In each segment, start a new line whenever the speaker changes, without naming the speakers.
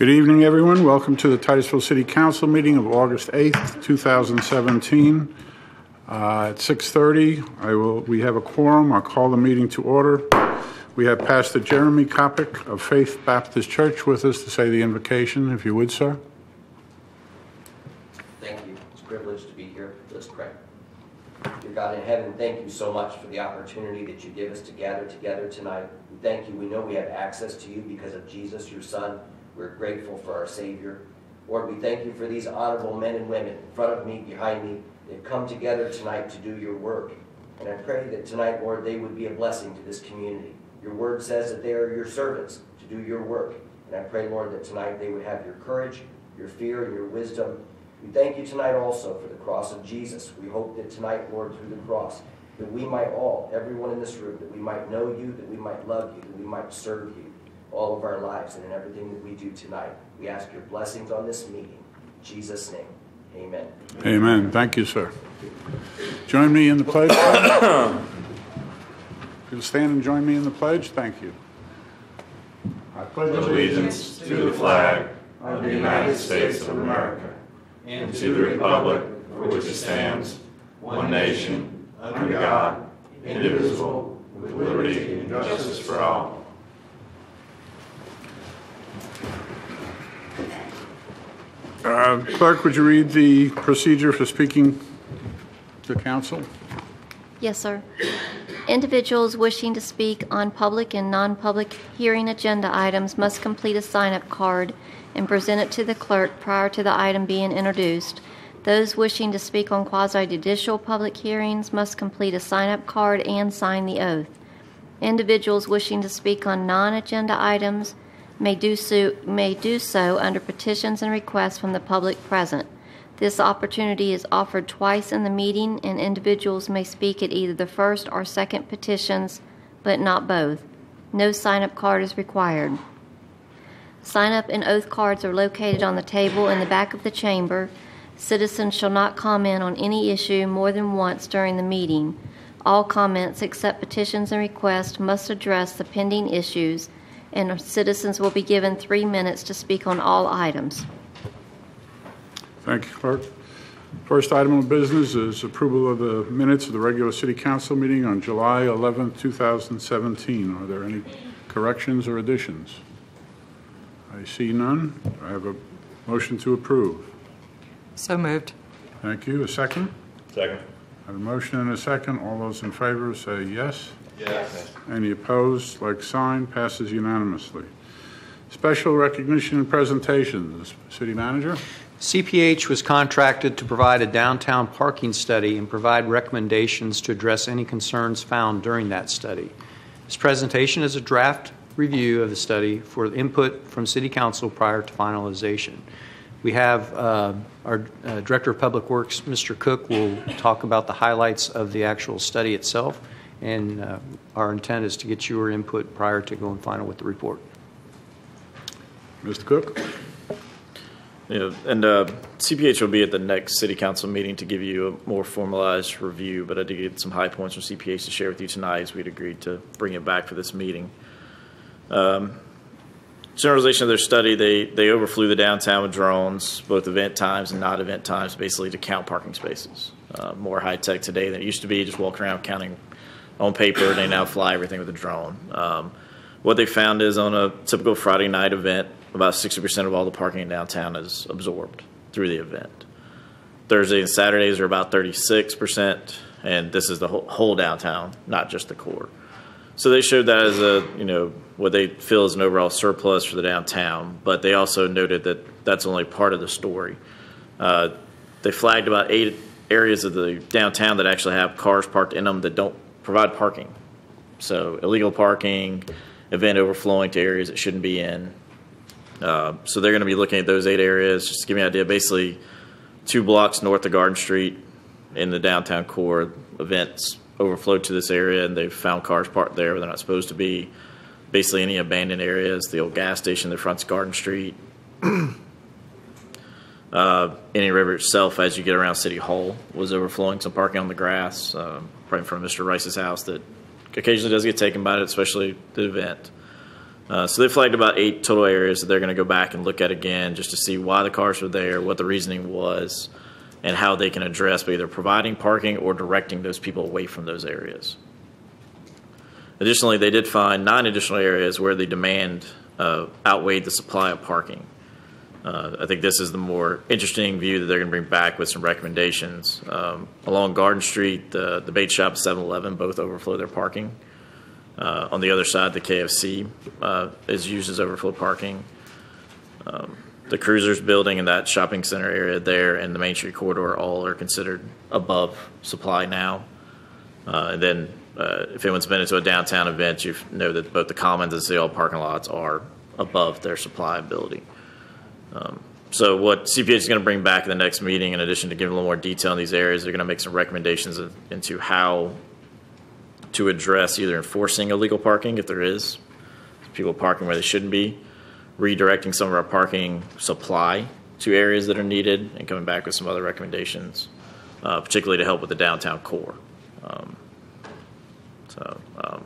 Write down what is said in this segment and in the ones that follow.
Good evening, everyone. Welcome to the Titusville City Council meeting of August 8th, 2017. At 6:30, we have a quorum. I'll call the meeting to order. We have Pastor Jeremy Kopic of Faith Baptist Church with us to say the invocation, if you would, sir.
Thank you. It's a privilege to be here. Let's pray. Dear God in heaven, thank you so much for the opportunity that you give us to gather together tonight. We thank you. We know we have access to you because of Jesus, your Son. We're grateful for our Savior. Lord, we thank you for these honorable men and women in front of me, behind me. They've come together tonight to do your work. And I pray that tonight, Lord, they would be a blessing to this community. Your word says that they are your servants to do your work. And I pray, Lord, that tonight they would have your courage, your fear, and your wisdom. We thank you tonight also for the cross of Jesus. We hope that tonight, Lord, through the cross, that we might all, everyone in this room, that we might know you, that we might love you, that we might serve you all of our lives and in everything that we do tonight. We ask your blessings on this meeting. In Jesus' name, amen.
Amen. Thank you, sir. Join me in the pledge. You'll stand and join me in the pledge. Thank you. I pledge
allegiance to the flag of the United States of America and to the republic for which it stands, one nation, under God, indivisible, with liberty and justice for all.
Clerk, would you read the procedure for speaking to council?
Yes, sir. Individuals wishing to speak on public and non-public hearing agenda items must complete a sign-up card and present it to the clerk prior to the item being introduced. Those wishing to speak on quasi-judicial public hearings must complete a sign-up card and sign the oath. Individuals wishing to speak on non-agenda items may do so under petitions and requests from the public present. This opportunity is offered twice in the meeting, and individuals may speak at either the first or second petitions, but not both. No sign-up card is required. Sign-up and oath cards are located on the table in the back of the chamber. Citizens shall not comment on any issue more than once during the meeting. All comments except petitions and requests must address the pending issues, and citizens will be given 3 minutes to speak on all items.
Thank you, Clerk. First item of business is approval of the minutes of the regular City Council meeting on July 11, 2017. Are there any corrections or additions? I see none. I have a motion to approve.
So moved.
Thank you. A second?
Second.
I have a motion and a second. All those in favor say yes.
Yes.
Any opposed, like sign, passes unanimously. Special recognition and presentations. City Manager?
CPH was contracted to provide a downtown parking study and provide recommendations to address any concerns found during that study. This presentation is a draft review of the study for input from City Council prior to finalization. We have our Director of Public Works, Mr. Cook, will talk about the highlights of the actual study itself, and our intent is to get your input prior to going final with the report.
Mr. Cook?
CPH will be at the next City Council meeting to give you a more formalized review, but I did get some high points from CPH to share with you tonight as we'd agreed to bring it back for this meeting. Generalization of their study, they overflew the downtown with drones, both event times and not event times, basically to count parking spaces. More high-tech today than it used to be, just walking around counting on paper. They now fly everything with a drone. What they found is on a typical Friday night event, about 60% of all the parking in downtown is absorbed through the event. Thursday and Saturdays are about 36%, and this is the whole downtown, not just the core. So they showed that as what they feel is an overall surplus for the downtown, but they also noted that that's only part of the story. They flagged about 8 areas of the downtown that actually have cars parked in them that don't provide parking. So illegal parking, event overflowing to areas it shouldn't be in. So they're going to be looking at those 8 areas. Just to give you an idea, basically 2 blocks north of Garden Street in the downtown core, events overflowed to this area, and they've found cars parked there where they're not supposed to be. Basically any abandoned areas, the old gas station that fronts Garden Street, Indian River itself as you get around City Hall was overflowing, some parking on the grass, right in front of Mr. Rice's house that occasionally does get taken by it, especially the event. So they flagged about 8 total areas that they're going to go back and look at again just to see why the cars were there, what the reasoning was, and how they can address by either providing parking or directing those people away from those areas. Additionally, they did find 9 additional areas where the demand outweighed the supply of parking. I think this is the more interesting view that they're going to bring back with some recommendations. Along Garden Street, the bait shop, 7-Eleven, both overflow their parking. On the other side, the KFC is used as overflow parking. The Cruisers building and that shopping center area there and the Main Street corridor all are considered above supply now. And then if anyone's been into a downtown event, you know that both the Commons and City Hall parking lots are above their supply ability. So what CPH is going to bring back in the next meeting, in addition to giving a little more detail in these areas, they're going to make some recommendations into how to address either enforcing illegal parking, if there is, people parking where they shouldn't be, redirecting some of our parking supply to areas that are needed, and coming back with some other recommendations, particularly to help with the downtown core.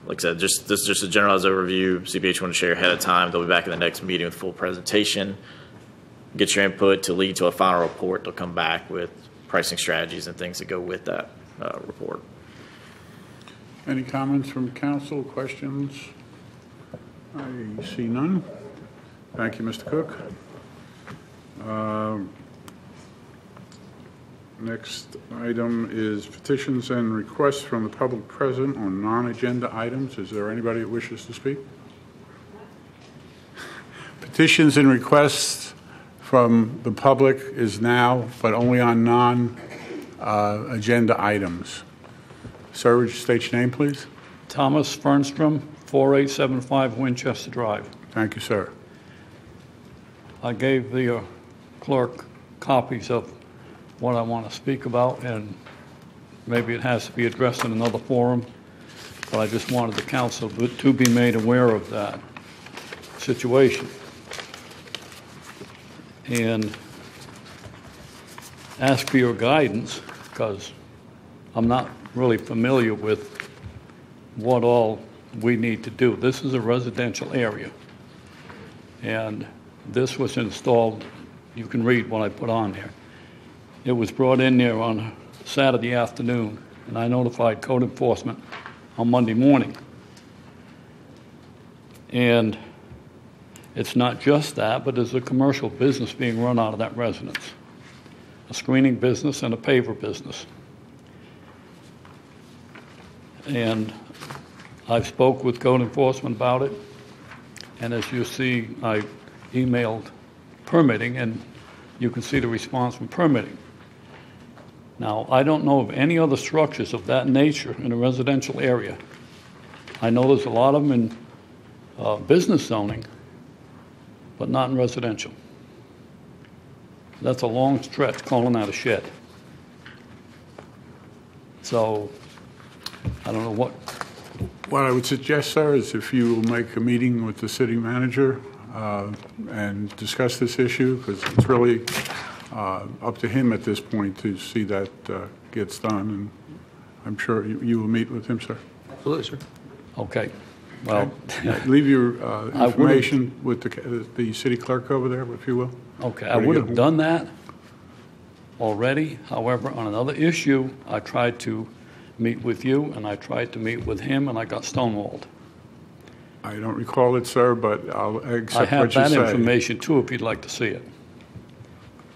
Like I said, this is just a generalized overview. CPH want to share ahead of time. They'll be back in the next meeting with full presentation. Get your input to lead to a final report. They'll come back with pricing strategies and things that go with that report.
Any comments from council, questions? I see none. Thank you, Mr. Cook. Next item is petitions and requests from the public present on non-agenda items. Is there anybody that wishes to speak? Petitions and requests from the public is now, but only on non-agenda items. Sir, would you state your name, please?
Thomas Fernstrom, 4875 Winchester Drive.
Thank you, sir.
I gave the clerk copies of what I want to speak about, and maybe it has to be addressed in another forum, but I just wanted the council to be made aware of that situation. And ask for your guidance, because I'm not really familiar with what all we need to do. This is a residential area, and this was installed, you can read what I put on there. It was brought in there on Saturday afternoon, and I notified code enforcement on Monday morning. And it's not just that, but there's a commercial business being run out of that residence, a screening business and a paver business. And I've spoke with code enforcement about it, and as you see, I emailed permitting, and you can see the response from permitting. Now, I don't know of any other structures of that nature in a residential area. I know there's a lot of them in business zoning, but not in residential. That's a long stretch calling that a shed. So, I don't know what.
What I would suggest, sir, is if you will make a meeting with the city manager and discuss this issue, because it's really up to him at this point to see that gets done, and I'm sure you will meet with him, sir.
Absolutely, sir.
Okay. Well,
leave your information with the city clerk over there, if you will.
Okay, I would have done that already. However, on another issue, I tried to meet with you, and I tried to meet with him, and I got stonewalled.
I don't recall it, sir, but I'll accept what you say.
I have that information, too, if you'd like to see it.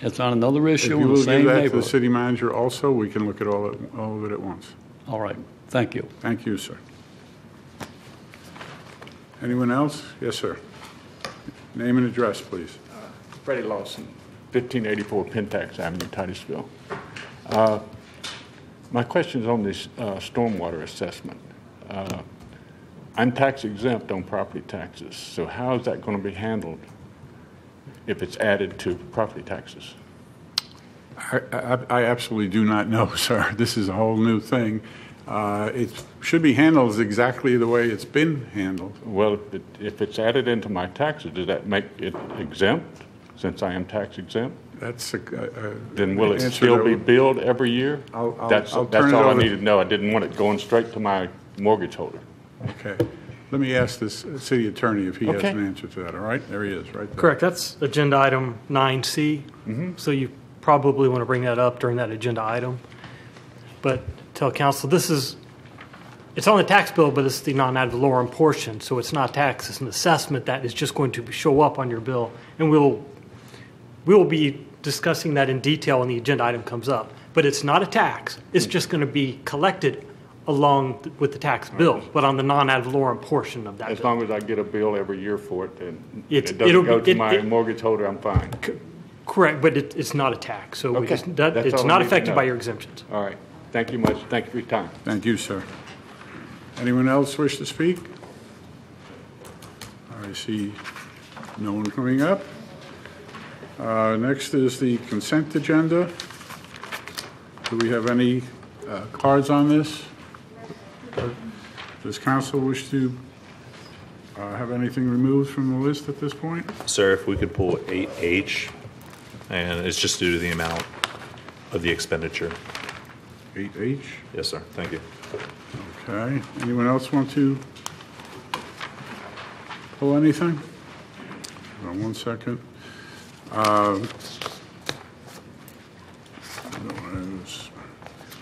It's on another issue in the
If you will
same
give that to the
neighborhood.
city manager also, we can look at all of it at once.
All right. Thank you.
Thank you, sir. Anyone else? Yes, sir. Name and address, please.
Freddie Lawson, 1584 Pentax Avenue, Titusville. My question is on this stormwater assessment. I'm tax exempt on property taxes, so how is that going to be handled if it's added to property taxes?
I absolutely do not know, sir. This is a whole new thing. It should be handled exactly the way it's been handled.
Well, if it's added into my taxes, does that make it exempt, since I am tax exempt?
That's
Then will it still be billed every year?
I'll
That's
turn
all
it
I
over.
need to know. I didn't want it going straight to my mortgage holder.
Okay. Let me ask this city attorney if he has
Okay.
an answer to that, all right? There he is, right there.
Correct. That's agenda item 9C. So you probably want to bring that up during that agenda item. But tell council, it's on the tax bill, but it's the non-ad valorem portion. So it's not tax, it's an assessment that is just going to show up on your bill. And we will be discussing that in detail when the agenda item comes up. But it's not a tax. It's just going to be collected along with the tax bill, but on the non-ad valorem portion of that
As
bill.
long as I get a bill every year for it, and
It's-
it doesn't
it'll
go
be-
to my mortgage holder, I'm fine.
Correct, but it's not a tax. So
Okay. That's
it's
all I
not
need to
affected
know.
by your exemptions.
All right. Thank you much. Thank you for your time.
Thank you, sir. Anyone else wish to speak? I see no one coming up. Next is the consent agenda. Do we have any cards on this? Does council wish to have anything removed from the list at this point?
Sir, if we could pull 8H, and it's just due to the amount of the expenditure.
8H?
Yes, sir. Thank you.
Okay. Anyone else want to pull anything? Hold on 1 second.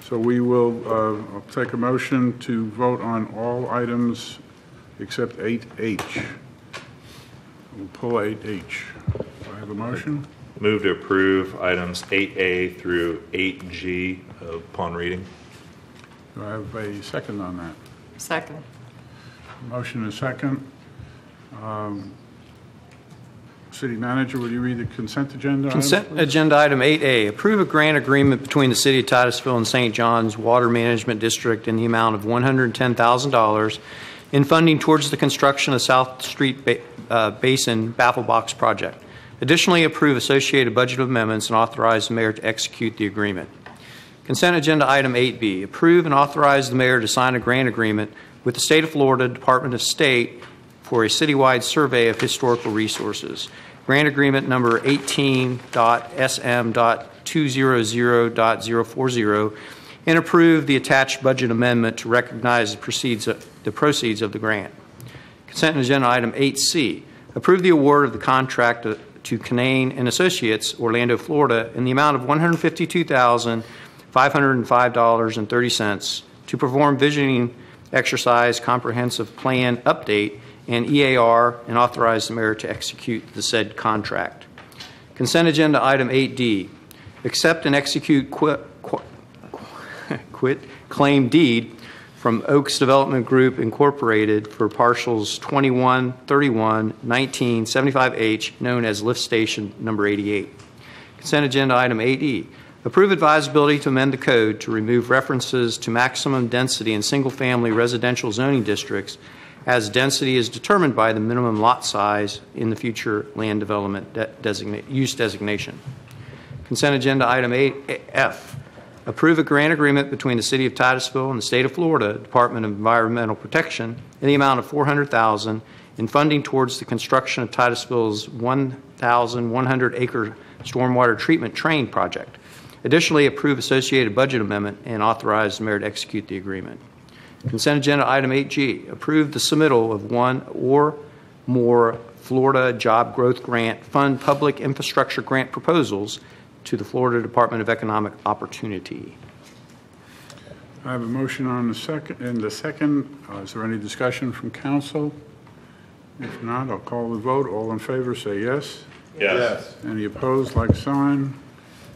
So we will I'll take a motion to vote on all items except 8H. We'll pull 8H. Do I have a motion?
Move to approve items 8A through 8G upon reading.
Do I have a second on that?
Second.
Motion and second. City Manager, will you read the consent agenda? items,
Consent
please?
agenda item 8A, approve a grant agreement between the City of Titusville and St. John's Water Management District in the amount of $110,000 in funding towards the construction of South Street Basin Baffle Box project. Additionally, approve associated budget amendments and authorize the mayor to execute the agreement. Consent agenda item 8B, approve and authorize the mayor to sign a grant agreement with the State of Florida Department of State for a citywide survey of historical resources. Grant agreement number 18.SM.200.040, and approve the attached budget amendment to recognize the proceeds of the grant. Consent agenda item 8C, approve the award of the contract to Canane and Associates, Orlando, Florida, in the amount of $152,505.30 to perform visioning exercise comprehensive plan update and EAR, and authorize the mayor to execute the said contract. Consent agenda item 8D, accept and execute quit claim deed from Oaks Development Group Incorporated for parcels 21, 31, 19, 75H, known as Lift Station number 88. Consent agenda item 8E, approve advisability to amend the code to remove references to maximum density in single-family residential zoning districts as density is determined by the minimum lot size in the future land development use designation. Consent agenda item 8F, approve a grant agreement between the City of Titusville and the State of Florida Department of Environmental Protection in the amount of $400,000 in funding towards the construction of Titusville's 1,100-acre stormwater treatment train project. Additionally, approve associated budget amendment and authorize the mayor to execute the agreement. Consent agenda item 8G, approve the submittal of one or more Florida Job Growth Grant Fund public infrastructure grant proposals to the Florida Department of Economic Opportunity.
I have a motion on the second. Is there any discussion from council? If not, I'll call the vote. All in favor, say yes.
Yes.
Any opposed, like sign.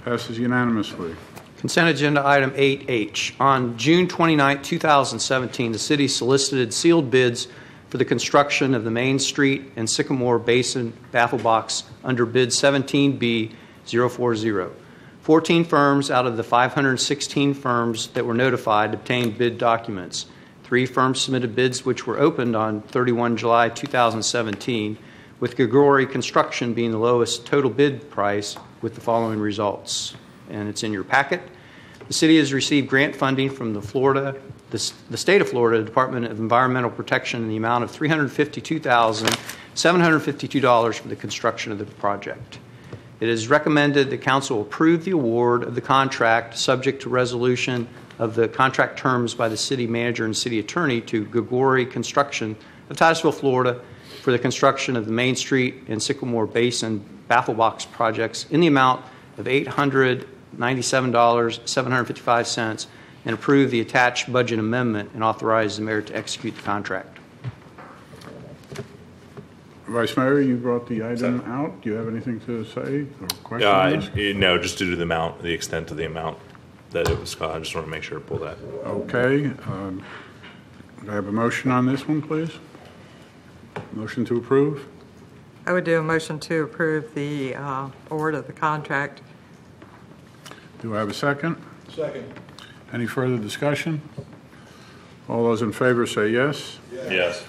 Passes unanimously.
Consent agenda item 8H. On June 29, 2017, the city solicited sealed bids for the construction of the Main Street and Sycamore Basin Baffle Box under bid 17B040. 14 firms out of the 516 firms that were notified obtained bid documents. 3 firms submitted bids which were opened on 31 July 2017, with Grigori Construction being the lowest total bid price with the following results. And it's in your packet. The city has received grant funding from the State of Florida Department of Environmental Protection in the amount of $352,752 for the construction of the project. It is recommended that council approve the award of the contract subject to resolution of the contract terms by the city manager and city attorney to Grigori Construction of Titusville, Florida, for the construction of the Main Street and Sycamore Basin baffle box projects in the amount of $897.755, and approve the attached budget amendment and authorize the mayor to execute the contract.
Vice Mayor, you brought the item out. Do you have anything to say or question on this?
No, just due to the amount, the extent of the amount that it was caught. I just want to make sure to pull that.
Okay. Do I have a motion on this one, please? Motion to approve?
I would do a motion to approve the award of the contract.
Do I have a second?
Second.
Any further discussion? All those in favor say yes.
Yes.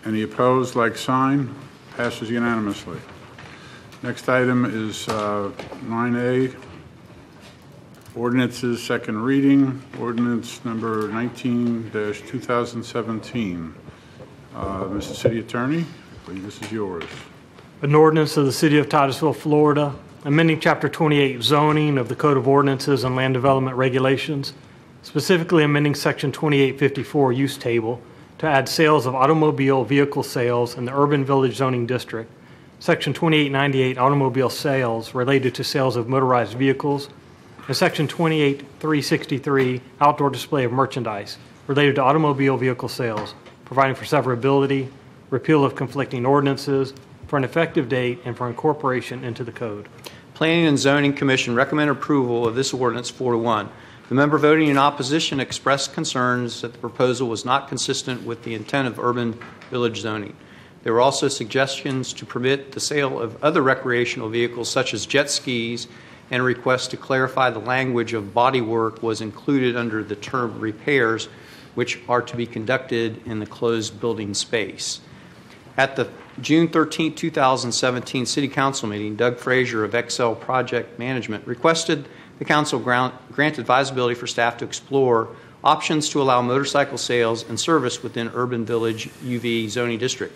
Any opposed, like sign. Passes unanimously. Next item is 9A, ordinances, second reading, ordinance number 19-2017. Mr. City Attorney, please, this is yours.
An ordinance of the City of Titusville, Florida, amending Chapter 28 zoning of the Code of Ordinances and Land Development Regulations, specifically amending Section 2854 use table to add sales of automobile vehicle sales in the Urban Village Zoning District, Section 2898 automobile sales related to sales of motorized vehicles, and Section 28363 outdoor display of merchandise related to automobile vehicle sales, providing for severability, repeal of conflicting ordinances, for an effective date, and for incorporation into the code.
Planning and Zoning Commission recommend approval of this ordinance 4-1. The member voting in opposition expressed concerns that the proposal was not consistent with the intent of urban village zoning. There were also suggestions to permit the sale of other recreational vehicles such as jet skis, and a request to clarify the language of bodywork was included under the term repairs, which are to be conducted in the closed building space. At the June 13, 2017 City Council meeting, Doug Frazier of XL Project Management requested the Council grant advisability for staff to explore options to allow motorcycle sales and service within Urban Village UV zoning district.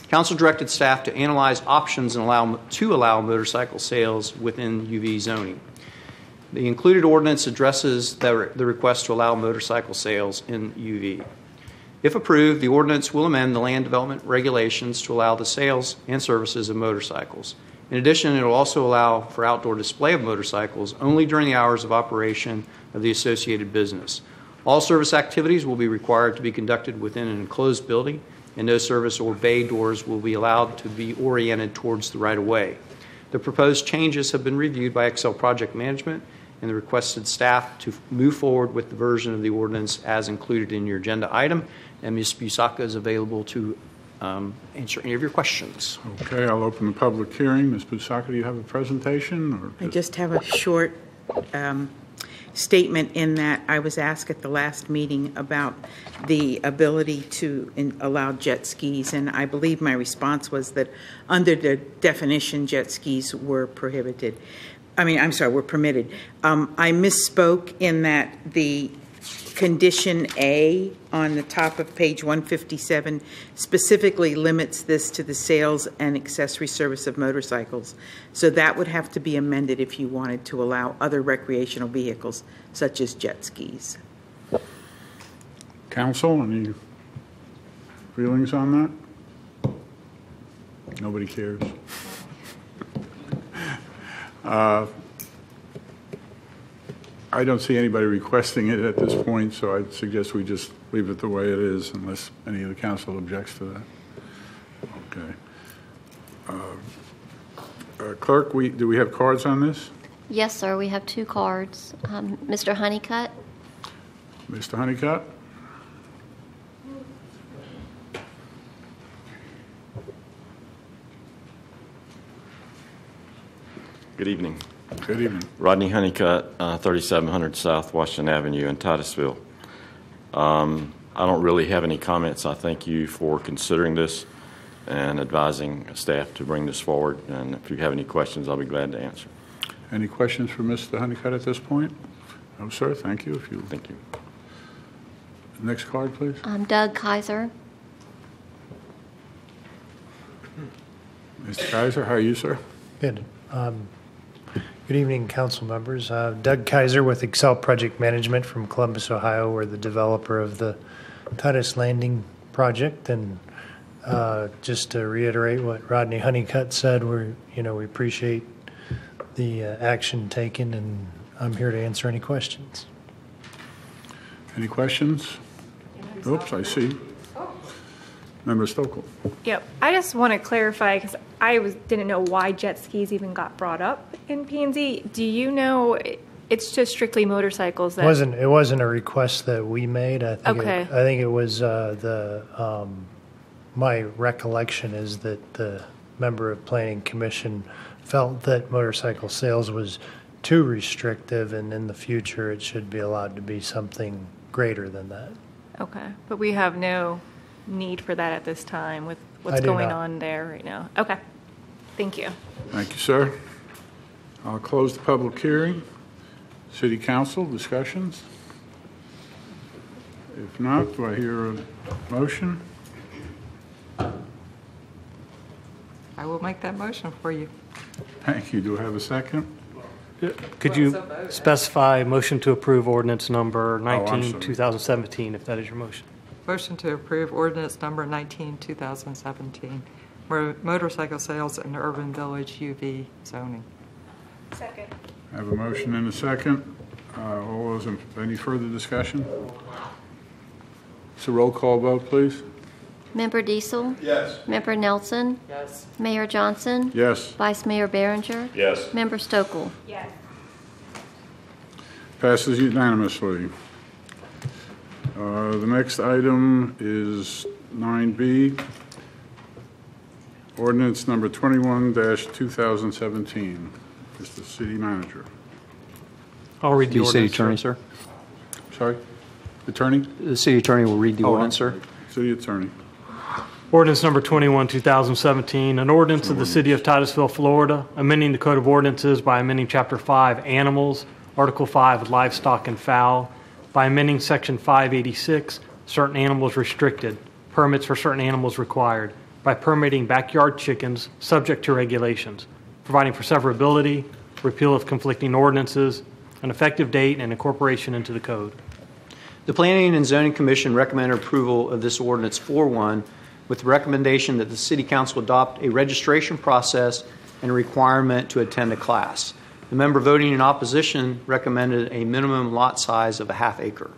Council directed staff to analyze options and allow motorcycle sales within UV zoning. The included ordinance addresses the request to allow motorcycle sales in UV. If approved, the ordinance will amend the land development regulations to allow the sales and services of motorcycles. In addition, it will also allow for outdoor display of motorcycles only during the hours of operation of the associated business. All service activities will be required to be conducted within an enclosed building, and no service or bay doors will be allowed to be oriented towards the right-of-way. The proposed changes have been reviewed by XL Project Management and the requested staff to move forward with the version of the ordinance as included in your agenda item. And Ms. Busaka is available to answer any of your questions.
Okay, I'll open the public hearing. Ms. Busaka, do you have a presentation? Or
I just have a short statement in that I was asked at the last meeting about the ability to allow jet skis, and I believe my response was that under the definition, jet skis were prohibited. Were permitted. I misspoke in that the Condition A on the top of page 157 specifically limits this to the sales and accessory service of motorcycles. So that would have to be amended if you wanted to allow other recreational vehicles, such as jet skis.
Council, any feelings on that? Nobody cares. I don't see anybody requesting it at this point, so I'd suggest we just leave it the way it is unless any of the council objects to that. Okay. Clerk, do we have cards on this?
Yes, sir. We have 2 cards. Mr. Honeycutt?
Mr. Honeycutt?
Good evening.
Good evening.
Rodney Honeycutt, 3700 South Washington Avenue in Titusville. I don't really have any comments. I thank you for considering this and advising staff to bring this forward. And if you have any questions, I'll be glad to answer.
Any questions for Mr. Honeycutt at this point? No, sir. Thank you.
Thank you.
Next card, please.
Doug Kaiser.
Mr. Kaiser, how are you, sir?
Good. Good evening, council members. Doug Kaiser with Excel Project Management from Columbus, Ohio. We're the developer of the Titus Landing project, and Just to reiterate what Rodney Honeycutt said, we appreciate the action taken, and I'm here to answer any questions.
Any questions? Oops, I see. Member Stokel.
Yep. I just want to clarify because didn't know why jet skis even got brought up in P&Z. Do you know? It's just strictly motorcycles. That
It wasn't a request that we made. I think
Okay.
I think it was my recollection is that the member of Planning Commission felt that motorcycle sales was too restrictive, and in the future it should be allowed to be something greater than that.
Okay, but we have no need for that at this time with
I
what's
do
going
not.
on there right now. Okay, thank you.
Thank you, sir. I'll close the public hearing. City Council discussions? If not, do I hear a motion?
I will make that motion for you.
Thank you. Do I have a second?
Could you specify motion to approve ordinance number
I'm
19,
sorry.
2017, if that is your motion?
Motion to approve ordinance number 19, 2017, motorcycle sales in urban village UV zoning.
Second.
I have a motion and a second. All those any further discussion? It's a roll call vote, please.
Member Diesel?
Yes.
Member Nelson?
Yes.
Mayor Johnson?
Yes.
Vice Mayor Behringer?
Yes.
Member Stokel?
Yes.
Passes unanimously. The next item is 9B, ordinance number 21-2017. Mr. City Manager.
I'll read the
The city
ordinance.
attorney, sir.
Sorry? Attorney?
The city attorney will read the ordinance, sir.
City Attorney.
Ordinance number 21, 2017, an ordinance of the City of Titusville, Florida, amending the Code of Ordinances by amending Chapter 5, Animals, Article 5, Livestock and Fowl, by amending Section 586, Certain Animals Restricted, Permits for Certain Animals Required, by permitting backyard chickens subject to regulations, providing for severability, repeal of conflicting ordinances, an effective date, and incorporation into the code.
The Planning and Zoning Commission recommended approval of this ordinance 4-1 with the recommendation that the City Council adopt a registration process and a requirement to attend a class. The member voting in opposition recommended a minimum lot size of a ½ acre.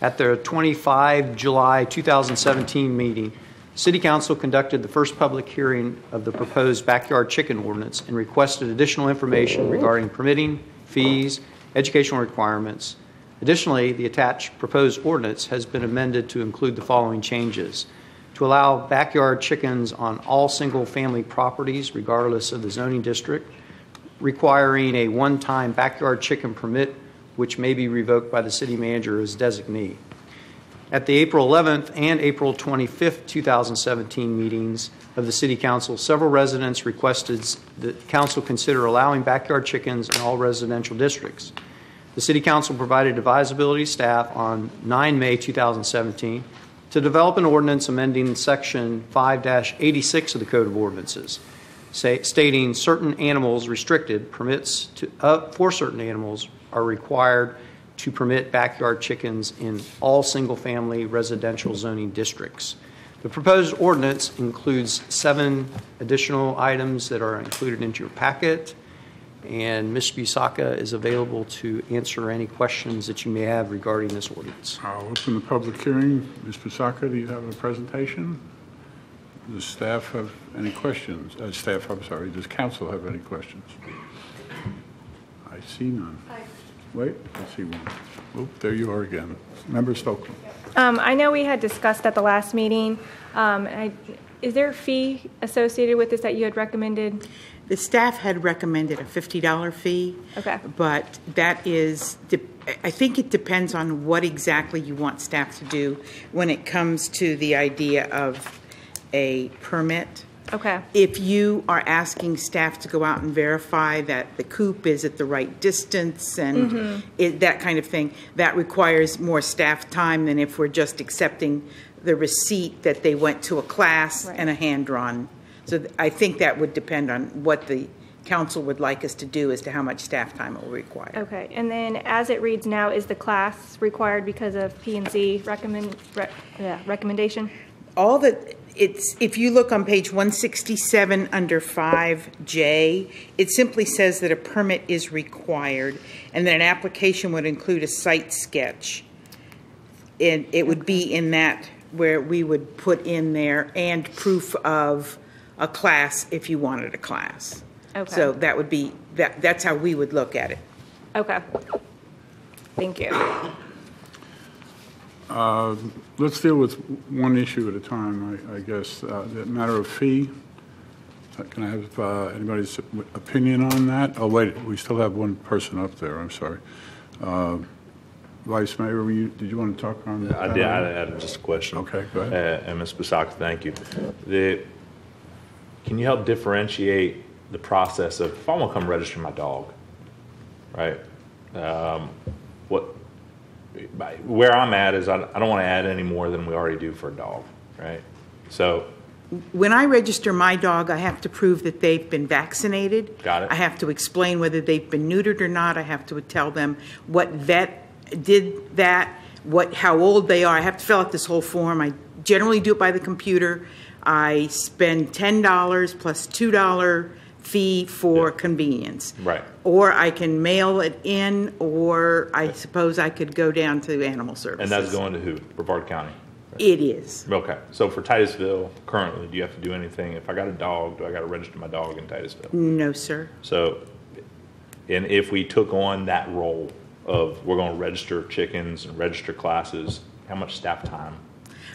At their 25 July 2017 meeting, City Council conducted the first public hearing of the proposed backyard chicken ordinance and requested additional information regarding permitting, fees, educational requirements. Additionally, the attached proposed ordinance has been amended to include the following changes: to allow backyard chickens on all single-family properties regardless of the zoning district, requiring a one-time backyard chicken permit which may be revoked by the city manager as designee. At the April 11th and April 25th, 2017 meetings of the City Council, several residents requested that Council consider allowing backyard chickens in all residential districts. The City Council provided advisability staff on 9 May 2017 to develop an ordinance amending Section 5-86 of the Code of Ordinances, stating certain animals restricted, permits for certain animals are required to permit backyard chickens in all single-family residential zoning districts. The proposed ordinance includes 7 additional items that are included into your packet, and Ms. Busaka is available to answer any questions that you may have regarding this ordinance.
I'll open the public hearing. Ms. Pusaka, do you have a presentation? Does staff have any questions? Does council have any questions? I see none. Wait, I see one. Oh, there you are again. Member Stokely.
I know we had discussed at the last meeting. Is there a fee associated with this that you had recommended?
The staff had recommended a $50 fee.
Okay.
But that is, I think it depends on what exactly you want staff to do when it comes to the idea of a permit.
Okay.
If you are asking staff to go out and verify that the coop is at the right distance and that kind of thing, that requires more staff time than if we're just accepting the receipt that they went to a class and a hand-drawn. So I think that would depend on what the council would like us to do as to how much staff time it will require.
Okay. And then as it reads now, is the class required because of P&Z recommendation?
It's, if you look on page 167 under 5J, it simply says that a permit is required and that an application would include a site sketch. And it would be in that where we would put in there and proof of a class if you wanted a class.
Okay.
So that would be, that's how we would look at it.
Okay. Thank you.
Let's deal with one issue at a time, I guess. The matter of fee. Can I have anybody's opinion on that? Oh, wait, we still have one person up there. I'm sorry. Vice Mayor, did you want to talk on that?
I did. I had just a question.
Okay, go ahead.
And Ms. Bisaka, thank you. Can you help differentiate the process of, if I want to come register my dog, right? Where I'm at is I don't want to add any more than we already do for a dog, right? So
when I register my dog, I have to prove that they've been vaccinated.
Got it.
I have to explain whether they've been neutered or not. I have to tell them what vet did that, how old they are. I have to fill out this whole form. I generally do it by the computer. I spend $10 plus $2 fee for convenience.
Right.
Or I can mail it in, or I suppose I could go down to Animal Services.
And that's going to who? Brevard County? Right?
It is.
Okay. So for Titusville, currently, do you have to do anything? If I got a dog, do I got to register my dog in Titusville?
No, sir.
So, and if we took on that role of we're going to register chickens and register classes, how much staff time?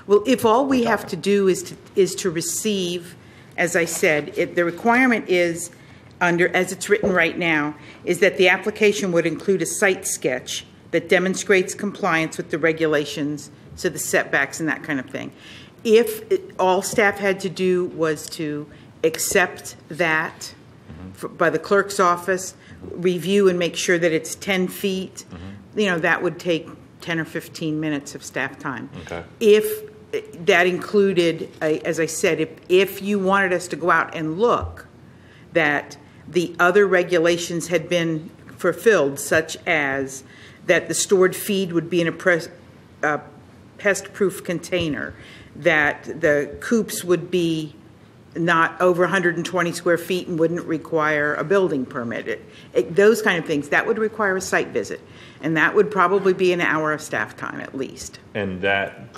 Well, if all we have to do is to receive, as I said, the requirement is under, as it's written right now, is that the application would include a site sketch that demonstrates compliance with the regulations, so the setbacks and that kind of thing. If all staff had to do was to accept that by the clerk's office, review and make sure that it's 10 feet, that would take 10 or 15 minutes of staff time.
Okay.
If that included, as I said, if you wanted us to go out and look that the other regulations had been fulfilled, such as that the stored feed would be in a pest-proof container, that the coops would be not over 120 square feet and wouldn't require a building permit, those kind of things, that would require a site visit. And that would probably be an hour of staff time at least.
And that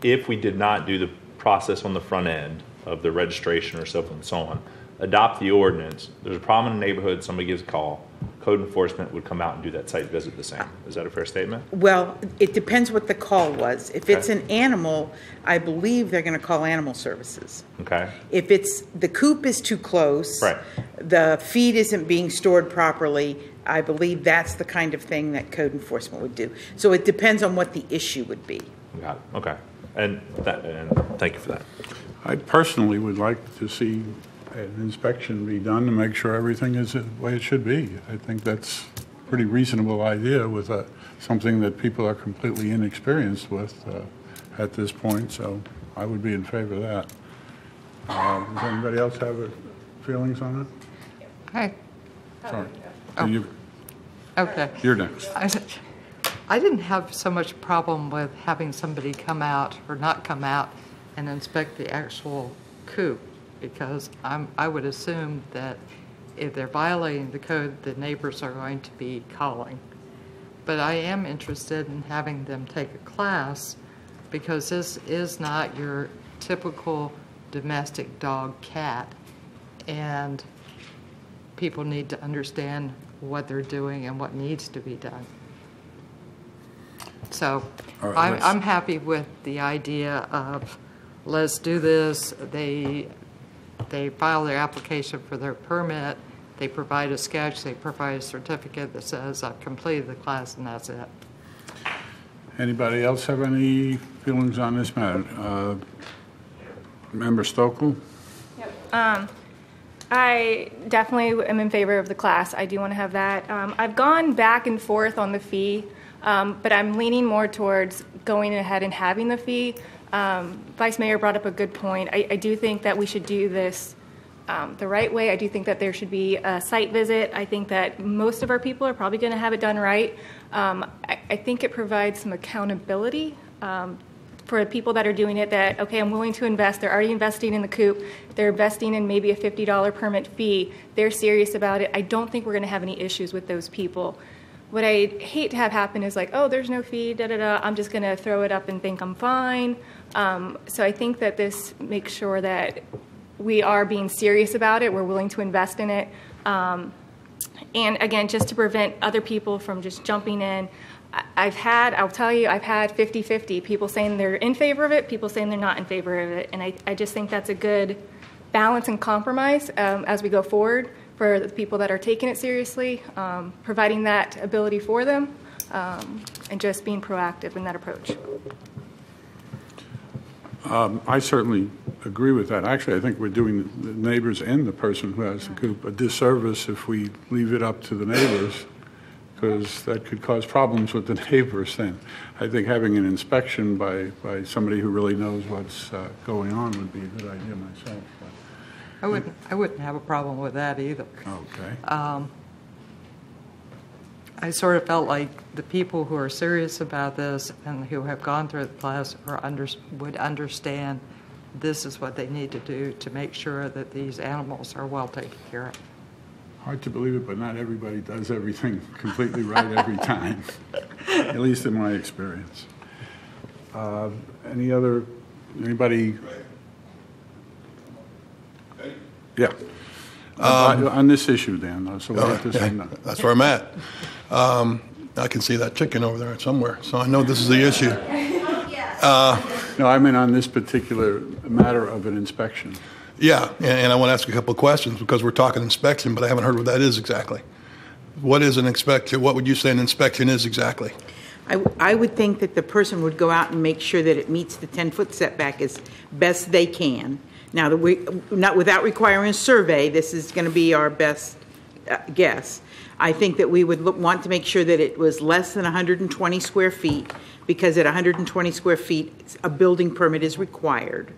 if we did not do the process on the front end of the registration or so and so on, adopt the ordinance, there's a problem in the neighborhood, somebody gives a call, code enforcement would come out and do that site visit the same. Is that a fair statement?
Well, it depends what the call was. If it's an animal, I believe they're going to call Animal Services.
Okay.
If it's the coop is too close,
right,
the feed isn't being stored properly, I believe that's the kind of thing that code enforcement would do. So it depends on what the issue would be.
Got it. Okay. And thank you for that.
I personally would like to see an inspection be done to make sure everything is the way it should be. I think that's a pretty reasonable idea with something that people are completely inexperienced with at this point, so I would be in favor of that. Does anybody else have feelings on it?
Hi.
Sorry.
Oh. Okay.
You're next.
I didn't have so much problem with having somebody come out or not come out and inspect the actual coop, because I would assume that if they're violating the code, the neighbors are going to be calling. But I am interested in having them take a class, because this is not your typical domestic dog cat, and people need to understand what they're doing and what needs to be done. So
right,
I'm happy with the idea of let's do this. They file their application for their permit. They provide a sketch. They provide a certificate that says I've completed the class, and that's it.
Anybody else have any feelings on this matter? Member Stokel?
Yep. I definitely am in favor of the class. I do want to have that. I've gone back and forth on the fee, but I'm leaning more towards going ahead and having the fee. Vice Mayor brought up a good point. I do think that we should do this the right way. I do think that there should be a site visit. I think that most of our people are probably going to have it done right. I think it provides some accountability for people that are doing it that, okay, I'm willing to invest. They're already investing in the coop. They're investing in maybe a $50 permit fee. They're serious about it. I don't think we're going to have any issues with those people. What I hate to have happen is like, oh, there's no fee, da-da-da. I'm just going to throw it up and think I'm fine. So I think that this makes sure that we are being serious about it. We're willing to invest in it. And again, just to prevent other people from just jumping in, I've had 50-50, people saying they're in favor of it, people saying they're not in favor of it. And I just think that's a good balance and compromise as we go forward for the people that are taking it seriously, providing that ability for them, and just being proactive in that approach.
I certainly agree with that. Actually, I think we're doing the neighbors and the person who has the coop a disservice if we leave it up to the neighbors, because that could cause problems with the neighbors then. I think having an inspection by somebody who really knows what's going on would be a good idea myself. But
I wouldn't have a problem with that either.
Okay.
I sort of felt like the people who are serious about this and who have gone through the class would understand this is what they need to do to make sure that these animals are well taken care of.
Hard to believe it, but not everybody does everything completely right every time, at least in my experience. Anybody? Yeah. On this issue, Dan. So we'll get this one done.
That's where I'm at. I can see that chicken over there somewhere, so I know this is the issue.
No, I mean on this particular matter of an inspection.
Yeah, and I want to ask a couple of questions because we're talking inspection, but I haven't heard what that is exactly. What is an inspection? What would you say an inspection is exactly?
I would think that the person would go out and make sure that it meets the 10-foot setback as best they can. Now, not without requiring a survey, this is going to be our best guess. I think that we would want to make sure that it was less than 120 square feet, because at 120 square feet, a building permit is required.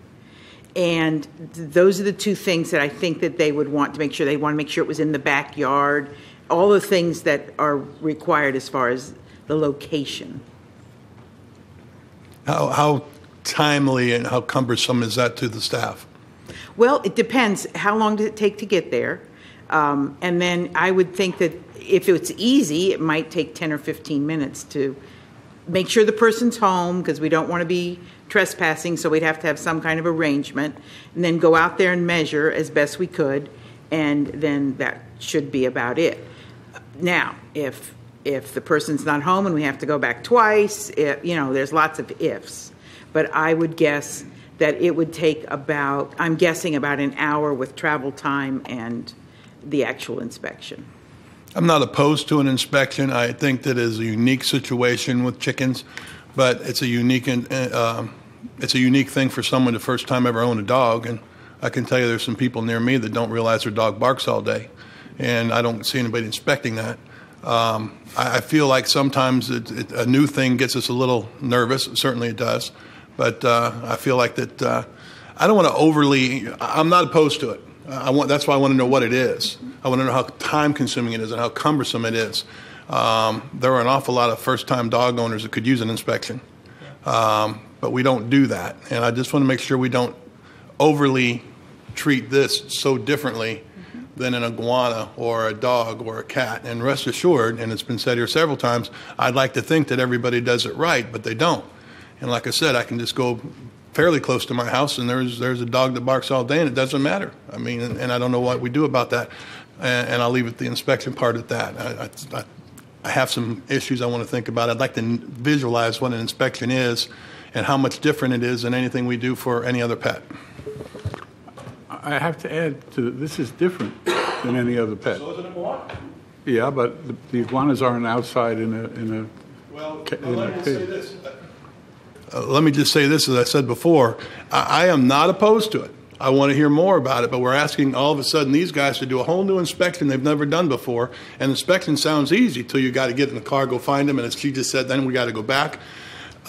And those are the two things that I think that they would want to make sure. They want to make sure it was in the backyard, all the things that are required as far as the location.
How timely and how cumbersome is that to the staff?
Well, it depends. How long does it take to get there? And then I would think that if it's easy, it might take 10 or 15 minutes to make sure the person's home, because we don't want to be trespassing, so we'd have to have some kind of arrangement, and then go out there and measure as best we could, and then that should be about it. Now, if the person's not home and we have to go back twice, there's lots of ifs. But I would guess that it would take about an hour with travel time and the actual inspection.
I'm not opposed to an inspection. I think that is a unique situation with chickens, but it's a unique thing for someone to first time ever own a dog. And I can tell you there's some people near me that don't realize their dog barks all day, and I don't see anybody inspecting that. I feel like sometimes a new thing gets us a little nervous. Certainly it does. But I feel like that I don't want to overly – I'm not opposed to it. That's why I want to know what it is. I want to know how time-consuming it is and how cumbersome it is. There are an awful lot of first-time dog owners that could use an inspection, but we don't do that. And I just want to make sure we don't overly treat this so differently than an iguana or a dog or a cat. And rest assured, and it's been said here several times, I'd like to think that everybody does it right, but they don't. And like I said, I can just go fairly close to my house, and there's a dog that barks all day, and it doesn't matter. I mean, and I don't know what we do about that. And I'll leave it the inspection part at that. I have some issues I want to think about. I'd like to visualize what an inspection is and how much different it is than anything we do for any other pet.
I have to add to this is different than any other pet.
So is an iguana.
Yeah, but the iguanas aren't outside in a
let me say this. Let me just say this, as I said before, I am not opposed to it. I want to hear more about it, but we're asking all of a sudden these guys to do a whole new inspection they've never done before. And inspection sounds easy till you got to get in the car, go find them, and as she just said, then we got to go back.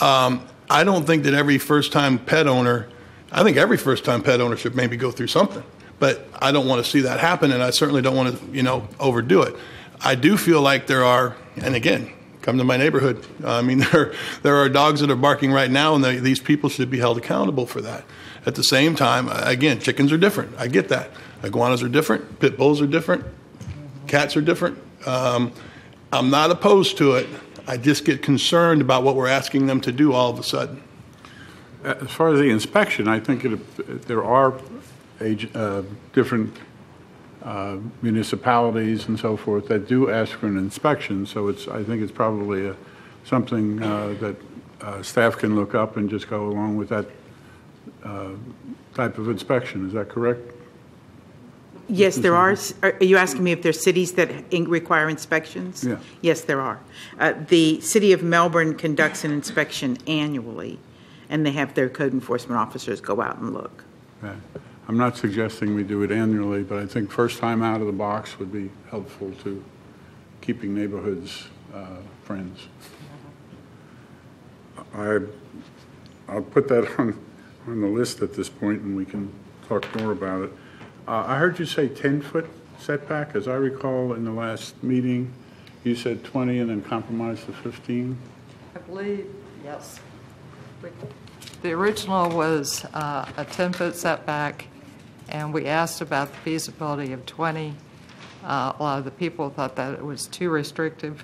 I don't think that every first-time pet owner, I think every first-time pet owner should maybe go through something. But I don't want to see that happen, and I certainly don't want to, overdo it. I do feel like there are, and again, come to my neighborhood. I mean, there are dogs that are barking right now, and these people should be held accountable for that. At the same time, again, chickens are different. I get that. Iguanas are different. Pit bulls are different. Cats are different. I'm not opposed to it. I just get concerned about what we're asking them to do all of a sudden.
As far as the inspection, I think there are different municipalities and so forth that do ask for an inspection. So I think it's probably something that staff can look up and just go along with that type of inspection. Is that correct?
Yes, there are. Are you asking me if there's cities that require inspections?
Yeah.
Yes, there are. The City of Melbourne conducts an inspection annually, and they have their code enforcement officers go out and look.
Okay. I'm not suggesting we do it annually, but I think first time out of the box would be helpful to keeping neighborhoods friends. I'll put that on the list at this point, and we can talk more about it. I heard you say 10-foot setback. As I recall, in the last meeting, you said 20 and then compromised to 15.
I believe, yes. The original was a 10-foot setback, and we asked about the feasibility of 20. A lot of the people thought that it was too restrictive,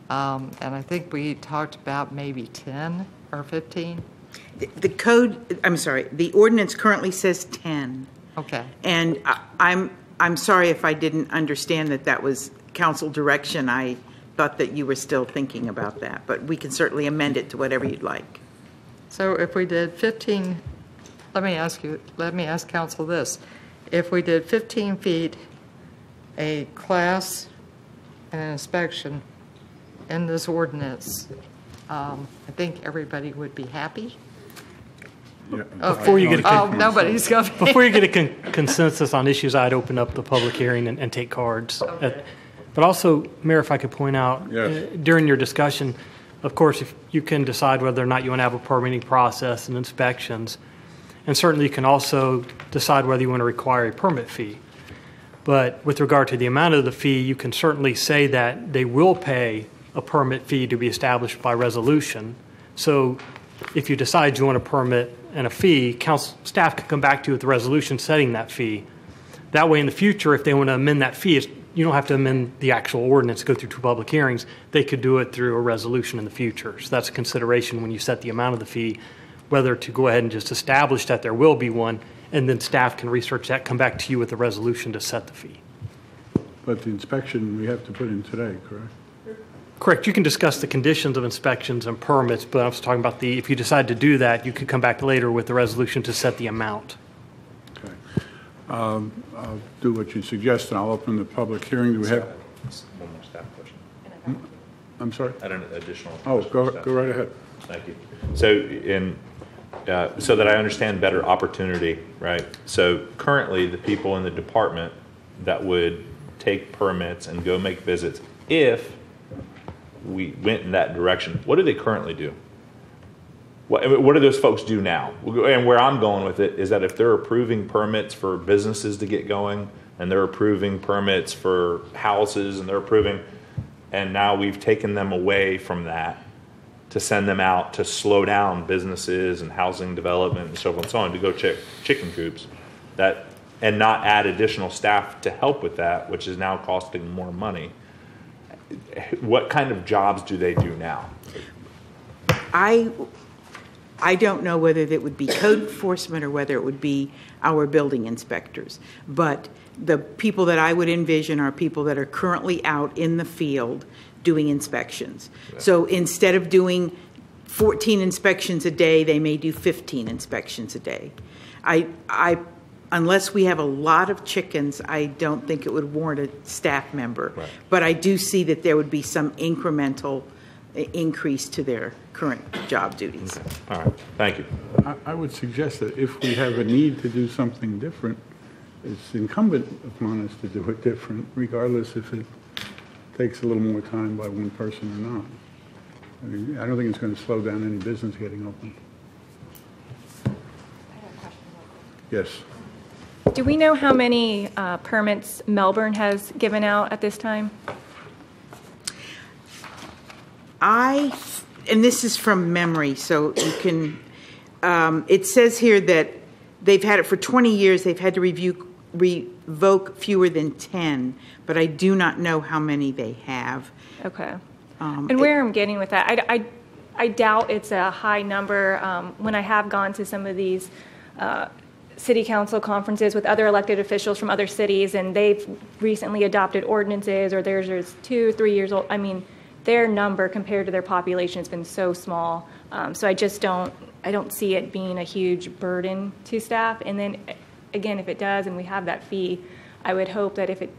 and I think we talked about maybe 10 or 15.
The code, I'm sorry, the ordinance currently says 10.
Okay.
And I'm sorry if I didn't understand that was council direction. I thought that you were still thinking about that, but we can certainly amend it to whatever you'd like.
So if we did 15, let me ask council this. If we did 15 feet, a class and an inspection in this ordinance, I think everybody would be happy.
Yeah.
Before you get
nobody's going to.
Before you get a consensus on issues, I'd open up the public hearing and take cards.
Okay.
But also, Mayor, if I could point out,
Yes.
During your discussion, of course, if you can decide whether or not you want to have a permitting process and inspections, and certainly you can also decide whether you want to require a permit fee. But with regard to the amount of the fee, you can certainly say that they will pay a permit fee to be established by resolution. So if you decide you want a permit and a fee, council staff can come back to you with the resolution setting that fee. That way in the future, if they want to amend that fee, you don't have to amend the actual ordinance, go through 2 public hearings. They could do it through a resolution in the future. So that's a consideration when you set the amount of the fee, whether to go ahead and just establish that there will be one, and then staff can research that, come back to you with a resolution to set the fee.
But the inspection we have to put in today, correct?
Correct. You can discuss the conditions of inspections and permits, but I was talking about if you decide to do that, you could come back later with the resolution to set the amount.
Okay. I'll do what you suggest, and I'll open the public hearing. Do we have?
One more staff question.
I'm sorry?
I don't additional.
Oh, go right ahead.
Thank you. So that I understand better opportunity, right? So currently, the people in the department that would take permits and go make visits, if we went in that direction, what do they currently do? What do those folks do now? And where I'm going with it is that if they're approving permits for businesses to get going, and they're approving permits for houses, and they're approving, and now we've taken them away from that to send them out to slow down businesses and housing development and so forth and so on to go check chicken coops, and not add additional staff to help with that, which is now costing more money. What kind of jobs do they do now?
I don't know whether it would be code enforcement or whether it would be our building inspectors. But the people that I would envision are people that are currently out in the field doing inspections. Yeah. So instead of doing 14 inspections a day, they may do 15 inspections a day. Unless we have a lot of chickens, I don't think it would warrant a staff member. Right. But I do see that there would be some incremental increase to their current job duties.
Okay. All right. Thank you.
I would suggest that if we have a need to do something different, it's incumbent upon us to do it different, regardless if it takes a little more time by one person or not. I mean, I don't think it's going to slow down any business getting open. Yes.
Do we know how many permits Melbourne has given out at this time?
and this is from memory, so you can, it says here that they've had it for 20 years, they've had to revoke fewer than 10, but I do not know how many they have.
Okay. And where I'm getting with that, I doubt it's a high number. When I have gone to some of these city council conferences with other elected officials from other cities, and they've recently adopted ordinances, or theirs is 2 or 3 years old. I mean, their number compared to their population has been so small. So I just don't see it being a huge burden to staff. And then, again, if it does, and we have that fee, I would hope that if it,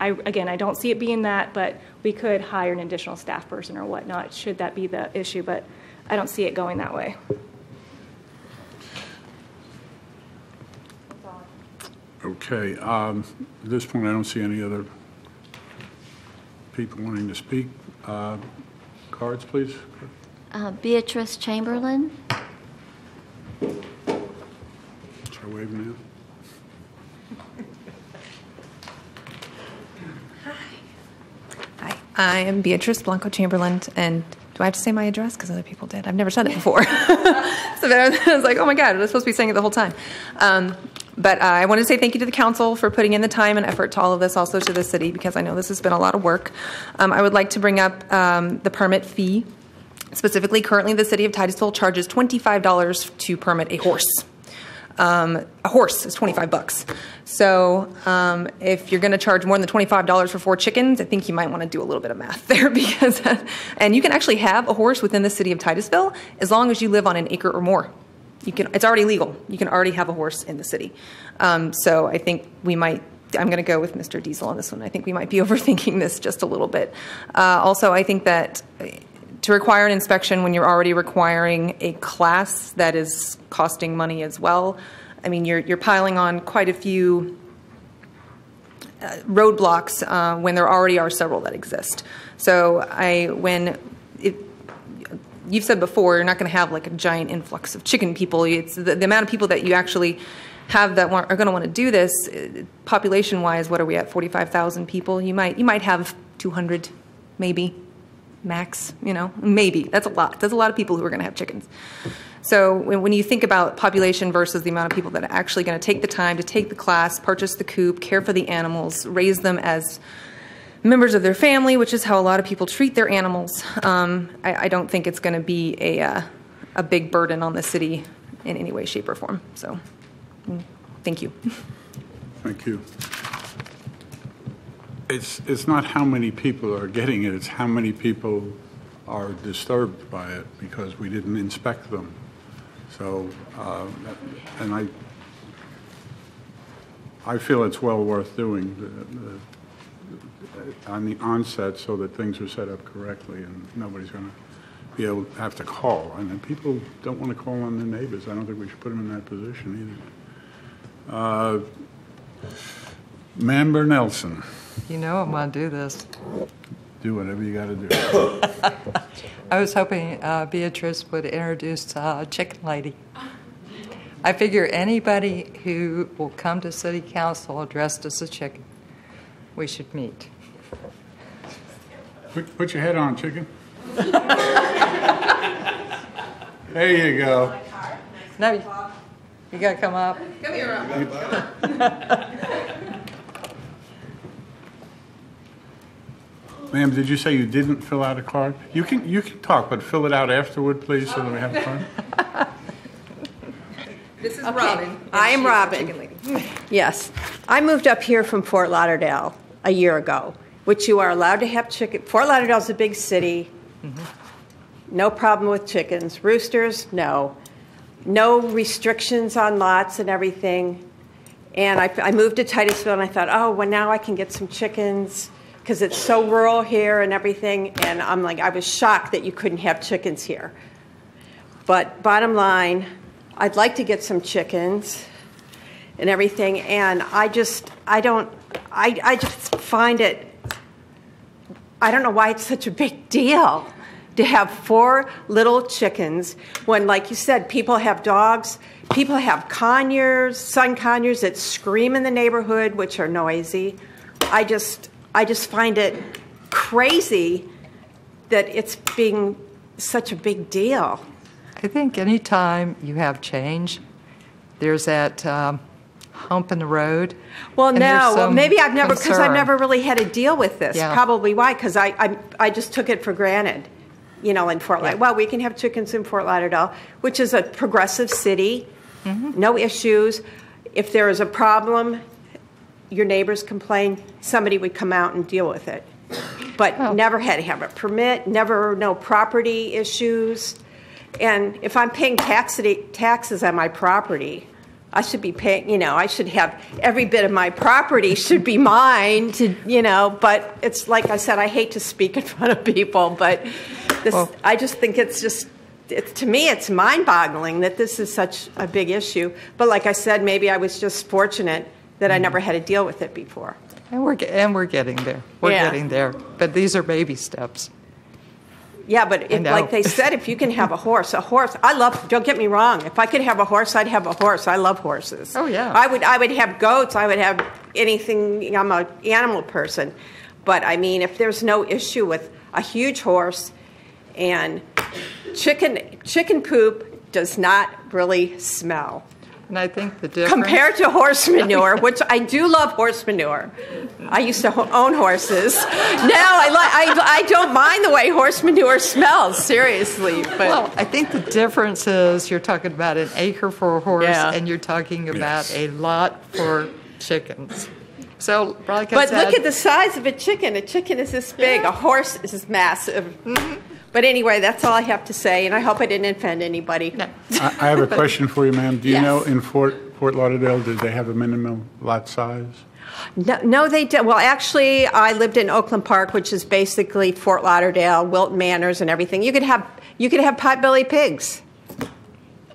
I don't see it being that, but we could hire an additional staff person or whatnot, should that be the issue. But I don't see it going that way.
Okay. At this point, I don't see any other people wanting to speak. Cards, please.
Beatrice Chamberlain.
Should I wave now?
Hi, I am Beatrice Blanco Chamberlain, and do I have to say my address? Because other people did. I've never said it before. So I was like, oh my God, I was supposed to be saying it the whole time. But I want to say thank you to the council for putting in the time and effort to all of this, also to the city, because I know this has been a lot of work. I would like to bring up the permit fee. Specifically, currently the city of Titusville charges $25 to permit a horse. A horse is $25. So if you're going to charge more than $25 for 4 chickens, I think you might want to do a little bit of math there, because and you can actually have a horse within the city of Titusville as long as you live on an acre or more. It's already legal. You can already have a horse in the city. So I think we might. I'm going to go with Mr. Diesel on this one. I think we might be overthinking this just a little bit. Also, I think that to require an inspection when you're already requiring a class that is costing money as well, I mean, you're piling on quite a few roadblocks when there already are several that exist. So you've said before, you're not going to have like a giant influx of chicken people. It's the amount of people that you actually have that are going to want to do this. Population-wise, what are we at? 45,000 people. You might have 200, maybe. Max, maybe. That's a lot. There's a lot of people who are going to have chickens. So when you think about population versus the amount of people that are actually going to take the time to take the class, purchase the coop, care for the animals, raise them as members of their family, which is how a lot of people treat their animals, I don't think it's going to be a big burden on the city in any way, shape, or form. So thank you.
Thank you. It's not how many people are getting it, it's how many people are disturbed by it because we didn't inspect them. So, and I feel it's well worth doing on the onset so that things are set up correctly and nobody's going to be able to have to call. And then people don't want to call on their neighbors. I don't think we should put them in that position either. Member Nelson.
You know I'm going to do this.
Do whatever you got to do.
I was hoping Beatrice would introduce Chicken Lady. I figure anybody who will come to City Council dressed as a chicken, we should meet.
Put your head on, chicken. There you go.
No, you got to come up.
Come here.
Ma'am, did you say you didn't fill out a card? You can talk, but fill it out afterward, please, so that we have a card.
This is Robin.
I am Robin. Yes. I moved up here from Fort Lauderdale a year ago, which you are allowed to have chicken. Fort Lauderdale is a big city. Mm-hmm. No problem with chickens. Roosters, no. No restrictions on lots and everything. And I moved to Titusville, and I thought, oh, well, now I can get some chickens because it's so rural here and everything. And I was shocked that you couldn't have chickens here. But bottom line, I'd like to get some chickens and everything. And I just find it, I don't know why it's such a big deal to have 4 little chickens when, like you said, people have dogs, people have conures, sun conures that scream in the neighborhood, which are noisy. I just find it crazy that it's being such a big deal.
I think anytime you have change, there's that hump in the road.
Well,
and there's
no, well,
some
maybe I've never, because I've
concern.
never really had to deal with this.
Yeah.
Probably why, because I just took it for granted, you know, in Fort Lauderdale. Well, we can have chickens in Fort Lauderdale, which is a progressive city, no issues. If there is a problem, your neighbors complain, somebody would come out and deal with it. But never had to have a permit, never, no property issues. And if I'm paying taxes on my property, I should be paying, you know, I should have every bit of my property should be mine to, you know, but it's like I said, I hate to speak in front of people, but this, I just think it's just, to me, it's mind-boggling that this is such a big issue. But like I said, maybe I was just fortunate that I never had to deal with it before.
And we're getting there. We're getting there. But these are baby steps.
Yeah, but if, like they said, if you can have a horse, I love, don't get me wrong, if I could have a horse, I'd have a horse. I love horses.
Oh, yeah.
I would have goats. I would have anything. I'm an animal person. But, I mean, if there's no issue with a huge horse and chicken poop does not really smell.
And I think the difference...
Compared to horse manure, which I do love horse manure. I used to own horses. Now I don't mind the way horse manure smells, seriously. But
well, I think the difference is you're talking about an acre for a horse and you're talking about a lot for chickens. So, like I said...
look at the size of a chicken. A chicken is this big. A horse is this massive. But anyway, that's all I have to say, and I hope I didn't offend anybody. No.
I have a question for you, ma'am. Do you
Yes.
know in Fort Lauderdale, did they have a minimum lot size?
No, they did. Well, actually, I lived in Oakland Park, which is basically Fort Lauderdale, Wilton Manors, and everything. You could have potbelly pigs.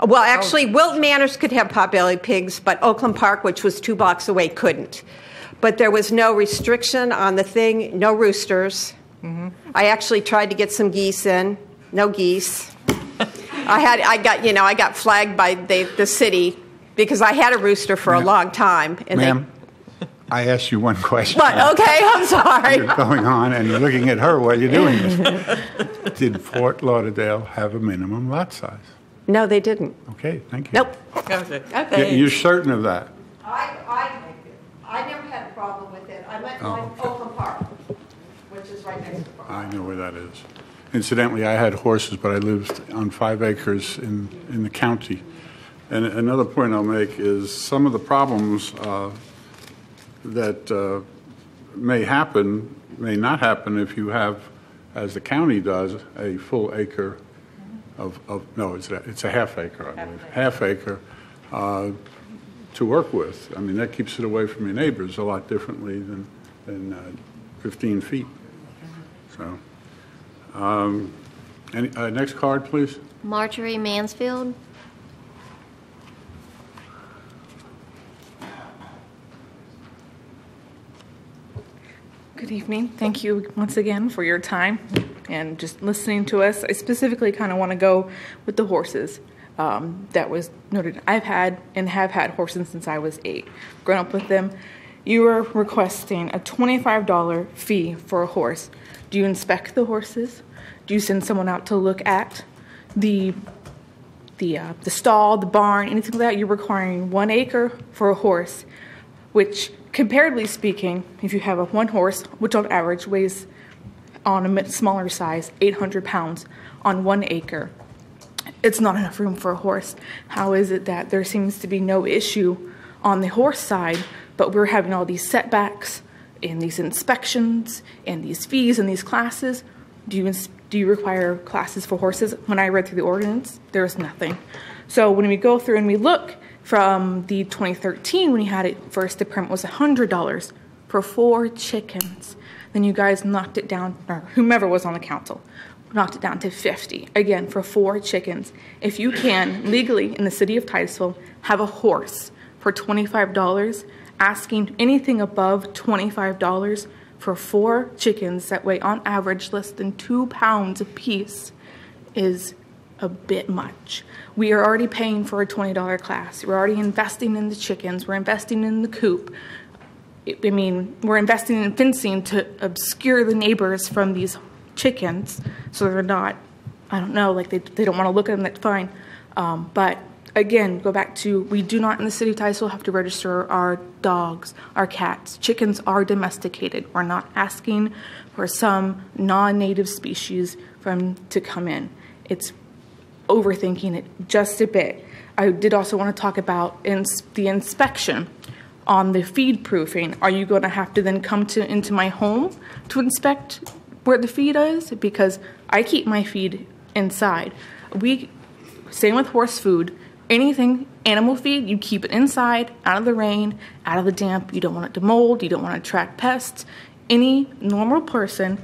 Well, actually, Wilton Manors could have potbelly pigs, but Oakland Park, which was 2 blocks away, couldn't. But there was no restriction on the thing. No roosters. I actually tried to get some geese in. No geese. I got flagged by the city because I had a rooster for a long time. And
Ma'am, I asked you one question.
But okay, I'm sorry.
You're going on and you're looking at her while you're doing this. Did Fort Lauderdale have a minimum lot size?
No, they didn't.
Okay, thank you.
Nope.
Okay. You're certain of that?
I never had a problem with it. I went to Oakland Park, which is right next to the park.
I know where that is. Incidentally, I had horses, but I lived on 5 acres in the county. And another point I'll make is some of the problems that may not happen if you have, as the county does, a full acre no, it's a half acre, I believe. Half acre to work with. I mean, that keeps it away from your neighbors a lot differently than 15 feet. So, next card, please.
Marjorie Mansfield.
Good evening. Thank you once again for your time and just listening to us. I specifically kind of want to go with the horses. That was noted. I've had and have had horses since I was 8. Grown up with them. You are requesting a $25 fee for a horse. Do you inspect the horses? Do you send someone out to look at the stall, the barn, anything like that? You're requiring 1 acre for a horse, which, comparatively speaking, if you have one horse, which on average weighs on a smaller size, 800 pounds on 1 acre, it's not enough room for a horse. How is it that there seems to be no issue on the horse side, but we're having all these setbacks and these inspections and these fees and these classes? Do you require classes for horses? When I read through the ordinance, there was nothing. So when we go through and we look from the 2013, when you had it first, the permit was $100 for 4 chickens. Then you guys knocked it down, or whomever was on the council, knocked it down to $50, again, for 4 chickens. If you can, legally, in the city of Titusville, have a horse for $25, asking anything above $25 for 4 chickens that weigh, on average, less than 2 pounds apiece is a bit much. We are already paying for a $20 class. We're already investing in the chickens. We're investing in the coop. I mean, we're investing in fencing to obscure the neighbors from these chickens, so they're not, I don't know, like they don't want to look at them, that's fine. But again, go back to, we do not in the city of Titusville have to register our dogs, our cats. Chickens are domesticated. We're not asking for some non-native species to come in. It's overthinking it just a bit. I did also want to talk about the inspection on the feed proofing. Are you going to have to then come into my home to inspect where the feed is? Because I keep my feed inside. Same with horse food. Anything animal feed, you keep it inside, out of the rain, out of the damp. You don't want it to mold. You don't want to attract pests. Any normal person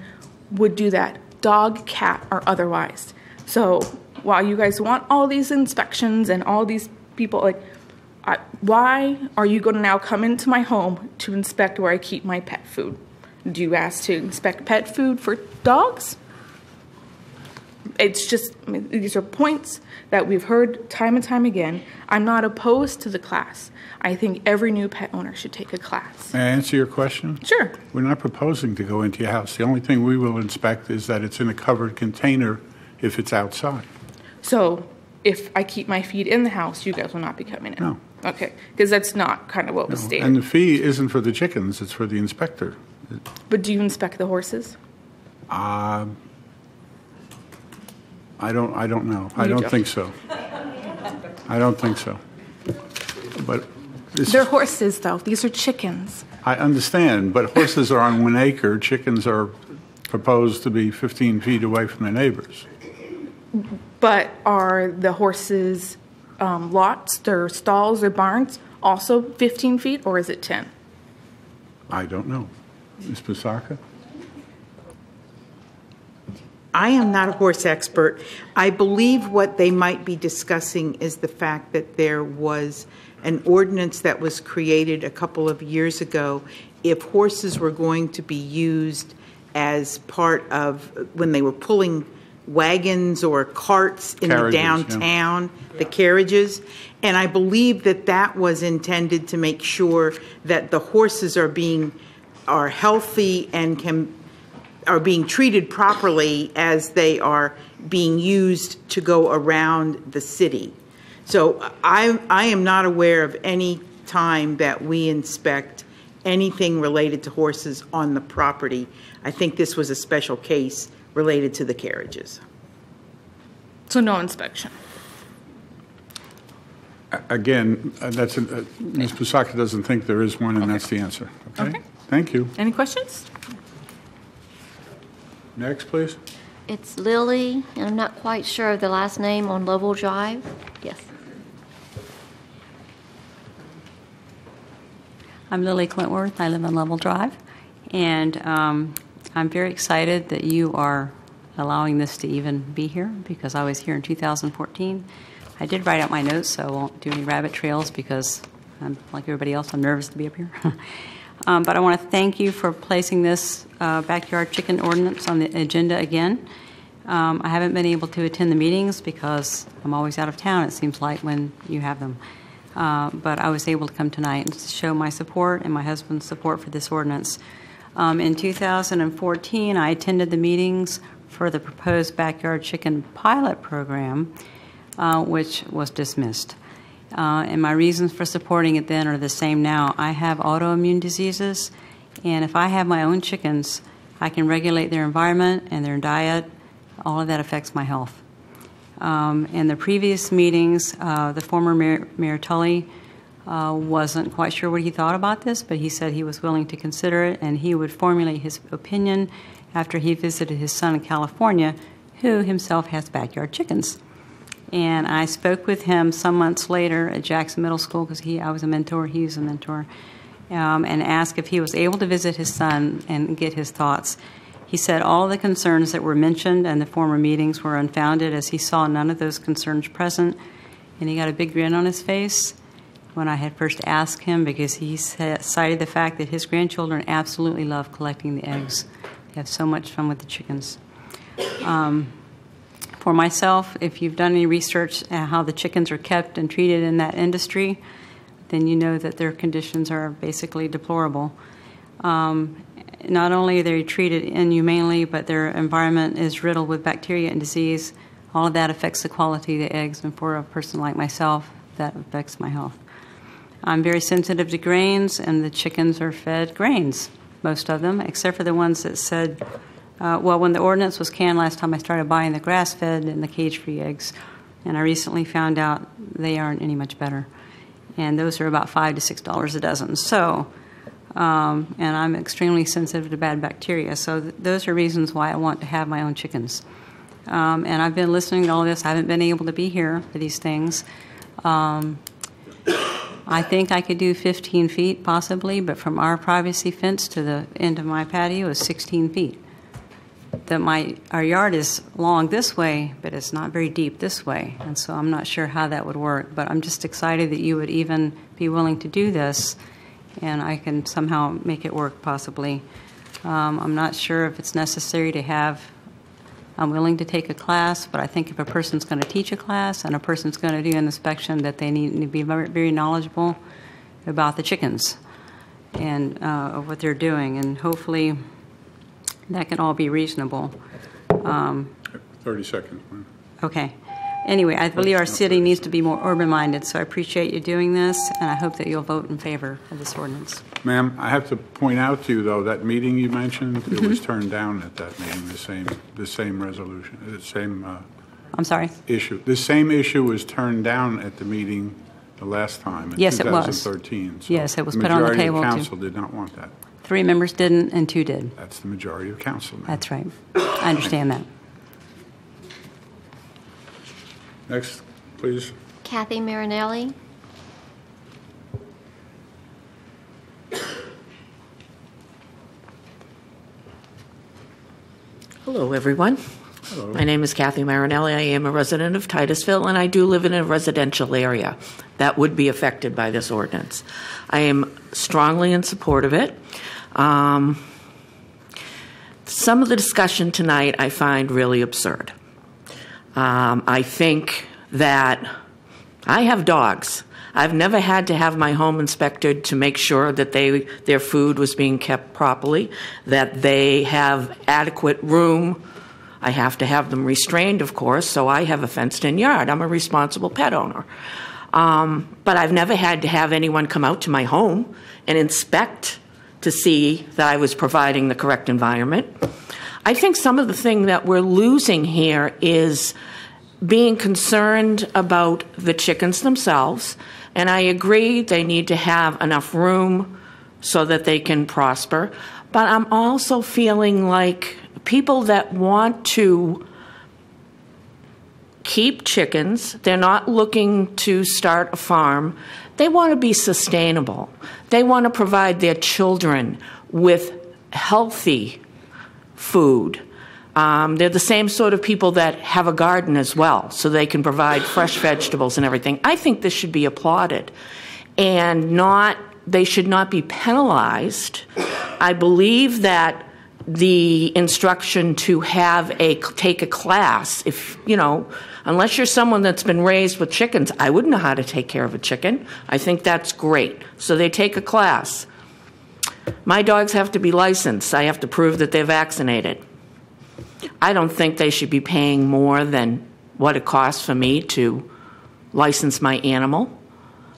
would do that, dog, cat, or otherwise. So while you guys want all these inspections and all these people, why are you going to now come into my home to inspect where I keep my pet food? Do you ask to inspect pet food for dogs? It's just, these are points that we've heard time and time again. I'm not opposed to the class. I think every new pet owner should take a class.
May I answer your question?
Sure.
We're not proposing to go into your house. The only thing we will inspect is that it's in a covered container if it's outside.
So if I keep my feed in the house, you guys will not be coming in?
No.
Okay, because that's not kind of what was stated.
And the fee isn't for the chickens, it's for the inspector.
But do you inspect the horses?
I don't know. I don't think so. I don't think so. But
they're horses, though. These are chickens.
I understand, but horses are on 1 acre. Chickens are proposed to be 15 feet away from their neighbors.
But are the horses' lots, their stalls or barns, also 15 feet, or is it 10?
I don't know. Ms. Busaka?
I am not a horse expert. I believe what they might be discussing is the fact that there was an ordinance that was created a couple of years ago. If horses were going to be used as part of when they were pulling wagons or carts in the downtown, the carriages. And I believe that was intended to make sure that the horses are healthy and are being treated properly as they are being used to go around the city. So I am not aware of any time that we inspect anything related to horses on the property. I think this was a special case related to the carriages.
So no inspection?
Again, Ms. Busaka doesn't think there is one, and that's the answer. Okay? Thank you.
Any questions?
Next, please.
It's Lily, and I'm not quite sure of the last name on Lovell Drive. Yes.
I'm Lily Clintworth. I live on Lovell Drive. And I'm very excited that you are allowing this to even be here, because I was here in 2014. I did write out my notes, so I won't do any rabbit trails because I'm like everybody else, I'm nervous to be up here. But I want to thank you for placing this backyard chicken ordinance on the agenda again. I haven't been able to attend the meetings because I'm always out of town, it seems like, when you have them. But I was able to come tonight and show my support and my husband's support for this ordinance. In 2014, I attended the meetings for the proposed backyard chicken pilot program, which was dismissed. And my reasons for supporting it then are the same now. I have autoimmune diseases, and if I have my own chickens, I can regulate their environment and their diet. All of that affects my health. In the previous meetings, the former Mayor Tully wasn't quite sure what he thought about this, but he said he was willing to consider it, and he would formulate his opinion after he visited his son in California, who himself has backyard chickens. And I spoke with him some months later at Jackson Middle School, because I was a mentor, he was a mentor, and asked if he was able to visit his son and get his thoughts. He said all the concerns that were mentioned in the former meetings were unfounded, as he saw none of those concerns present, and he got a big grin on his face when I had first asked him, because he cited the fact that his grandchildren absolutely love collecting the eggs. They have so much fun with the chickens. For myself, if you've done any research on how the chickens are kept and treated in that industry, then you know that their conditions are basically deplorable. not only are they treated inhumanely, but their environment is riddled with bacteria and disease. All of that affects the quality of the eggs, and for a person like myself, that affects my health. I'm very sensitive to grains, and the chickens are fed grains, most of them, except for the ones that said, well, when the ordinance was canned last time, I started buying the grass-fed and the cage-free eggs, and I recently found out they aren't any much better. And those are about $5 to $6 a dozen. So, and I'm extremely sensitive to bad bacteria. So those are reasons why I want to have my own chickens. And I've been listening to all this. I haven't been able to be here for these things. I think I could do 15 feet possibly, but from our privacy fence to the end of my patio is 16 feet. Our yard is long this way, but it's not very deep this way, and so I'm not sure how that would work. But I'm just excited that you would even be willing to do this, and I can somehow make it work possibly. I'm not sure if it's necessary to have. I'm willing to take a class, but I think if a person's going to teach a class and a person's going to do an inspection, that they need to be very, very knowledgeable about the chickens and what they're doing, and hopefully that can all be reasonable.
30 seconds.
Okay. Anyway, I believe our city needs to be more urban-minded, so I appreciate you doing this, and I hope that you'll vote in favor of this ordinance.
Ma'am, I have to point out to you, though, that meeting you mentioned, it was turned down at that meeting, the same resolution, the same
I'm sorry?
issue. The same issue was turned down at the meeting the last time in
Yes, it was.
2013. So
yes, it was put on the table.
The majority of council did not want that.
3 members didn't, and 2 did.
That's the majority of council. Ma'am.
That's right. I understand that.
Next, please.
Kathy Marinelli.
Hello, everyone.
Hello.
My name is Kathy Marinelli. I am a resident of Titusville, and I do live in a residential area that would be affected by this ordinance. I am strongly in support of it. Some of the discussion tonight I find really absurd. I think that I have dogs. I've never had to have my home inspected to make sure that their food was being kept properly, that they have adequate room. I have to have them restrained, of course, so I have a fenced-in yard. I'm a responsible pet owner. But I've never had to have anyone come out to my home and inspect to see that I was providing the correct environment. I think some of the thing that we're losing here is being concerned about the chickens themselves, and I agree they need to have enough room so that they can prosper, but I'm also feeling like people that want to keep chickens, they're not looking to start a farm, they want to be sustainable. They want to provide their children with healthy food. They're the same sort of people that have a garden as well, so they can provide fresh vegetables and everything. I think this should be applauded, and they should not be penalized. I believe that the instruction to take a class, unless you're someone that's been raised with chickens, I wouldn't know how to take care of a chicken. I think that's great. So they take a class. My dogs have to be licensed. I have to prove that they're vaccinated. I don't think they should be paying more than what it costs for me to license my animal.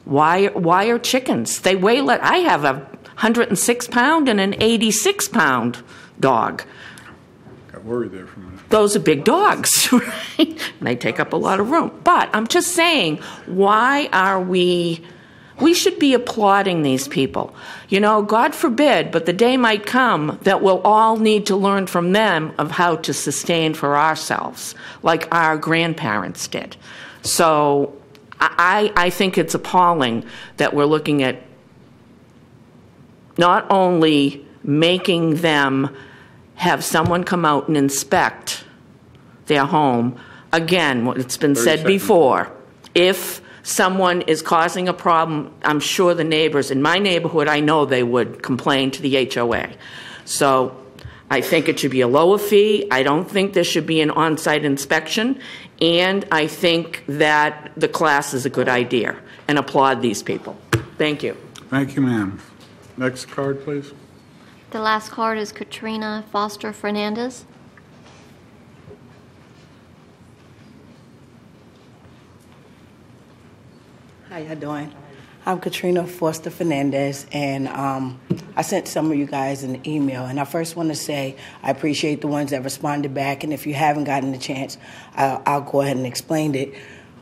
Why are chickens? They weigh I have a 106-pound and an 86-pound dog.
Got worried there for a minute.
Those are big dogs, right? And they take up a lot of room. But I'm just saying, why are we should be applauding these people. God forbid, but the day might come that we'll all need to learn from them of how to sustain for ourselves, like our grandparents did. So I think it's appalling that we're looking at not only making them have someone come out and inspect their home. Again, it's been said before, if someone is causing a problem, I'm sure the neighbors in my neighborhood, I know they would complain to the HOA. So I think it should be a lower fee. I don't think there should be an on-site inspection. And I think that the class is a good idea, and applaud these people. Thank you.
Thank you, ma'am. Next card, please.
The last card is Katrina Foster Fernandez.
How y'all doing? I'm Katrina Foster Fernandez, and I sent some of you guys an email. And I first want to say I appreciate the ones that responded back. And if you haven't gotten the chance, I'll go ahead and explain it.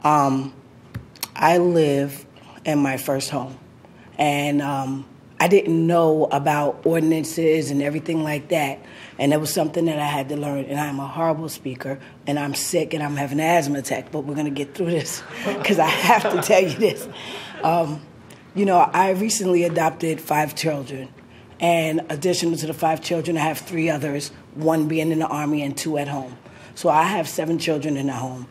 I live in my first home, and I didn't know about ordinances and everything like that. And it was something that I had to learn. And I'm a horrible speaker, and I'm sick, and I'm having an asthma attack. But we're going to get through this because I have to tell you this. You know, I recently adopted 5 children. And additional to the 5 children, I have 3 others, 1 being in the Army and 2 at home. So I have 7 children in the home.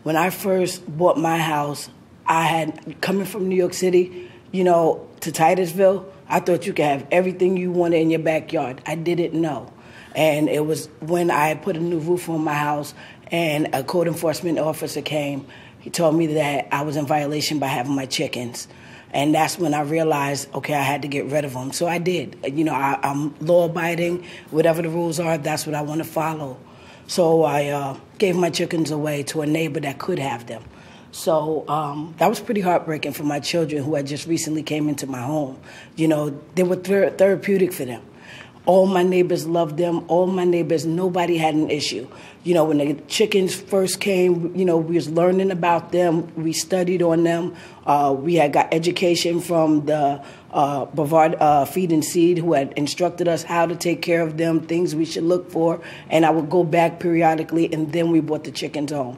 When I first bought my house, I had, coming from New York City, you know, to Titusville, I thought you could have everything you wanted in your backyard. I didn't know. And it was when I put a new roof on my house and a code enforcement officer came. He told me that I was in violation by having my chickens. And that's when I realized, okay, I had to get rid of them. So I did. You know, I'm law-abiding. Whatever the rules are, that's what I want to follow. So I gave my chickens away to a neighbor that could have them. So that was pretty heartbreaking for my children who had just recently came into my home. You know, they were therapeutic for them. All my neighbors loved them. All my neighbors, nobody had an issue. You know, when the chickens first came, you know, we was learning about them. We studied on them. We had got education from the Brevard Feed and Seed, who had instructed us how to take care of them, things we should look for. And I would go back periodically, and then we brought the chickens home.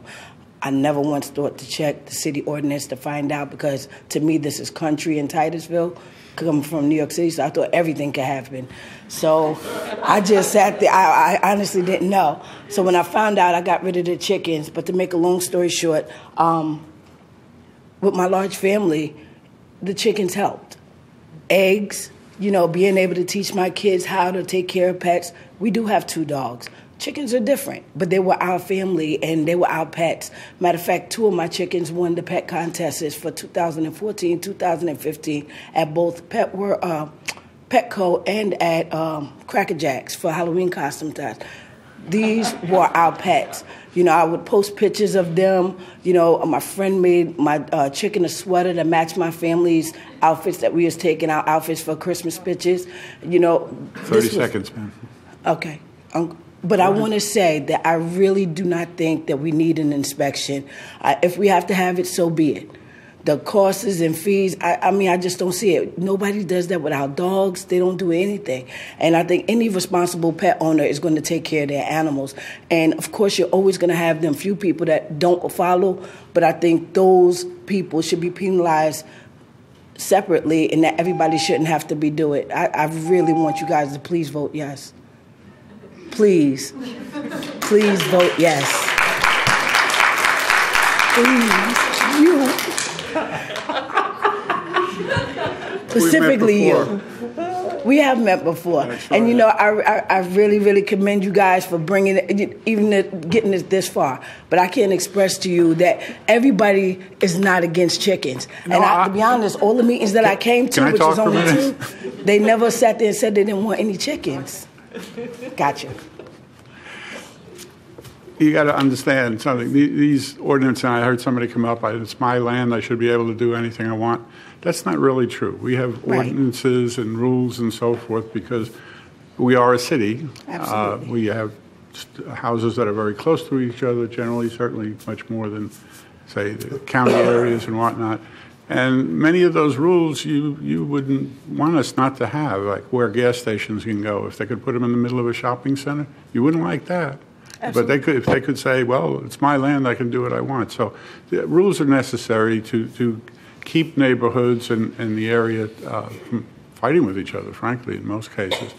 I never once thought to check the city ordinance to find out, because to me this is country in Titusville, coming from New York City, so I thought everything could happen. So I just sat there. I honestly didn't know. So when I found out, I got rid of the chickens. But to make a long story short, with my large family, the chickens helped. Eggs, you know, being able to teach my kids how to take care of pets. We do have 2 dogs. Chickens are different, but they were our family and they were our pets. Matter of fact, 2 of my chickens won the pet contests for 2014, 2015 at both Petco and at Cracker Jacks for Halloween costume test. These were our pets. You know, I would post pictures of them. You know, my friend made my chicken a sweater to match my family's outfits that we was taking, our outfits for Christmas pictures. You know.
30 seconds, man.
Okay. But I want to say that I really do not think that we need an inspection. If we have to have it, so be it. The costs and fees, I mean, I just don't see it. Nobody does that with our dogs. They don't do anything. And I think any responsible pet owner is going to take care of their animals. And, of course, you're always going to have them few people that don't follow, but I think those people should be penalized separately and that everybody shouldn't have to be doing it. I really want you guys to please vote yes. Please. Please vote yes. Please. You. Specifically you. We have met before. And, you know, I really, really commend you guys for bringing it, even getting it this far. But I can't express to you that everybody is not against chickens. No, and to be honest, all the meetings that I came to, which was only 2, they never sat there and said they didn't want any chickens. Gotcha.
You got to understand something. These ordinances, I heard somebody come up, it's my land, I should be able to do anything I want. That's not really true. We have ordinances and rules and so forth because we are a city.
Absolutely.
We have houses that are very close to each other, generally, certainly much more than, say, the county areas and whatnot. And many of those rules you wouldn't want us not to have, like where gas stations can go. If they could put them in the middle of a shopping center, you wouldn't like that. Absolutely. But if they could say, well, it's my land, I can do what I want. So the rules are necessary to keep neighborhoods and the area from fighting with each other, frankly, in most cases.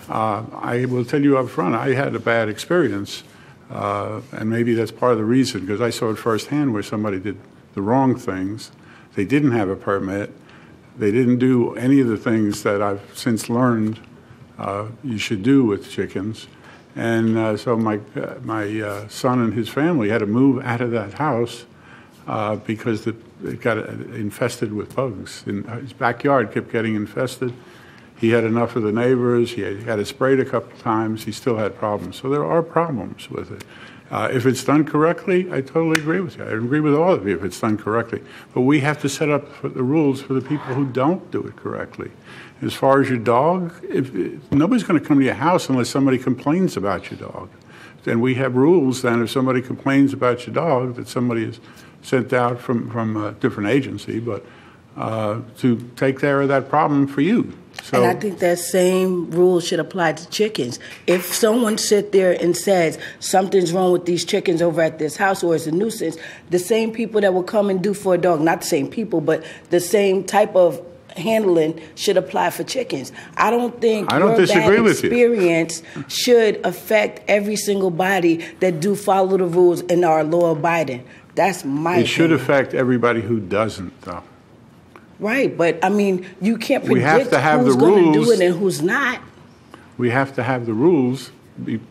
I will tell you up front, I had a bad experience, and maybe that's part of the reason, because I saw it firsthand where somebody did the wrong things. They didn't have a permit. They didn't do any of the things that I've since learned you should do with chickens. And so my son and his family had to move out of that house because it got infested with bugs. And his backyard kept getting infested. He had enough of the neighbors. He had it sprayed a couple of times. He still had problems. So there are problems with it. If it's done correctly, I totally agree with you. I agree with all of you if it's done correctly. But we have to set up the rules for the people who don't do it correctly. As far as your dog, nobody's going to come to your house unless somebody complains about your dog. And we have rules then if somebody complains about your dog that somebody is sent out from a different agency, but to take care of that problem for you. So,
and I think that same rule should apply to chickens. If someone sit there and says something's wrong with these chickens over at this house or it's a nuisance, the same people that will come and do for a dog, not the same people, but the same type of handling should apply for chickens. I don't think your bad experience should affect every single body that do follow the rules and are law abiding. That's my opinion.
It should affect everybody who doesn't, though.
Right, but I mean, you can't predict
the
who's going to do
rules.
it and who's not.
We have to have the rules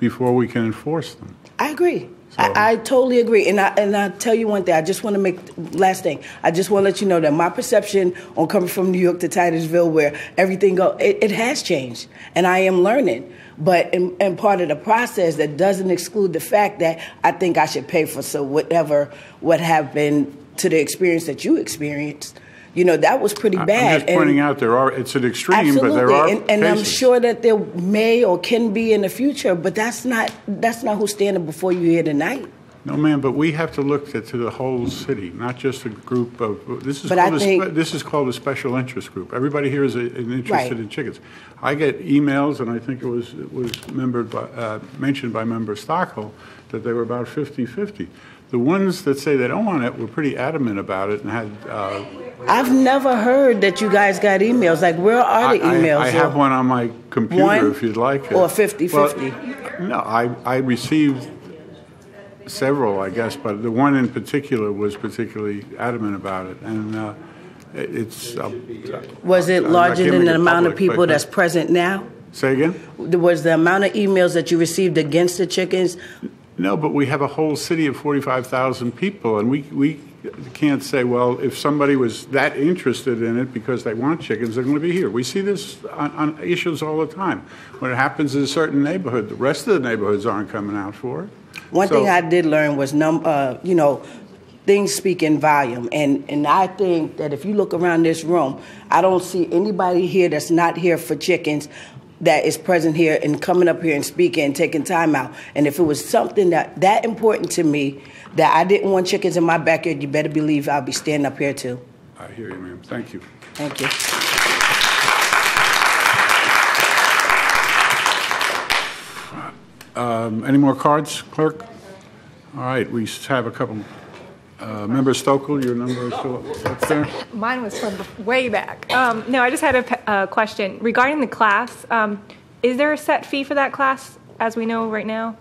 before we can enforce them.
I agree. I totally agree. And I'll tell you one thing. I just want to make, last thing, I just want to let you know that my perception on coming from New York to Titusville, where everything goes, it has changed. And I am learning. But in part of the process, that doesn't exclude the fact that I think I should pay for what happened to the experience that you experienced. You know, that was pretty bad.
I'm just pointing out it's an extreme,
absolutely.
But there are
and I'm sure that there may or can be in the future, but that's not who's standing before you here tonight.
No, ma'am, but we have to look to the whole city, not just a group of. This is called a special interest group. Everybody here is interested in chickens. I get emails, and I think it was mentioned by Member Stockel that they were about 50-50. The ones that say they don't want it were pretty adamant about it and had.
I've never heard that you guys got emails. Like, where are the emails?
I have one on my computer if you'd like it.
Or 50-50?
Well, no, I received several, I guess, but the one in particular was particularly adamant about it. And it's.
Was it larger than the amount of people that's present now?
Say again?
Was the amount of emails that you received against the chickens?
No, but we have a whole city of 45,000 people, and we can't say, well, if somebody was that interested in it because they want chickens, they're going to be here. We see this on issues all the time. When it happens in a certain neighborhood, the rest of the neighborhoods aren't coming out for it.
One thing I did learn was, things speak in volume. And I think that if you look around this room, I don't see anybody here that's not here for chickens that is present here and coming up here and speaking and taking time out. And if it was something that important to me, that I didn't want chickens in my backyard, you better believe I'll be standing up here too.
I hear you, ma'am. Thank you.
Thank you.
Any more cards, clerk? All right, we have a couple. Member Stokel, your number is still up there?
Mine was from way back. No, I just had a question. Regarding the class, is there a set fee for that class, as we know right now?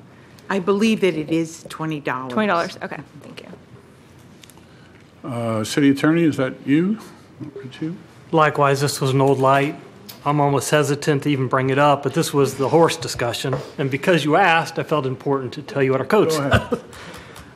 I believe that it is $20.
$20, okay, thank you.
City Attorney, is that you?
Likewise, this was an old light. I'm almost hesitant to even bring it up, but this was the horse discussion. And because you asked, I felt important to tell you what our code says.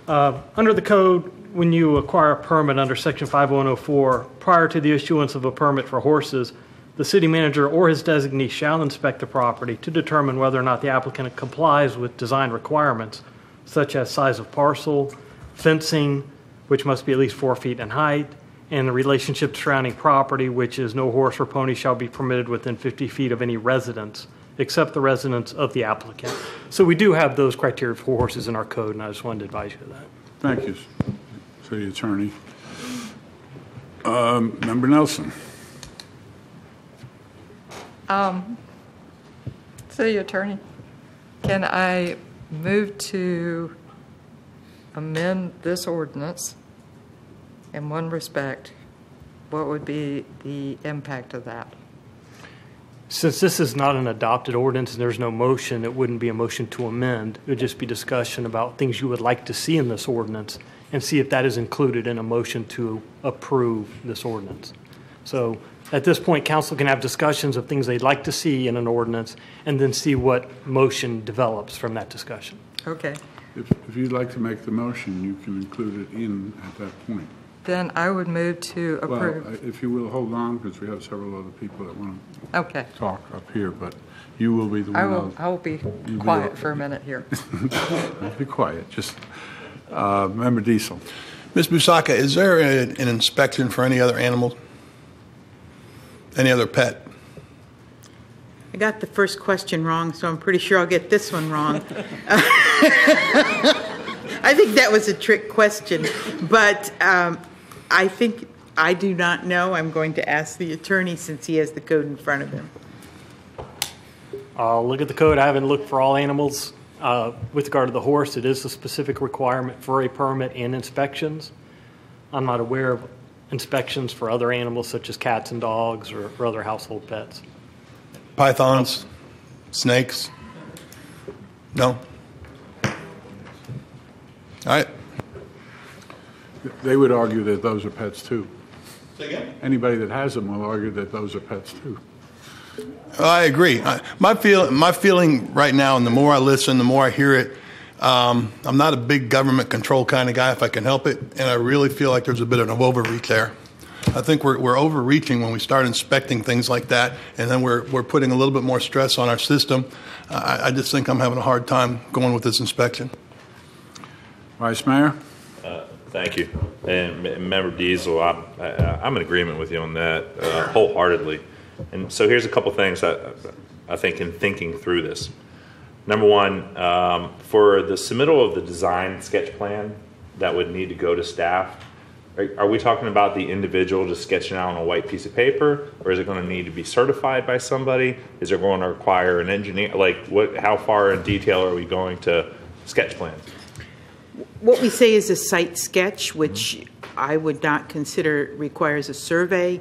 Under the code, when you acquire a permit under Section 5104, prior to the issuance of a permit for horses, the city manager or his designee shall inspect the property to determine whether or not the applicant complies with design requirements, such as size of parcel, fencing, which must be at least 4 feet in height, and the relationship surrounding property, which is no horse or pony shall be permitted within 50 feet of any residence, except the residence of the applicant. So we do have those criteria for horses in our code, and I just wanted to advise you of that.
Thank you, City Attorney. Member Nelson.
City Attorney, can I move to amend this ordinance in one respect? What would be the impact of that?
Since this is not an adopted ordinance and there's no motion, it wouldn't be a motion to amend. It would just be discussion about things you would like to see in this ordinance and see if that is included in a motion to approve this ordinance. So at this point, council can have discussions of things they'd like to see in an ordinance and then see what motion develops from that discussion.
Okay.
If you'd like to make the motion, you can include it in at that point.
Then I would move to approve.
Well, if you will, hold on, because we have several other people that want to
Okay.
talk up here, but you will be the one.
I will be
you'll
quiet for a minute here.
Be quiet. Just, Member Diesel.
Ms. Busaka, is there an inspection for any other animals? Any other pet?
I got the first question wrong, so I'm pretty sure I'll get this one wrong. I think that was a trick question, but I think I do not know. I'm going to ask the attorney since he has the code in front of him.
I'll look at the code. I haven't looked for all animals. With regard to the horse, it is a specific requirement for a permit and inspections. I'm not aware of inspections for other animals such as cats and dogs or other household pets.
Pythons? Snakes? No? All right.
They would argue that those are pets too.
Say again?
Anybody that has them will argue that those are pets too.
I agree. My feeling right now, and the more I listen, the more I hear it, I'm not a big government control kind of guy if I can help it, and I really feel like there's a bit of an overreach there. I think we're overreaching when we start inspecting things like that, and then we're putting a little bit more stress on our system. I just think I'm having a hard time going with this inspection.
Vice Mayor?
Thank you. And Member Diesel, I'm in agreement with you on that wholeheartedly. And so here's a couple things I think in thinking through this. Number one, for the submittal of the design sketch plan that would need to go to staff, are we talking about the individual just sketching out on a white piece of paper, or is it going to need to be certified by somebody? Is it going to require an engineer? Like, how far in detail are we going to sketch plans?
What we say is a site sketch, which I would not consider requires a survey.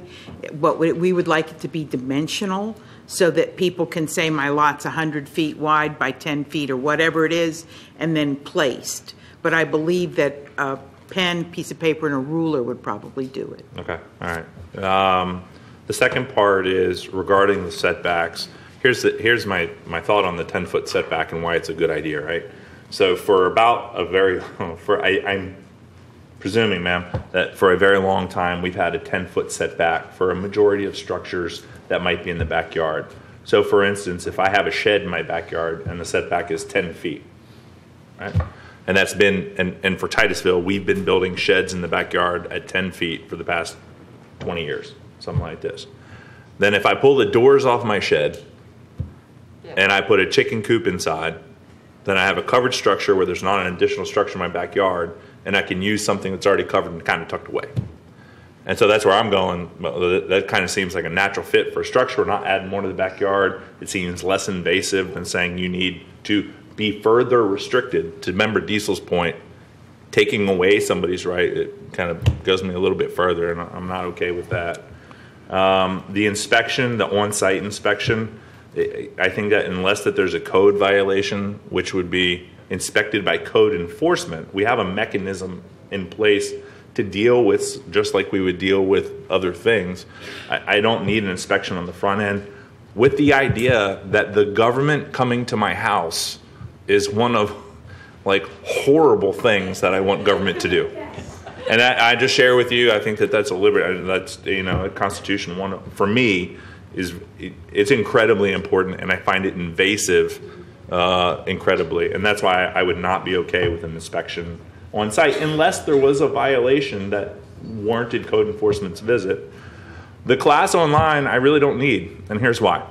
We would like it to be dimensional so that people can say my lot's 100 feet wide by 10 feet or whatever it is, and then placed. But I believe that a pen, piece of paper, and a ruler would probably do it.
Okay, all right. The second part is regarding the setbacks. Here's my thought on the 10-foot setback and why it's a good idea, right? So for about I'm presuming, ma'am, that for a very long time we've had a 10-foot setback for a majority of structures that might be in the backyard. So for instance, if I have a shed in my backyard and the setback is 10 feet, right? And that's been, and for Titusville, we've been building sheds in the backyard at 10 feet for the past 20 years, something like this. Then if I pull the doors off my shed and I put a chicken coop inside, then I have a covered structure where there's not an additional structure in my backyard, and I can use something that's already covered and kind of tucked away. And so that's where I'm going. That kind of seems like a natural fit for a structure. We're not adding more to the backyard. It seems less invasive than saying you need to be further restricted. To Member Diesel's point, taking away somebody's right, it kind of goes me a little bit further, and I'm not okay with that. The inspection, the on-site inspection, I think that unless that there's a code violation, which would be inspected by code enforcement, we have a mechanism in place to deal with, just like we would deal with other things. I don't need an inspection on the front end, with the idea that the government coming to my house is one of like horrible things that I want government to do. And I just share with you, I think that's a liberty, that's, a Constitution one for me it's incredibly important, and I find it invasive incredibly, and that's why I would not be okay with an inspection on site unless there was a violation that warranted code enforcement's visit. The class online I really don't need, and here's why.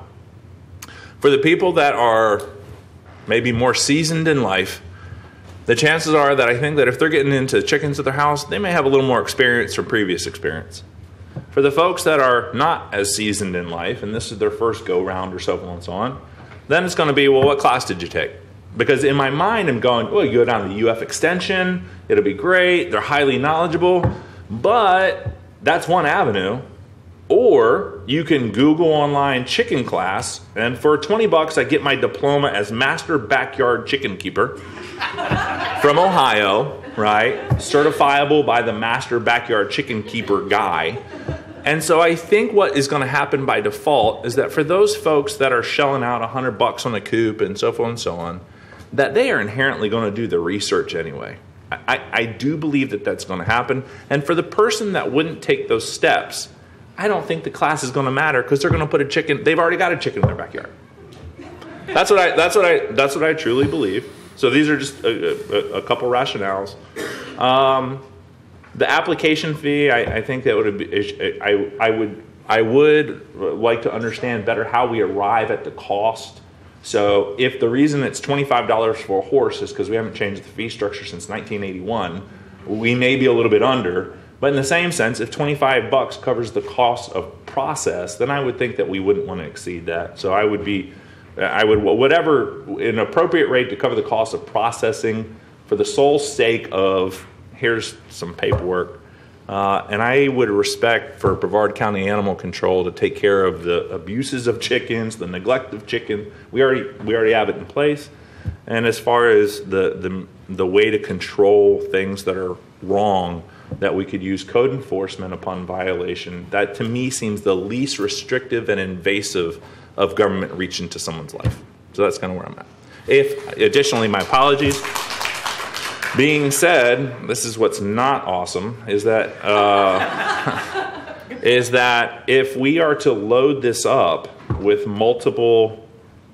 For the people that are maybe more seasoned in life, the chances are that I think that if they're getting into chickens at their house, they may have a little more experience from previous experience. For the folks that are not as seasoned in life, and this is their first go-round or so on and so on, then it's going to be, well, what class did you take? Because in my mind, I'm going, well, you go down to the UF Extension, it'll be great, they're highly knowledgeable, but that's one avenue. Or you can Google online chicken class, and for $20, I get my diploma as Master Backyard Chicken Keeper from Ohio, right? Certifiable by the Master Backyard Chicken Keeper guy. And so I think what is going to happen by default is that for those folks that are shelling out $100 on a coop and so forth and so on, that they are inherently going to do the research anyway. I do believe that that's going to happen. And for the person that wouldn't take those steps, I don't think the class is going to matter because they're going to put a chicken. They've already got a chicken in their backyard. That's what I truly believe. So these are just a couple rationales. The application fee, I think that would be. I would like to understand better how we arrive at the cost. So if the reason it's $25 for a horse is because we haven't changed the fee structure since 1981, we may be a little bit under. But in the same sense, if $25 covers the cost of process, then I would think that we wouldn't want to exceed that. So I would whatever an appropriate rate to cover the cost of processing for the sole sake of here's some paperwork. And I would respect for Brevard County Animal Control to take care of the abuses of chickens, the neglect of chicken. We already have it in place. And as far as the way to control things that are wrong, that we could use code enforcement upon violation, that to me seems the least restrictive and invasive of government reach into someone's life. So that's kind of where I'm at. Additionally, my apologies. Being said, this is what's not awesome, is that if we are to load this up with multiple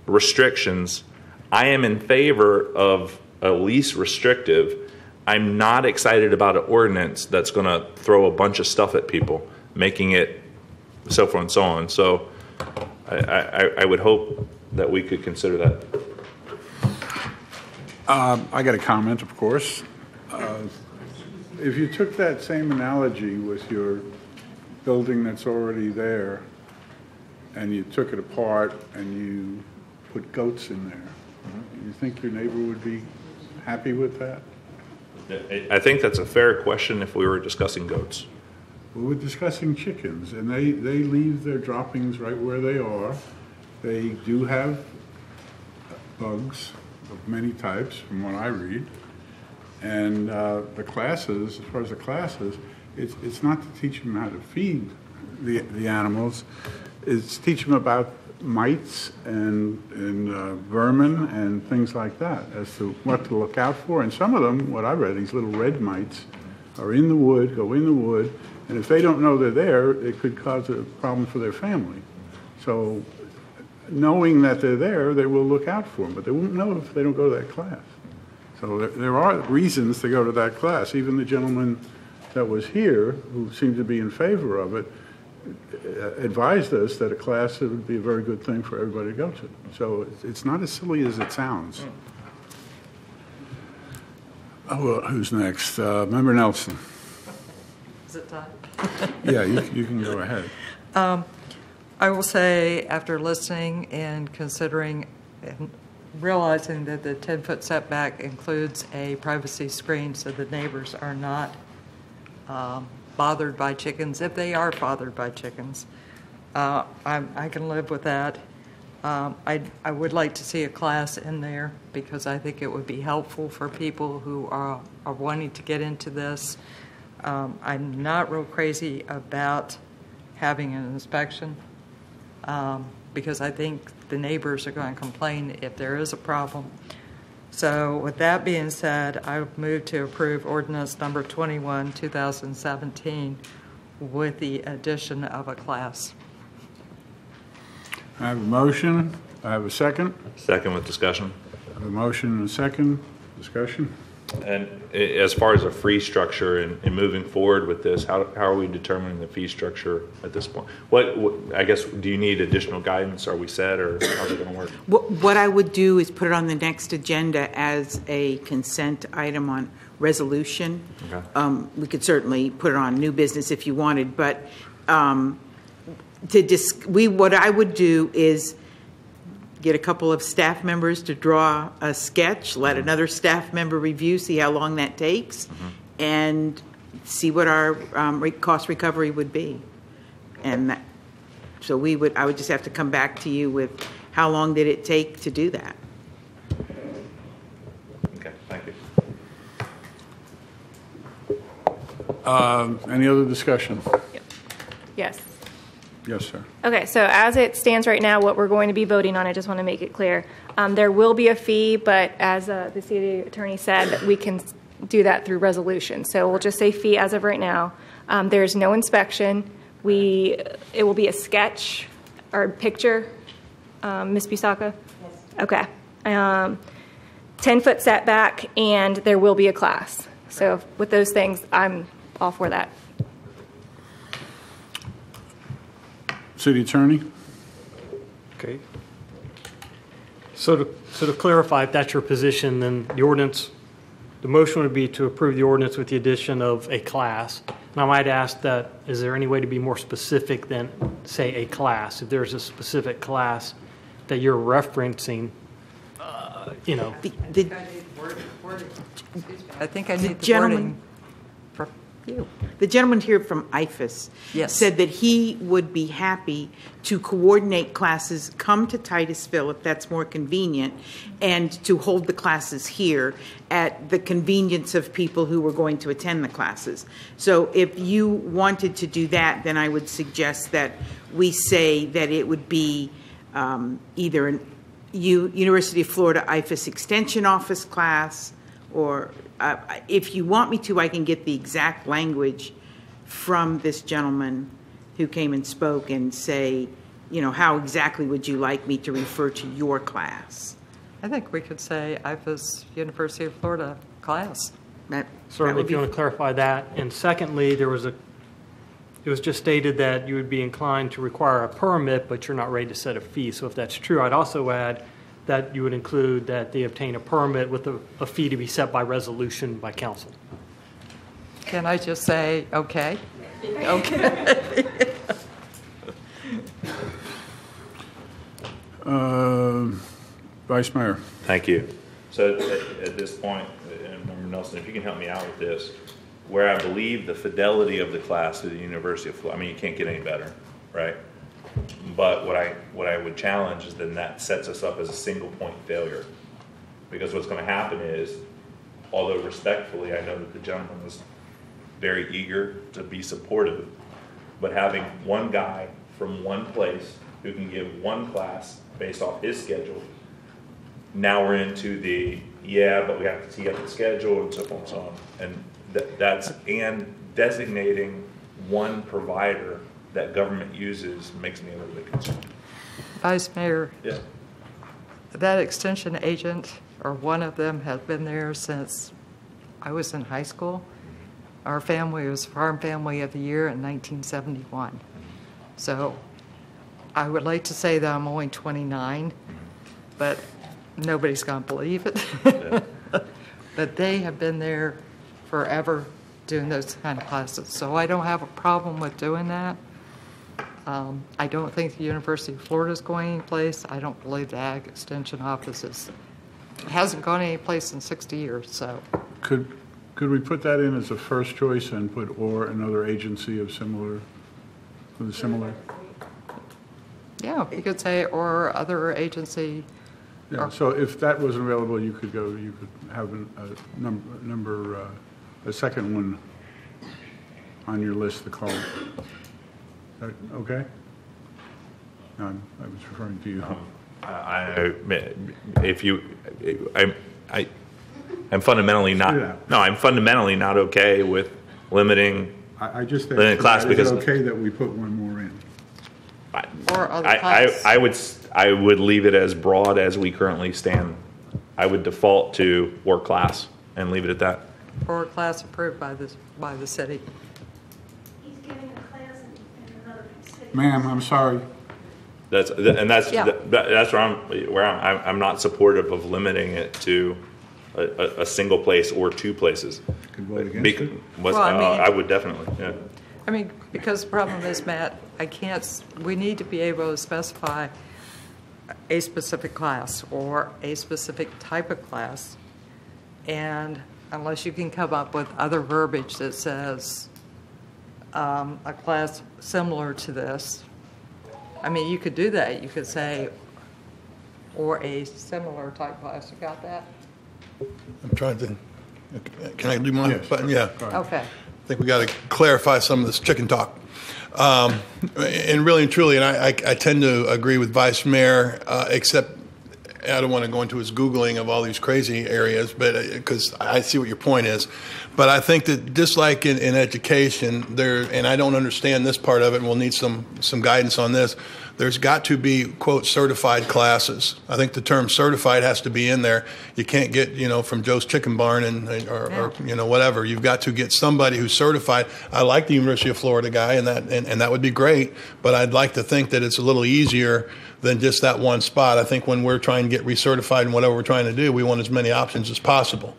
restrictions, I am in favor of a least restrictive. I'm not excited about an ordinance that's going to throw a bunch of stuff at people, making it so forth and so on. So I would hope that we could consider that.
I got a comment, of course. If you took that same analogy with your building that's already there and you took it apart and you put goats in there, you think your neighbor would be happy with that?
I think that's a fair question if we were discussing goats.
Well, we're discussing chickens, and they leave their droppings right where they are. They do have bugs of many types, from what I read. And the classes, as far as the classes, it's not to teach them how to feed the animals. It's teach them about mites and vermin and things like that, as to what to look out for. And some of them, what I read, these little red mites are in the wood, go in the wood, and if they don't know they're there, it could cause a problem for their family. So knowing that they're there, they will look out for them, but they won't know if they don't go to that class. So there are reasons to go to that class. Even the gentleman that was here, who seemed to be in favor of it, advised us that a class would be a very good thing for everybody to go to. So it's not as silly as it sounds. Oh, well, who's next? Member Nelson.
Is it time?
Yeah, you can go ahead.
I will say, after listening and considering and realizing that the 10-foot setback includes a privacy screen so the neighbors are not bothered by chickens, if they are bothered by chickens, I can live with that. I would like to see a class in there because I think it would be helpful for people who are wanting to get into this. I'm not real crazy about having an inspection because I think the neighbors are going to complain if there is a problem. So with that being said, I would move to approve ordinance number 21, 2017 with the addition of a class.
I have a motion. I have a second.
Second with discussion.
I have a motion and a second. Discussion.
And as far as a fee structure and moving forward with this, how are we determining the fee structure at this point? What I guess, do you need additional guidance? Are we set, or how's it going to work?
What I would do is put it on the next agenda as a consent item on resolution. Okay. We could certainly put it on new business if you wanted, but what I would do is get a couple of staff members to draw a sketch, let another staff member review, see how long that takes, and see what our cost recovery would be. And so I would just have to come back to you with how long did it take to do that.
Okay, thank you.
Any other discussion?
Yes.
Yes, sir.
Okay, so as it stands right now, what we're going to be voting on, I just want to make it clear. There will be a fee, but as the city attorney said, we can do that through resolution. So we'll just say fee as of right now. There's no inspection. It will be a sketch or picture. Ms. Busaka? Yes. Okay. 10-foot setback, and there will be a class. So with those things, I'm all for that.
City Attorney?
Okay. So to clarify, if that's your position, then the motion would be to approve the ordinance with the addition of a class. And I might ask that, is there any way to be more specific than, say, a class? If there's a specific class that you're referencing,
I think I need the wording for you.
The gentleman here from IFAS said that he would be happy to coordinate classes, come to Titusville if that's more convenient, and to hold the classes here at the convenience of people who were going to attend the classes. So if you wanted to do that, then I would suggest that we say that it would be either an University of Florida IFAS Extension Office class, or if you want me to, I can get the exact language from this gentleman who came and spoke and say, how exactly would you like me to refer to your class?
I think we could say IFAS University of Florida class.
Certainly, if you want to clarify that. And secondly, it was just stated that you would be inclined to require a permit, but you're not ready to set a fee. So if that's true, I'd also add that you would include that they obtain a permit with a fee to be set by resolution by council.
Can I just say, okay? Okay.
Vice Mayor.
Thank you. So at this point, and Member Nelson, if you can help me out with this, where I believe the fidelity of the class to the University of Florida, you can't get any better, right? But what I would challenge is then that sets us up as a single point failure. Because what's going to happen is, although respectfully, I know that the gentleman was very eager to be supportive, but having one guy from one place who can give one class based off his schedule, now we're into but we have to tee up the schedule and so forth and so on. And and designating one provider that government uses makes me a little bit concerned.
Vice Mayor,
yeah.
That extension agent, or one of them, has been there since I was in high school. Our family was Farm Family of the Year in 1971. So I would like to say that I'm only 29, but nobody's going to believe it. Yeah. But they have been there forever doing those kind of classes. So I don't have a problem with doing that. I don't think the University of Florida is going anyplace. I don't believe the Ag Extension Office hasn't gone anyplace in 60 years. So
Could we put that in as a first choice and put or another agency of similar?
Yeah, you could say or other agency.
Yeah. So if that wasn't available, you could have a second one on your list to call. Okay? No, I was referring to you.
I'm fundamentally not. No, I'm fundamentally not okay with limiting.
I just think
class because
it's okay that we put one more in.
Or other class.
I would leave it as broad as we currently stand. I would default to or class and leave it at that.
Or class approved by the city.
Ma'am, I'm sorry.
That's where I'm not supportive of limiting it to a single place or two places.
Could vote against it?
I would definitely. Yeah.
I mean, because the problem is, Matt, we need to be able to specify a specific class or a specific type of class. And unless you can come up with other verbiage that says a class similar to this, I mean, you could do that. You could say, or a similar type class. You got that?
I'm trying to. Can I do mine?
Yes.
Button? Yeah.
Okay.
I think we got to clarify some of this chicken talk. And really and truly, and I tend to agree with Vice Mayor, except I don't want to go into his Googling of all these crazy areas, but because I see what your point is. But I think that just like in education, and I don't understand this part of it, and we'll need some guidance on this, there's got to be, quote, certified classes. I think the term certified has to be in there. You can't get, from Joe's Chicken Barn or whatever. You've got to get somebody who's certified. I like the University of Florida guy, and that would be great, but I'd like to think that it's a little easier than just that one spot. I think when we're trying to get recertified in whatever we're trying to do, we want as many options as possible.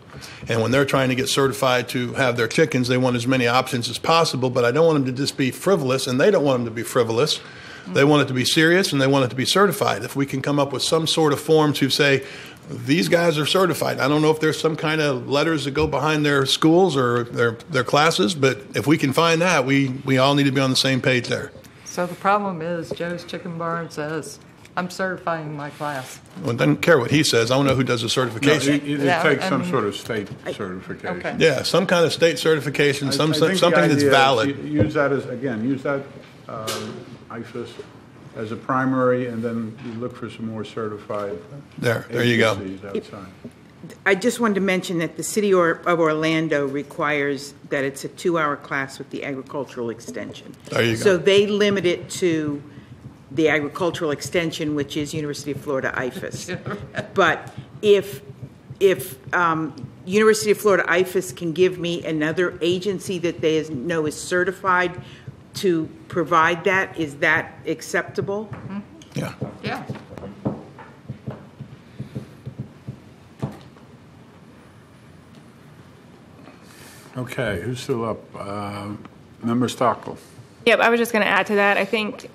And when they're trying to get certified to have their chickens, they want as many options as possible, but I don't want them to just be frivolous, and they don't want them to be frivolous. They want it to be serious, and they want it to be certified. If we can come up with some sort of form to say, these guys are certified. I don't know if there's some kind of letters that go behind their schools or their classes, but if we can find that, we all need to be on the same page there.
So the problem is Joe's Chicken Barn says, I'm certifying my class.
Well, it doesn't care what he says. I don't know who does the certification.
It takes some sort of state certification.
Okay.
Yeah, some kind of state certification, something that's valid.
Use that IFAS as a primary, and then you look for some more certified
There you go.
outside.
I just wanted to mention that the City of Orlando requires that it's a 2-hour class with the agricultural extension.
There you go.
So they limit it to the agricultural extension, which is University of Florida IFAS. But if University of Florida IFAS can give me another agency that they know is certified to provide that, is that acceptable?
Mm-hmm.
Yeah.
Yeah.
Okay, who's still up? Member Stockel.
Yep, I was just going to add to that. I think,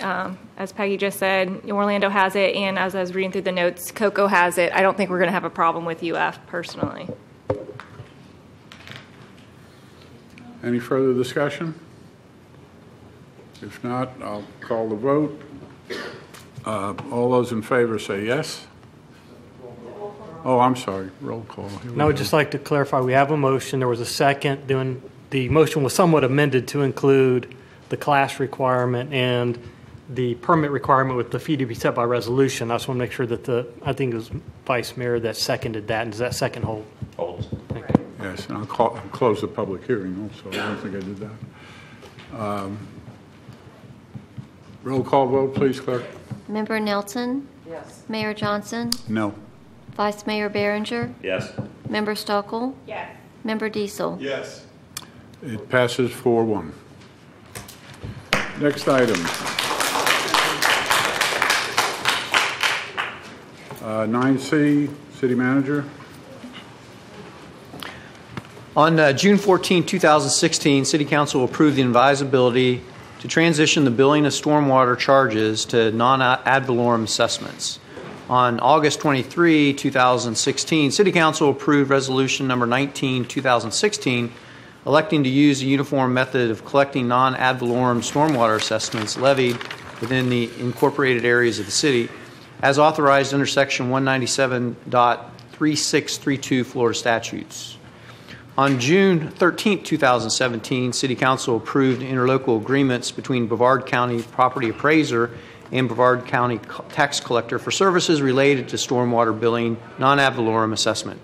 as Peggy just said, Orlando has it, and as I was reading through the notes, Cocoa has it. I don't think we're going to have a problem with UF personally.
Any further discussion? If not, I'll call the vote. All those in favor say yes. Oh, I'm sorry. Roll call.
And I would just like to clarify, we have a motion. There was a second. Then the motion was somewhat amended to include the class requirement and the permit requirement with the fee to be set by resolution. I just want to make sure that I think it was Vice Mayor that seconded that. And does that second hold?
Holds.
Thank you.
Yes, and I'll close the public hearing also. I don't think I did that. Roll call vote, please, Clerk.
Member Nelson?
Yes.
Mayor Johnson?
No.
Vice Mayor Behringer?
Yes.
Member Stockel?
Yes.
Member Diesel?
Yes.
It passes 4-1. Next item. 9C, City Manager.
On June 14, 2016, City Council approved the advisability to transition the billing of stormwater charges to non-ad valorem assessments. On August 23, 2016, City Council approved Resolution Number 19, 2016, electing to use a uniform method of collecting non-ad valorem stormwater assessments levied within the incorporated areas of the city, as authorized under Section 197.3632 Florida statutes. On June 13, 2017, City Council approved interlocal agreements between Brevard County Property Appraiser and Brevard County Tax Collector for services related to stormwater billing non-ad valorem assessment.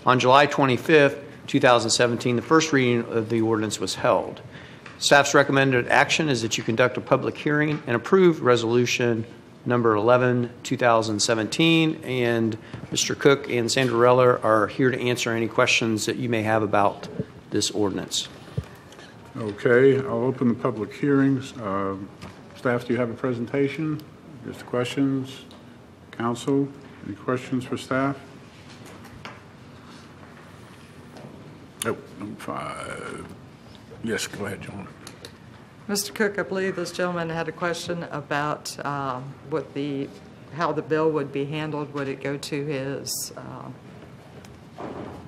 On July 25, 2017, the first reading of the ordinance was held. Staff's recommended action is that you conduct a public hearing and approve Resolution Number 11, 2017, and Mr. Cook and Sandra Reller are here to answer any questions that you may have about this ordinance.
Okay, I'll open the public hearings. Staff, do you have a presentation? Just questions? Council, any questions for staff? Oh, number 5. Yes, go ahead, John.
Mr. Cook, I believe this gentleman had a question about how the bill would be handled. Would it go to his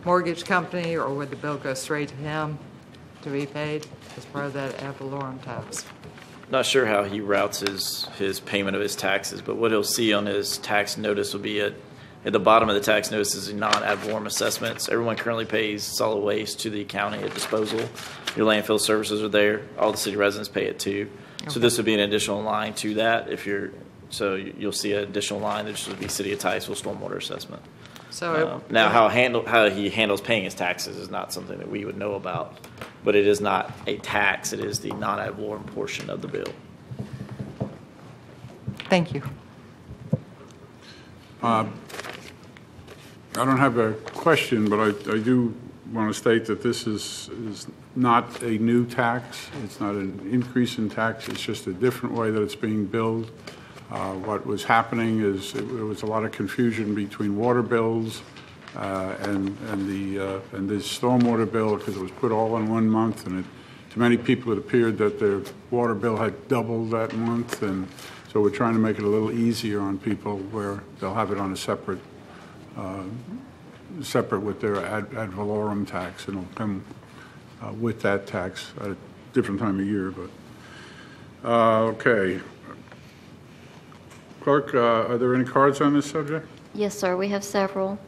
mortgage company, or would the bill go straight to him to be paid as part of that ad valorem tax?
Not sure how he routes his payment of his taxes, but what he'll see on his tax notice will be at the bottom of the tax notice is non-ad valorem assessments. Everyone currently pays solid waste to the county at disposal. Your landfill services are there. All the city residents pay it too. Okay. So this would be an additional line to that if you're So you'll see an additional line that should be City of Titusville stormwater assessment.
So
Now, how he handles paying his taxes is not something that we would know about, but it is not a tax. It is the non-ad valorem portion of the bill.
Thank you.
I don't have a question, but I do want to state that this is not a new tax. It's not an increase in tax. It's just a different way that it's being billed. What was happening is there was a lot of confusion between water bills and the stormwater bill, because it was put all in 1 month, and to many people it appeared that their water bill had doubled that month, and so we're trying to make it a little easier on people where they'll have it on a separate with their ad valorem tax, and it'll come with that tax at a different time of year. But okay. Clerk, are there any cards on this subject?
Yes, sir. We have several.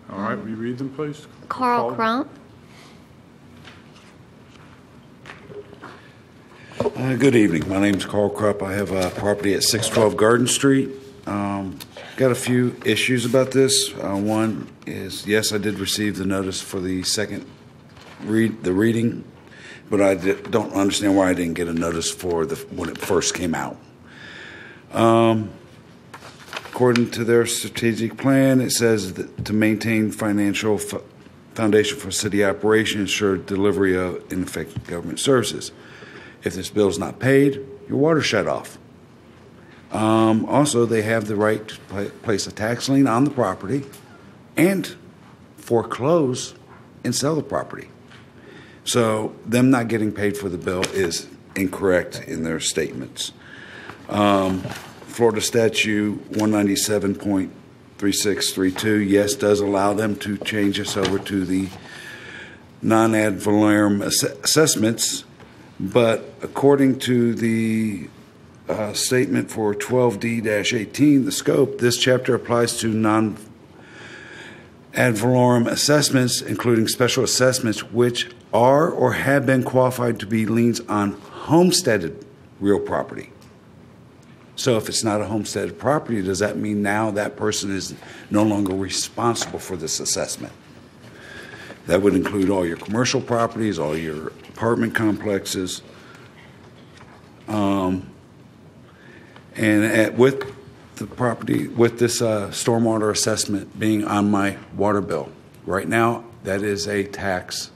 All right. Will you read them, please?
Carl Crump.
Good evening. My name is Carl Krupp. I have a property at 612 Garden Street. Got a few issues about this. One is, yes, I did receive the notice for the second reading, but I don't understand why I didn't get a notice for when it first came out. According to their strategic plan, it says that to maintain financial foundation for city operation, ensure delivery of ineffective government services. If this bill is not paid, your water shut off. Also, they have the right to place a tax lien on the property and foreclose and sell the property. So them not getting paid for the bill is incorrect in their statements. Florida Statute 197.3632, yes, does allow them to change us over to the non-ad valorem assessments, but according to the statement for 12D-18, the scope, this chapter applies to non-ad valorem assessments, including special assessments, which are or have been qualified to be liens on homesteaded real property. So if it's not a homesteaded property, does that mean now that person is no longer responsible for this assessment? That would include all your commercial properties, all your apartment complexes. With the property, with this stormwater assessment being on my water bill, right now that is a tax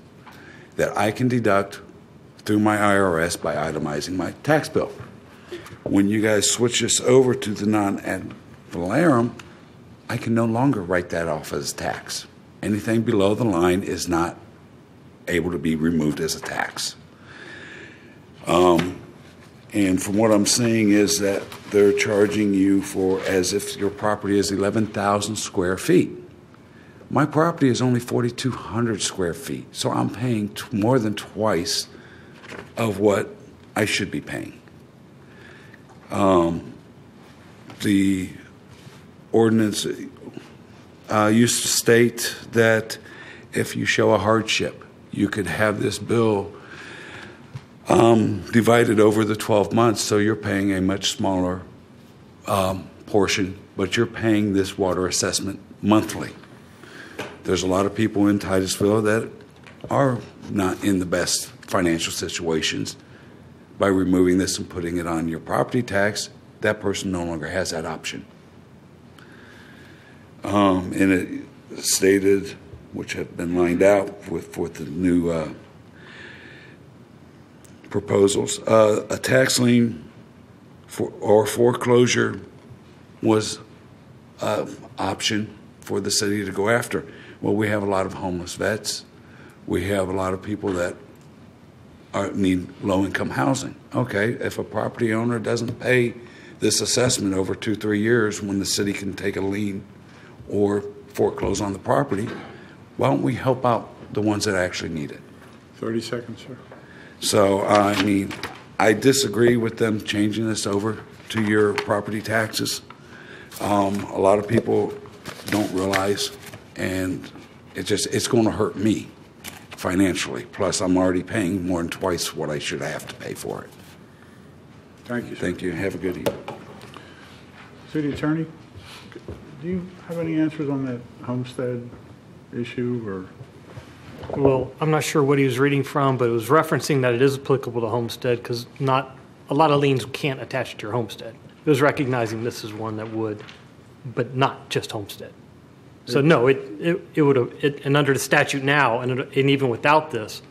that I can deduct through my IRS by itemizing my tax bill. When you guys switch this over to the non-ad valorem, I can no longer write that off as tax. Anything below the line is not able to be removed as a tax. And from what I'm seeing is that they're charging you for as if your property is 11,000 square feet. My property is only 4,200 square feet, so I'm paying more than twice of what I should be paying. The ordinance used to state that if you show a hardship, you could have this bill divided over the 12 months, so you're paying a much smaller portion, but you're paying this water assessment monthly. There's a lot of people in Titusville that are not in the best financial situations. By removing this and putting it on your property tax, that person no longer has that option. And it stated, which have been lined out with the new proposals, a tax lien or foreclosure was an option for the city to go after. Well, we have a lot of homeless vets. We have a lot of people that need low-income housing. Okay, if a property owner doesn't pay this assessment over 2-3 years when the city can take a lien or foreclose on the property, why don't we help out the ones that actually need it?
30 seconds, sir.
So, I mean, I disagree with them changing this over to your property taxes. A lot of people don't realize, and it's going to hurt me financially. Plus, I'm already paying more than twice what I should have to pay for it.
Thank you, sir.
Thank you. Have a good evening.
City Attorney, do you have any answers on that homestead issue, or?
Well, I'm not sure what he was reading from, but it was referencing that it is applicable to homestead because not a lot of liens can't attach to your homestead. It was recognizing this is one that would, but not just homestead. So no, it would have, and under the statute now, and even without this,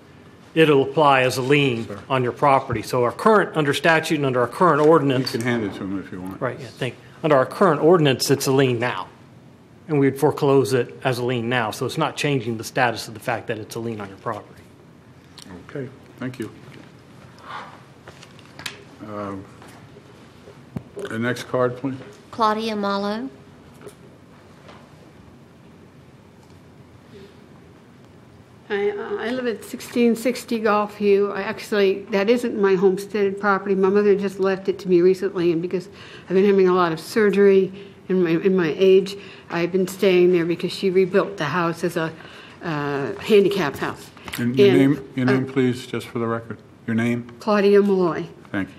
it'll apply as a lien on your property. So our current, under statute and under our current ordinance.
You can hand it to him if you want.
Right, yeah, under our current ordinance, it's a lien now. And we'd foreclose it as a lien now. So it's not changing the status of the fact that it's a lien on your property.
Okay, thank you. The next card, please.
Claudia Malo.
I live at 1660 Gulfview. That isn't my homesteaded property. My mother just left it to me recently, and because I've been having a lot of surgery in my age, I've been staying there because she rebuilt the house as a handicap house.
And your name, please, just for the record. Your name?
Claudia Malloy.
Thank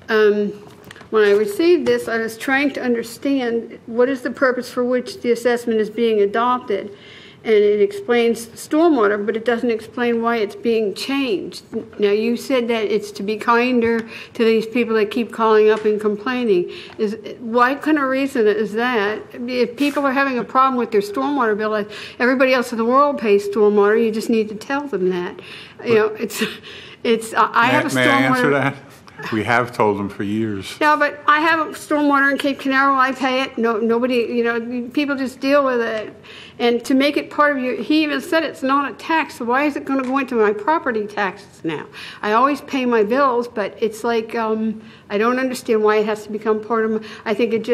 you.
When I received this, I was trying to understand what is the purpose for which the assessment is being adopted. And it explains stormwater, but it doesn't explain why it's being changed. Now, you said that it's to be kinder to these people that keep calling up and complaining. What kind of reason is that? If people are having a problem with their stormwater bill, like everybody else in the world pays stormwater, you just need to tell them that. You know, I have a stormwater.
May I answer that? We have told them for years.
No, but I have stormwater in Cape Canaveral. I pay it. No, nobody, people just deal with it. And to make it part of he even said it's not a tax, so why is it going to go into my property taxes now? I always pay my bills, but it's like, I don't understand why it has to become part of I think it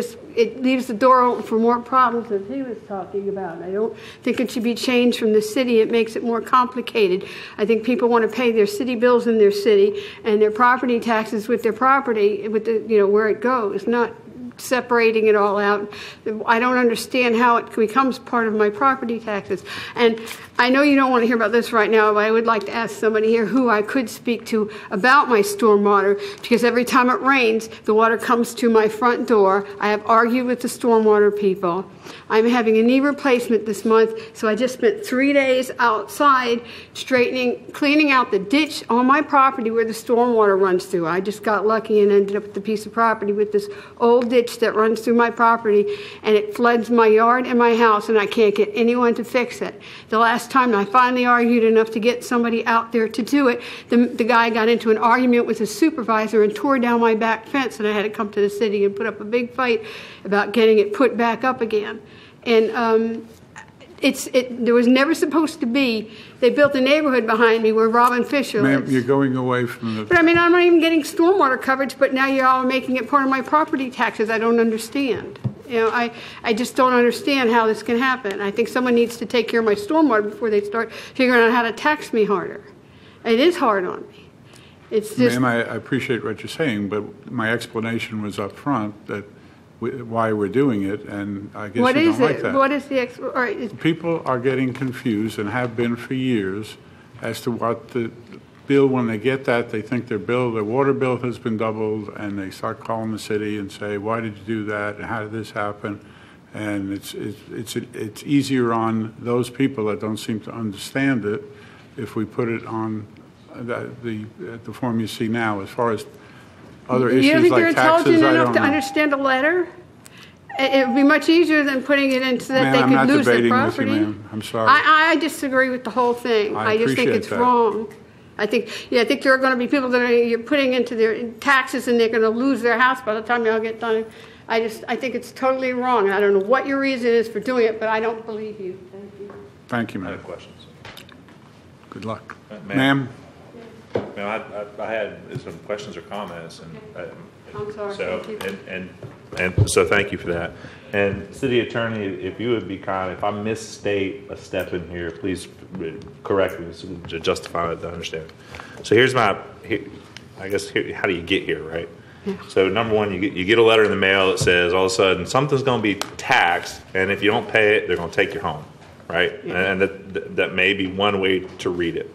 leaves the door open for more problems as he was talking about. I don't think it should be changed from the city. It makes it more complicated. I think people want to pay their city bills in their city and their property taxes with their property, with where it goes, not separating it all out. I don't understand how it becomes part of my property taxes. And I know you don't want to hear about this right now, but I would like to ask somebody here who I could speak to about my stormwater, because every time it rains, the water comes to my front door. I have argued with the stormwater people. I'm having a knee replacement this month, so I just spent 3 days outside cleaning out the ditch on my property where the stormwater runs through. I just got lucky and ended up with a piece of property with this old ditch that runs through my property, and it floods my yard and my house, and I can't get anyone to fix it. The last time I finally argued enough to get somebody out there to do it, the guy got into an argument with his supervisor and tore down my back fence, and I had to come to the city and put up a big fight about getting it put back up again. And there was never supposed to be. They built a neighborhood behind me where Robin Fisher lives.
Ma'am, you're going away from the...
But I'm not even getting stormwater coverage, but now you're all making it part of my property taxes. I don't understand. I just don't understand how this can happen. I think someone needs to take care of my stormwater before they start figuring out how to tax me harder. It is hard on me. It's just...
Ma'am, I appreciate what you're saying, but my explanation was up front that why we're doing it, and I guess
what
you
is
don't like
it?
that.
What is the
People are getting confused and have been for years as to what the bill, when they get that, they think their water bill has been doubled, and they start calling the city and say, why did you do that, and how did this happen? And it's easier on those people that don't seem to understand it if we put it on the form you see now. As far as other issues like taxes,
you don't think you're intelligent enough to
know.
Understand a letter? It would be much easier than putting it in so that they could lose their property.
With you, ma'am. I'm sorry.
I disagree with the whole thing. I just think it's wrong. I think there are going to be people that you're putting into their taxes and they're going to lose their house by the time y'all get done. I think it's totally wrong. I don't know what your reason is for doing it, but I don't believe you. Thank you.
Thank you, ma'am.
I have questions.
Good luck.
Ma'am? Ma'am, I had some questions or comments, and
I'm sorry.
so
Thank you.
and so thank you for that. And City Attorney, if you would be kind, if I misstate a step in here, please correct me to justify it, to understand. So here's how do you get here, right? Yeah. So number one, you get a letter in the mail that says all of a sudden something's going to be taxed, and if you don't pay it, they're going to take your home, right? Yeah. And that may be one way to read it.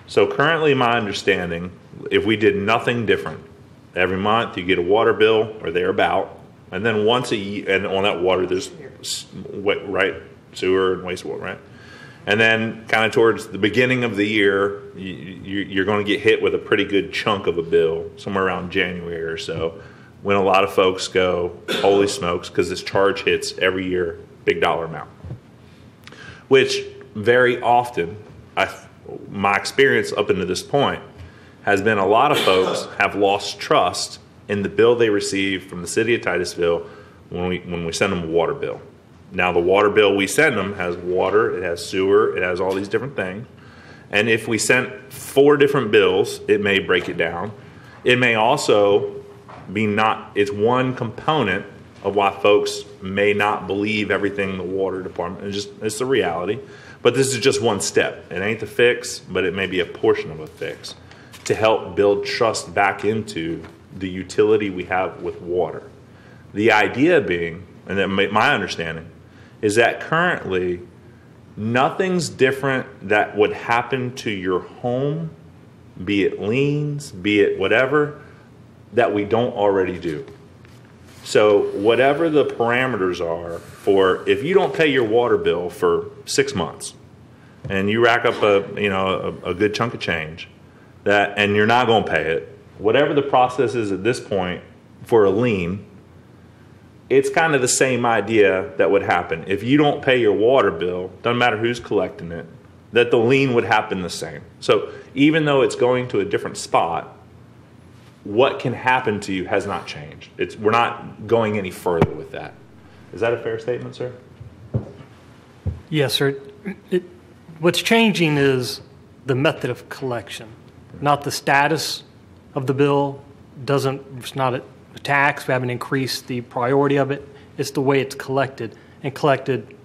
So currently, my understanding, if we did nothing different, every month you get a water bill or thereabout, And then once a year, and on that water, there's right, sewer and wastewater, right? And then kind of towards the beginning of the year, you're going to get hit with a pretty good chunk of a bill, somewhere around January or so, when a lot of folks go, holy smokes, because this charge hits every year, big dollar amount. Which very often, my experience up until this point, has been a lot of folks have lost trust in the bill they receive from the city of Titusville when we send them a water bill. Now, the water bill we send them has water, it has sewer, it has all these different things. And if we sent 4 different bills, it may break it down. It may also be it's one component of why folks may not believe everything the water department, it's the reality. But this is just one step. It ain't the fix, but it may be a portion of a fix to help build trust back into the utility we have with water. The idea being, and then my understanding, is that currently nothing's different that would happen to your home, be it liens, be it whatever, that we don't already do. So whatever the parameters are for, if you don't pay your water bill for 6 months and you rack up a good chunk of change, and you're not going to pay it, whatever the process is at this point for a lien, it's kind of the same idea that would happen. If you don't pay your water bill, doesn't matter who's collecting it, that the lien would happen the same. So even though it's going to a different spot, what can happen to you has not changed. We're not going any further with that. Is that a fair statement, sir?
Yes, sir. What's changing is the method of collection, not the status of the bill. It's not a tax. We haven't increased the priority of it. It's the way it's collected, and collected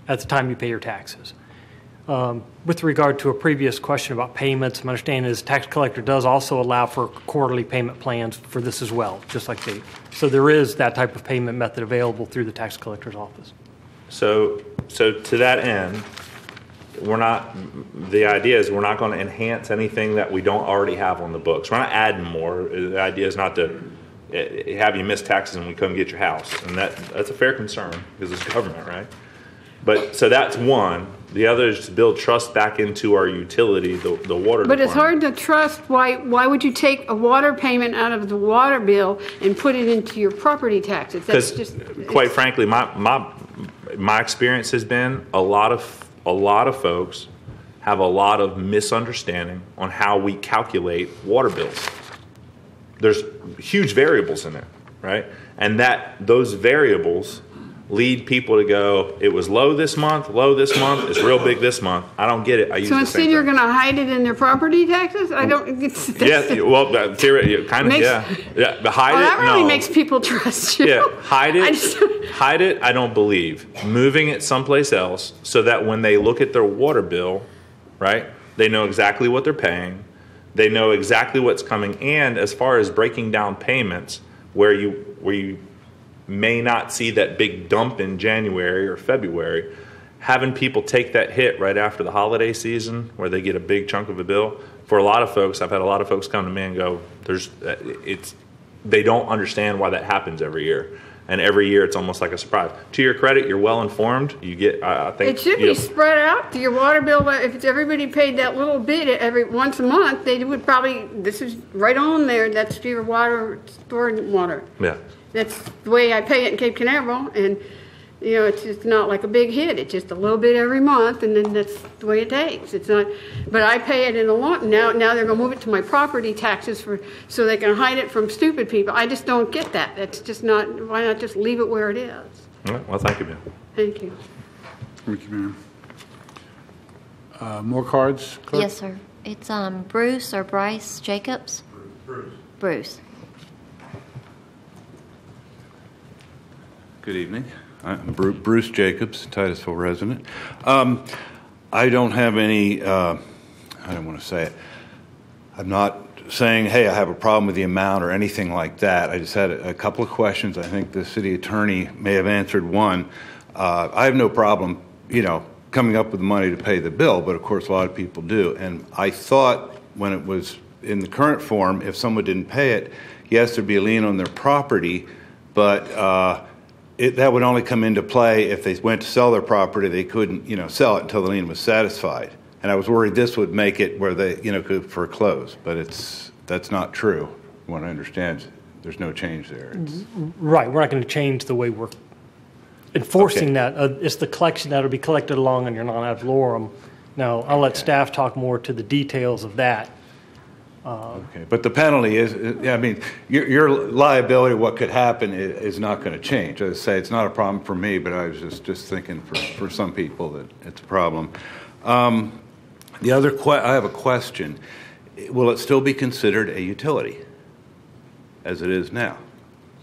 at the time you pay your taxes. With regard to a previous question about payments, my understanding is tax collector does also allow for quarterly payment plans for this as well, just like so there is that type of payment method available through the tax collector's office.
So to that end, the idea is we're not going to enhance anything that we don't already have on the books. We're not adding more. The idea is not to have you miss taxes and we couldn't get your house. And that's a fair concern because it's government, right? But so that's one. The other is to build trust back into our utility, the water
But
department.
it's hard to trust. Why would you take a water payment out of the water bill and put it into your property taxes? That's just,
quite frankly, my experience has been a lot of folks have a lot of misunderstanding on how we calculate water bills. There's huge variables in it, right? And those variables lead people to go, it was low this month, it's real big this month. I don't get it. I use
so
the
instead
same
you're
thing.
going to hide it in their property taxes? I don't.
Yeah, well, theoretically, kind of, yeah. But hide it,
that really
no.
makes people trust you.
Yeah, hide it, I don't believe. Moving it someplace else so that when they look at their water bill, right, they know exactly what they're paying. They know exactly what's coming. And as far as breaking down payments, where you may not see that big dump in January or February, having people take that hit right after the holiday season where they get a big chunk of a bill, for a lot of folks, I've had a lot of folks come to me and go, they don't understand why that happens every year. And every year it's almost like a surprise. To your credit, you're well informed. You get, I think.
It should be spread out to your water bill. If everybody paid that little bit once a month, they would probably, this is right on there, that's your water, stored water.
Yeah.
That's the way I pay it in Cape Canaveral, and it's just not like a big hit. It's just a little bit every month, and then that's the way it takes. It's not, but I pay it in a lot. Now they're going to move it to my property taxes so they can hide it from stupid people. I just don't get that. That's just not. Why not just leave it where it is?
All right. Well, thank you, ma'am.
Thank you.
Thank you, ma'am. More cards, clerk?
Yes, sir. It's Bruce or Bryce Jacobs. Bruce.
Good evening. I'm Bruce Jacobs, Titusville resident. I don't have any, I don't want to say it. I'm not saying, hey, I have a problem with the amount or anything like that. I just had a couple of questions. I think the city attorney may have answered one. I have no problem, coming up with the money to pay the bill, but of course a lot of people do. And I thought when it was in the current form, if someone didn't pay it, yes, there'd be a lien on their property, but that would only come into play if they went to sell their property. They couldn't, sell it until the lien was satisfied. And I was worried this would make it where they, could foreclose, but that's not true. What I understand, there's no change there.
Right. We're not going to change the way we're enforcing that. It's the collection that will be collected along on your non-ad valorem. Now, I'll let staff talk more to the details of that.
Okay, but the penalty is, your liability, what could happen is not going to change. As I say, it's not a problem for me, but I was just thinking for some people that it's a problem. I have a question. Will it still be considered a utility as it is now?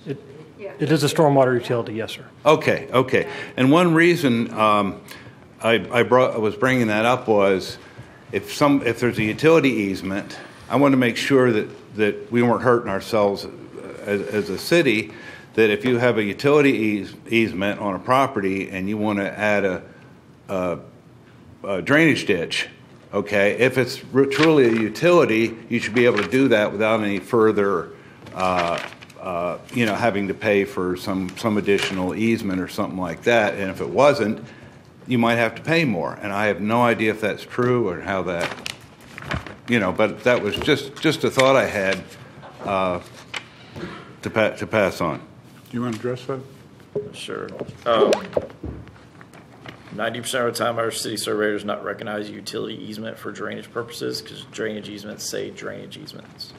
It is a stormwater utility, yes, sir.
Okay. And one reason I was bringing that up was if there's a utility easement, I want to make sure that we weren't hurting ourselves as a city, that if you have a utility easement on a property and you want to add a drainage ditch, okay, if it's truly a utility, you should be able to do that without any further, having to pay for some additional easement or something like that. And if it wasn't, you might have to pay more. And I have no idea if that's true or how that... but that was just a thought I had to pass on.
Do you want to address that?
Sure. 90% of the time, our city surveyor does not recognize utility easement for drainage purposes because drainage easements say drainage easements.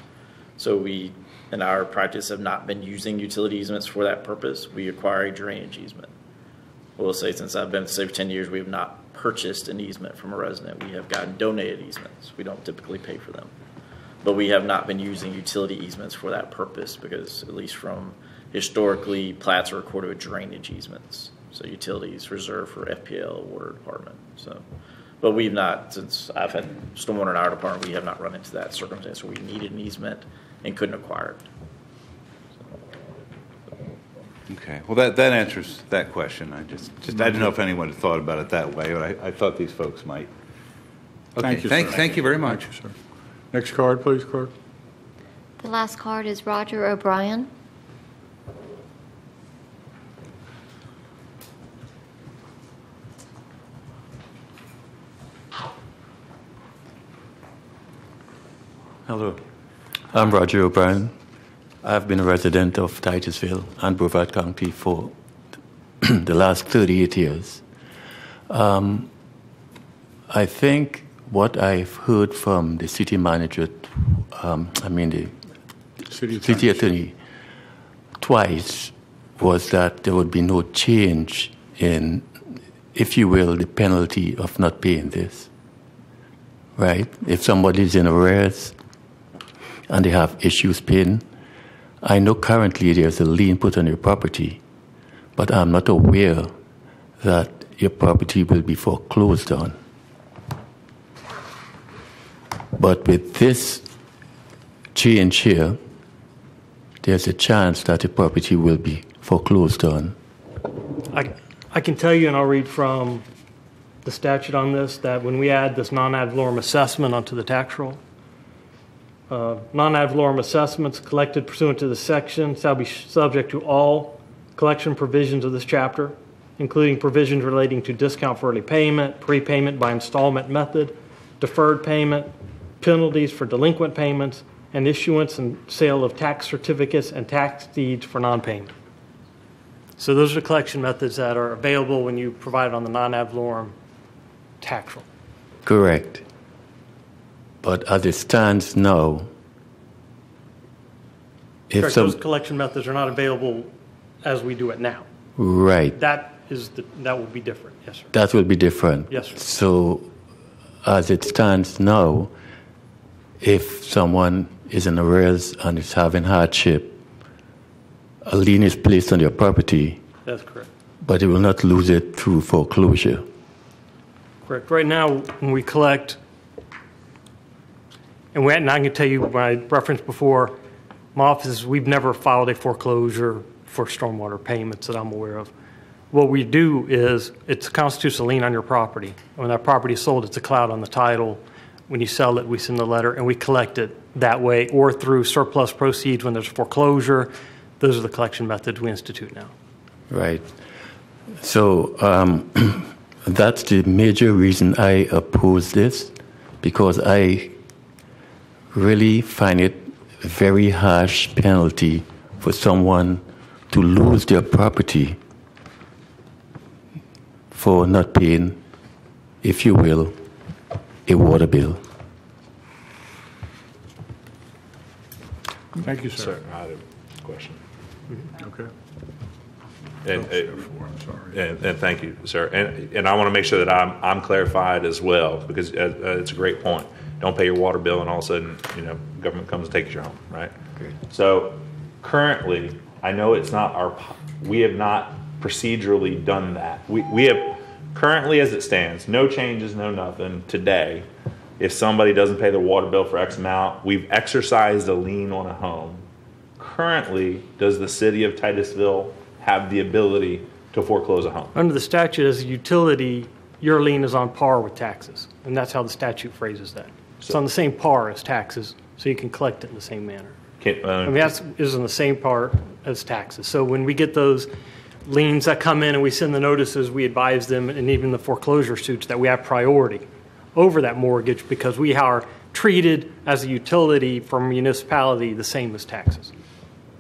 So we, in our practice, have not been using utility easements for that purpose. We acquire a drainage easement. We'll say since I've been at the city for 10 years, we have not purchased an easement from a resident. We have gotten donated easements. We don't typically pay for them. But we have not been using utility easements for that purpose because, at least from historically, plats are recorded with drainage easements. So utilities reserved for FPL, water department. But we've not, since I've had stormwater in our department, we have not run into that circumstance where we needed an easement and couldn't acquire it.
Okay. Well, that answers that question. I just I didn't know if anyone had thought about it that way, but I thought these folks might. Okay. Thank you very much.
Thank you, sir. Next card, please, clerk.
The last card is Roger O'Brien.
Hello. I'm Roger O'Brien. I've been a resident of Titusville and Brevard County for the last 38 years. I think what I've heard from the city manager, the city attorney, twice was that there would be no change in, if you will, the penalty of not paying this. Right? If somebody's in arrears and they have issues paying, I know currently there's a lien put on your property, but I'm not aware that your property will be foreclosed on. But with this change here, there's a chance that the property will be foreclosed on.
I can tell you, and I'll read from the statute on this, that when we add this non-ad valorem assessment onto the tax roll, non-ad valorem assessments collected pursuant to this section shall be subject to all collection provisions of this chapter, including provisions relating to discount for early payment, prepayment by installment method, deferred payment, penalties for delinquent payments, and issuance and sale of tax certificates and tax deeds for non-payment. So those are collection methods that are available when you provide it on the non-ad valorem tax roll.
Correct. But as it stands now, if
those collection methods are not available as we do it now.
Right.
That will be different. Yes, sir.
That will be different.
Yes, sir.
So as it stands now, if someone is in arrears and is having hardship, a lien is placed on your property.
That's correct.
But you will not lose it through foreclosure.
Correct. Right now, when we collect, and I can tell you, when I referenced before, my office, we've never filed a foreclosure for stormwater payments that I'm aware of. What we do is, it constitutes a lien on your property. When that property is sold, it's a cloud on the title. When you sell it, we send the letter, and we collect it that way, or through surplus proceeds when there's foreclosure. those are the collection methods we institute now.
Right. So that's the major reason I oppose this, because I really find it a very harsh penalty for someone to lose their property for not paying, if you will, a water bill.
Thank you, sir.
I had a question.
Okay.
And thank you, sir. And I want to make sure that I'm clarified as well, because it's a great point. Don't pay your water bill, and all of a sudden, government comes and takes your home, right?
Okay.
So currently, I know it's not we have not procedurally done that. We have currently, as it stands, no changes, no nothing today. If somebody doesn't pay their water bill for X amount, we've exercised a lien on a home. Currently, does the city of Titusville have the ability to foreclose a home?
Under the statute, as a utility, your lien is on par with taxes, and that's how the statute phrases that. It's on the same par as taxes, so you can collect it in the same manner. That is on the same par as taxes. So when we get those liens that come in and we send the notices, we advise them, and even the foreclosure suits, that we have priority over that mortgage because we are treated as a utility from a municipality the same as taxes.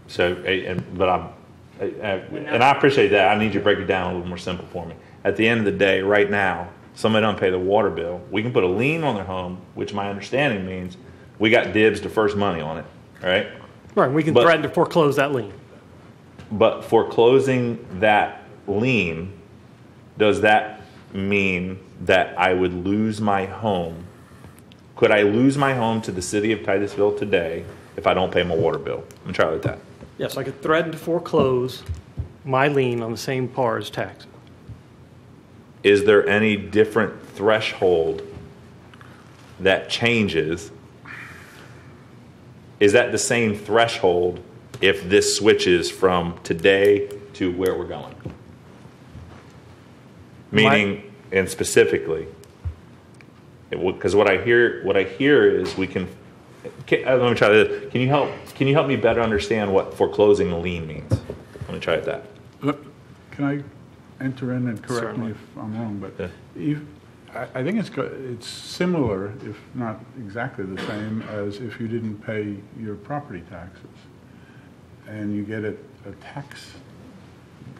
So, and I appreciate that. I need you to break it down a little more simple for me. At the end of the day, right now, somebody don't pay their water bill. We can put a lien on their home, which my understanding means we got dibs to first money on it, right?
Right. We can threaten to foreclose that lien.
But foreclosing that lien, does that mean that I would lose my home? Could I lose my home to the city of Titusville today if I don't pay my water bill? I'm going to try like that.
Yes, I could threaten to foreclose my lien on the same par as taxes.
Is there any different threshold that changes? Is that the same threshold if this switches from today to where we're going? Meaning, and specifically, because what I hear is we can. Let me try this. Can you help me better understand what foreclosing a lien means? Let me try that.
Can I enter in and correct me if I'm wrong? But I think it's similar, if not exactly the same, as if you didn't pay your property taxes, and you get a tax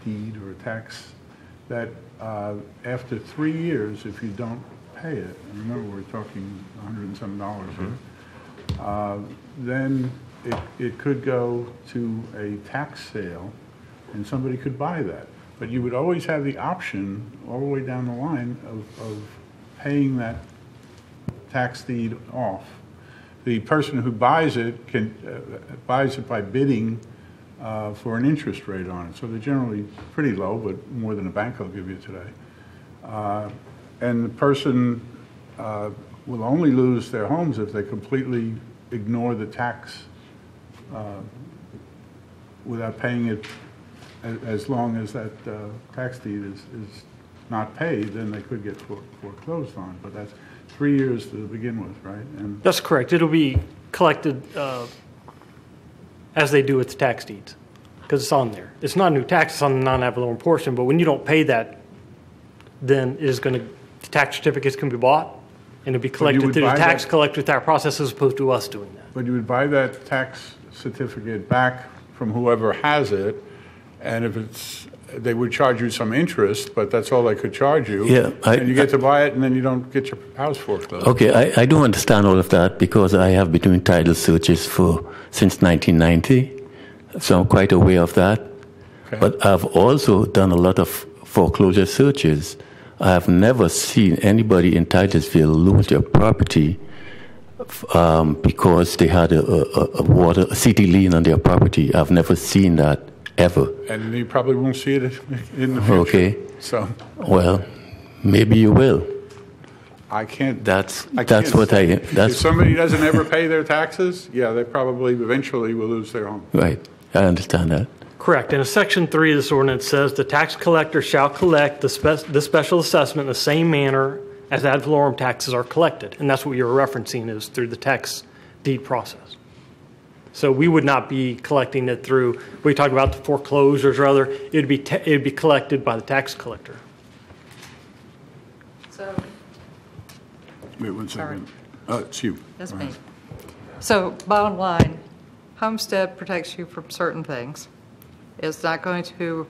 deed or a tax that after 3 years, if you don't pay it, and remember we're talking $100 and some here, then it could go to a tax sale, and somebody could buy that. But you would always have the option, all the way down the line, of paying that tax deed off. The person who buys it buys it by bidding for an interest rate on it. So they're generally pretty low, but more than a bank will give you today. And the person will only lose their homes if they completely ignore the tax without paying it. As long as that tax deed is not paid, then they could get foreclosed on. But that's 3 years to begin with, right? And
that's correct. It'll be collected as they do with the tax deeds, because it's on there. It's not a new tax, it's on the non-ad valorem portion, but when you don't pay that, then the tax certificates can be bought, and it'll be collected through the tax collector through our process as opposed to us doing that.
But you would buy that tax certificate back from whoever has it, and if they would charge you some interest, but that's all they could charge you.
Yeah,
and you get to buy it, and then you don't get your house foreclosed.
Okay, I do understand all of that because I have been doing title searches since 1990, so I'm quite aware of that. Okay. But I've also done a lot of foreclosure searches. I have never seen anybody in Titusville lose their property because they had a city lien on their property. I've never seen that. Ever. And
you probably won't see it in the future.
Okay.
So.
Well, maybe you will.
I can't.
That's
if somebody doesn't ever pay their taxes, yeah, they probably eventually will lose their home.
Right. I understand that.
Correct. And Section 3 of this ordinance says the tax collector shall collect the special assessment in the same manner as ad valorem taxes are collected. And that's what you're referencing is through the tax deed process. So we would not be collecting it through, we talk about the foreclosures or other, it'd be collected by the tax collector.
So,
Wait 1 second. It's you.
that's
Go
me.
ahead.
So bottom line, homestead protects you from certain things. It's not going to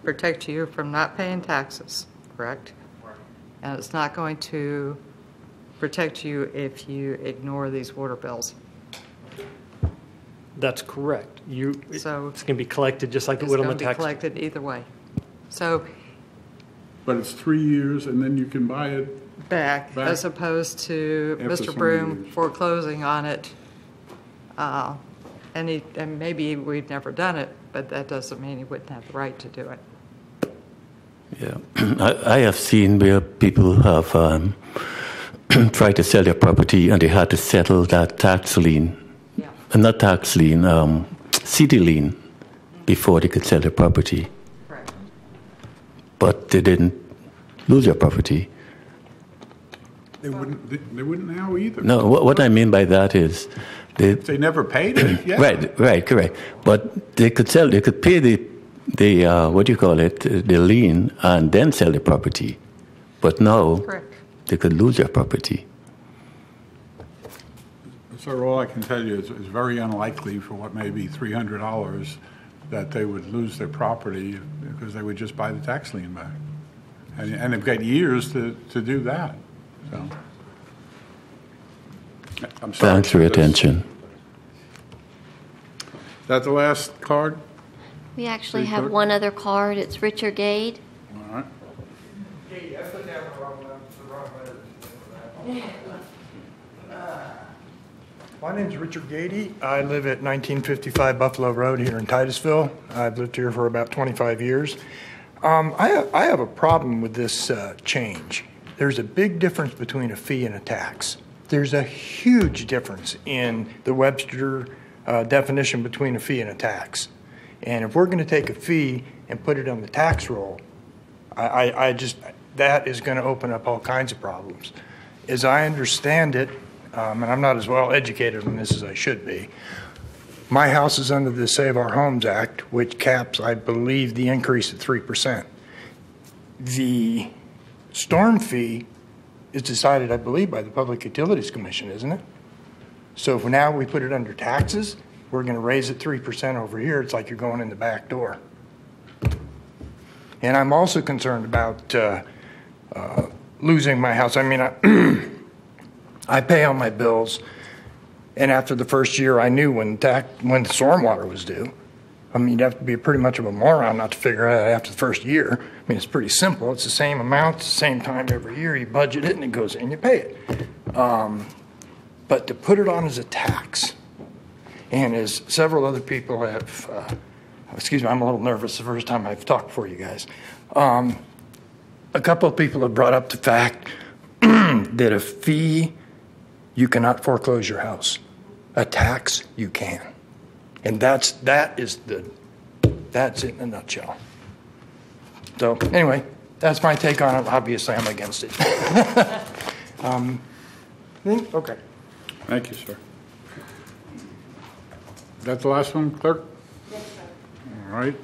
protect you from not paying taxes, correct? And it's not going to protect you if you ignore these water bills.
That's correct.
So
it's going to be collected just like it
It's
would on the
going to be
tax.
collected either way. So
But it's 3 years, and then you can buy it
back as opposed to
After so
Mr.
many
Broom
years.
foreclosing on it. And maybe we've never done it, but that doesn't mean he wouldn't have the right to do it.
Yeah, I have seen where people have tried to sell their property and they had to settle that tax lien, not tax lien, city lien, before they could sell their property.
Right.
But they didn't lose their property.
They wouldn't now either.
No, what I mean by that is
They never paid it. Yeah.
Right, correct. But they could pay the what do you call it, the lien, and then sell the property. But now they could lose their property.
Sir, all I can tell you is it's very unlikely for what may be $300 that they would lose their property because they would just buy the tax lien back. And they've got years to do that. So, I'm sorry.
Thanks for your attention.
Is that the last card?
We actually
Please,
have
clerk.
one other card. It's Richard Gade.
All right.
My name's Richard Gady. I live at 1955 Buffalo Road here in Titusville. I've lived here for about 25 years. I have a problem with this change. There's a big difference between a fee and a tax. There's a huge difference in the Webster definition between a fee and a tax. And if we're going to take a fee and put it on the tax roll, that is going to open up all kinds of problems. As I understand it, and I'm not as well educated on this as I should be, my house is under the Save Our Homes Act, which caps, I believe, the increase at 3%. The storm fee is decided, I believe, by the Public Utilities Commission, isn't it? So if now we put it under taxes, we're going to raise it 3% over here. It's like you're going in the back door. And I'm also concerned about losing my house. I mean, I pay all my bills, and after the first year, I knew when the stormwater was due. I mean, you'd have to be pretty much of a moron not to figure it out after the first year. I mean, it's pretty simple. It's the same amount, it's the same time every year. You budget it, and it goes in, you pay it. But to put it on as a tax, and as several other people have, excuse me, I'm a little nervous the first time I've talked before you guys. A couple of people have brought up the fact that a fee, you cannot foreclose your house. A tax, you can. And that's it in a nutshell. So anyway, that's my take on it. Obviously, I'm against it. Okay.
Thank you, sir. Is that the last one, clerk?
Yes, sir.
All right.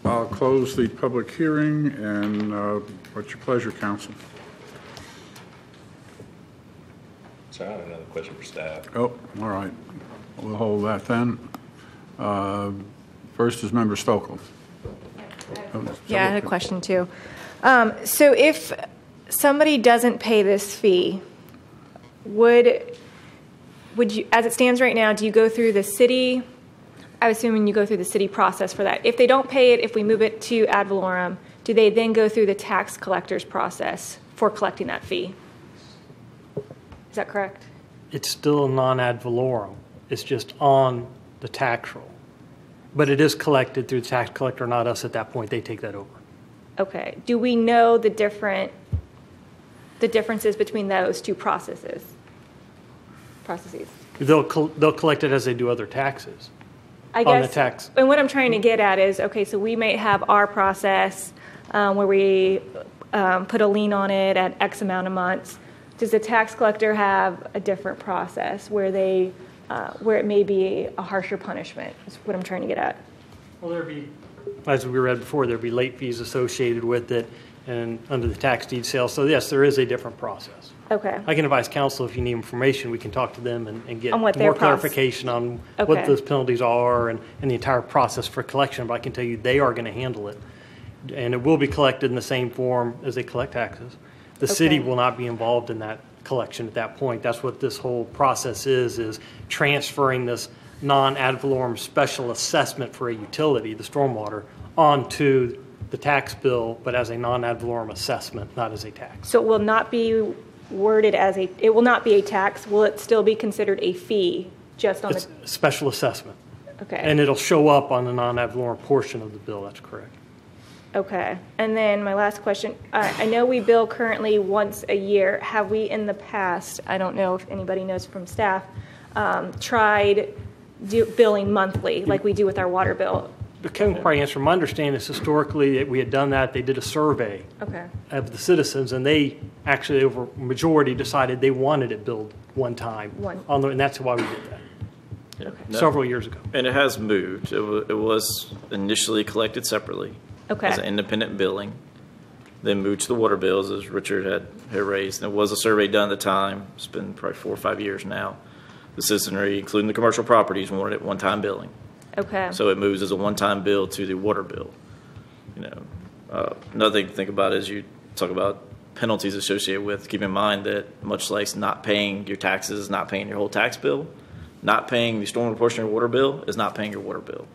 I'll close the public hearing, and what's your pleasure, council?
So I have another question for staff.
Oh, all right. We'll hold that then. First is Member Stokel.
Yeah, I had a question too. So if somebody doesn't pay this fee, would you, as it stands right now, do you go through the city? I'm assuming you go through the city process for that. If they don't pay it, if we move it to ad valorem, do they then go through the tax collector's process for collecting that fee? Is that correct?
It's still non-ad valorem. It's just on the tax roll. But it is collected through the tax collector, not us at that point. They take that over.
Okay. Do we know the differences between those two processes?
They'll collect it as they do other taxes.
I guess,
on the tax.
And what I'm trying to get at is, okay, so we may have our process where we put a lien on it at X amount of months. does the tax collector have a different process where they, where it may be a harsher punishment? Is what I'm trying to get at.
Well, there'd be, as we read before, there'd be late fees associated with it and under the tax deed sale. So yes, there is a different process.
Okay.
I can advise council if you need information, we can talk to them and get
On what
more
their
clarification on what
Okay.
those penalties are and the entire process for collection. But I can tell you they are going to handle it. And it will be collected in the same form as they collect taxes. The city will not be involved in that collection at that point. That's what this whole process is transferring this non-ad valorem special assessment for a utility, the stormwater, onto the tax bill, but as a non-ad valorem assessment, not as a tax.
So it will not be worded as it will not be a tax. Will it still be considered a fee just on
It's a special assessment.
Okay.
And it'll show up on the non-ad valorem portion of the bill. That's correct.
Okay. And then my last question, I know we bill currently once a year. Have we in the past, I don't know if anybody knows from staff, tried billing monthly like we do with our water bill?
Kevin can probably answer. My understanding is historically that we had done that. They did a survey
Okay.
of the citizens, and they actually, over majority, decided they wanted it billed one time. And that's why we did that.
No.
Several years ago.
And it has moved. It was initially collected separately
Okay.
as an independent billing, then moved to the water bills, as Richard had raised. And it was a survey done at the time. It's been probably 4 or 5 years now. The citizenry, including the commercial properties, wanted it one-time billing.
Okay.
So it moves as a one-time bill to the water bill. Another thing to think about is you talk about penalties associated with. Keep in mind that much like not paying your taxes, not paying your whole tax bill, not paying the stormwater portion of your water bill is not paying your water bill.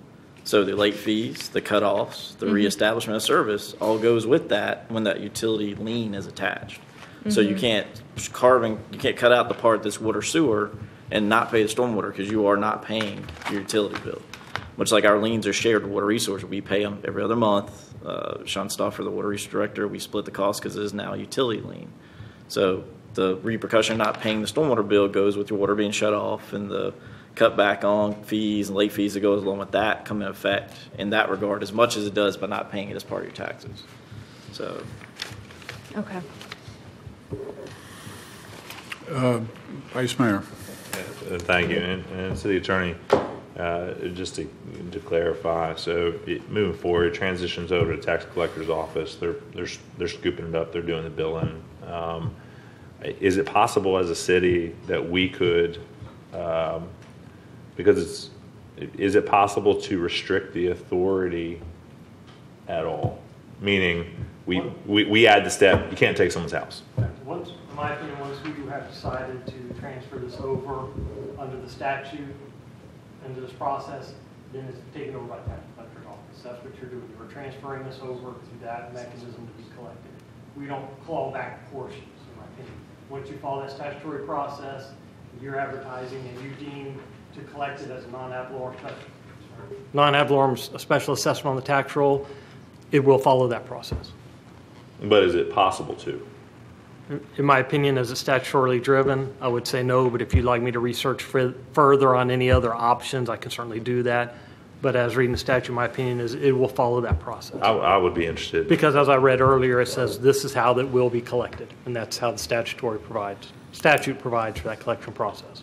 So the late fees, the cutoffs, the reestablishment of service all goes with that when that utility lien is attached. So you can't cut out the part that's water sewer and not pay the stormwater because you are not paying your utility bill. Much like our liens are shared with Water Resources, we pay them every other month. Sean Stauffer, the Water Resource Director, we split the cost because it is now a utility lien. So the repercussion of not paying the stormwater bill goes with your water being shut off, and the cutback on fees and late fees that goes along with that come in effect in that regard as much as it does by not paying it as part of your taxes. So.
Okay.
Vice Mayor.
Thank you. And City Attorney, just to clarify, so moving forward, it transitions over to the tax collector's office. They're scooping it up. They're doing the billing. Is it possible as a city that we could, because is it possible to restrict the authority at all? Meaning, we add the step, you can't take someone's house.
Once, in my opinion, once we have decided to transfer this over under the statute into this process, then it's taken over by the tax collector's office. That's what you're doing. You're transferring this over to that mechanism to be collected. We don't claw back portions, in my opinion. Once you follow that statutory process, you're advertising and you deem to collect it as a non-ad valorem special assessment on the tax roll, it will follow that process.
But is it possible to?
In my opinion, as it's statutorily driven, I would say no, but if you'd like me to research further on any other options, I can certainly do that. But as reading the statute, my opinion is it will follow that process.
I would be interested.
Because as I read earlier, it says this is how that will be collected, and that's how the statute provides for that collection process.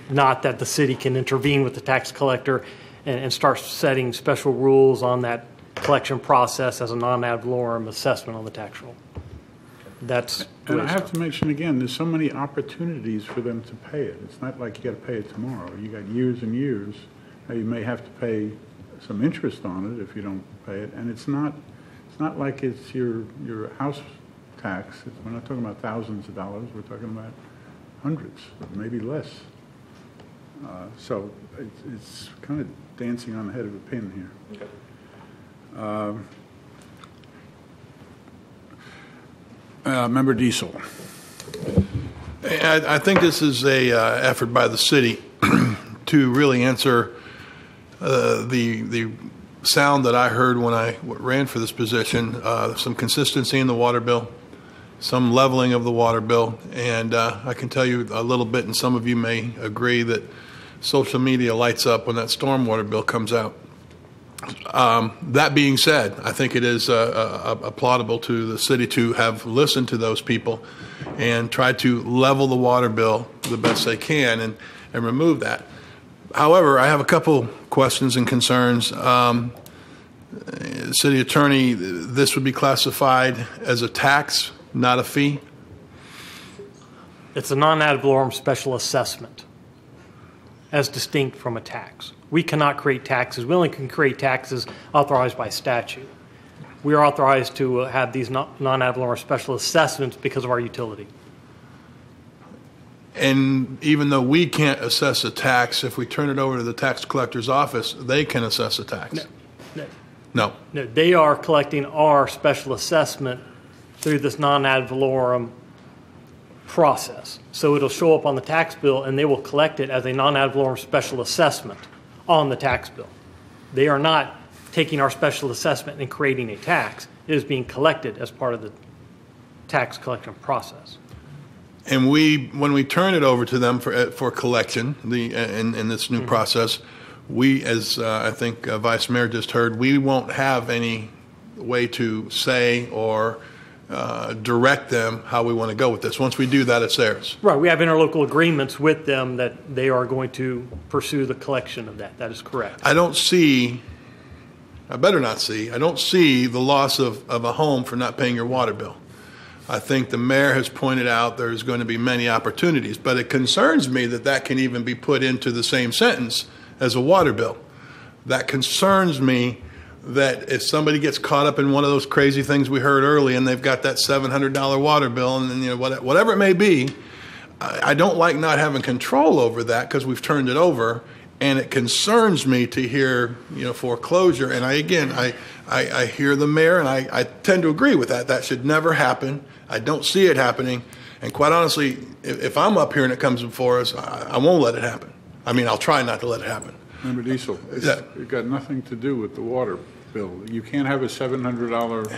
Not that the city can intervene with the tax collector and start setting special rules on that collection process as a non-ad valorem assessment on the tax roll. That's
And I have to mention again, there's so many opportunities for them to pay it. It's not like you got to pay it tomorrow. You got years and years. Now, you may have to pay some interest on it if you don't pay it, and it's not like it's your house tax. We're not talking about thousands of dollars. We're talking about hundreds, or maybe less. So it's kind of dancing on the head of a pin here. Okay. Member Diesel.
I think this is a effort by the city to really answer the sound that I heard when I ran for this position, some consistency in the water bill, some leveling of the water bill, and I can tell you a little bit, and some of you may agree that social media lights up when that stormwater bill comes out. That being said, I think it is applaudable to the city to have listened to those people and try to level the water bill the best they can and remove that. However, I have a couple questions and concerns. City Attorney, this would be classified as a tax, not a fee?
It's a non-ad valorem special assessment, as distinct from a tax. We cannot create taxes. We only can create taxes authorized by statute. We are authorized to have these non-ad valorem special assessments because of our utility.
And even though we can't assess a tax, if we turn it over to the tax collector's office, they can assess a tax? No.
No, they are collecting our special assessment through this non-ad valorem process. So it'll show up on the tax bill, and they will collect it as a non-ad valorem special assessment on the tax bill. They are not taking our special assessment and creating a tax. It is being collected as part of the tax collection process.
And when we turn it over to them for collection, in this new process, we, as I think Vice Mayor just heard, we won't have any way to say or direct them how we want to go with this. Once we do that, it's theirs.
Right. We have interlocal agreements with them that they are going to pursue the collection of that. That is correct.
I don't see the loss of a home for not paying your water bill. I think the mayor has pointed out there's going to be many opportunities, but it concerns me that can even be put into the same sentence as a water bill. That concerns me that if somebody gets caught up in one of those crazy things we heard early and they've got that $700 water bill and then, whatever it may be, I don't like not having control over that because we've turned it over, and it concerns me to hear foreclosure. And I hear the mayor, and I tend to agree with that. That should never happen. I don't see it happening, and quite honestly, if I'm up here and it comes before us, I won't let it happen. I mean, I'll try not to let it happen.
Member Diesel, it's got nothing to do with the water bill. You can't have a $700.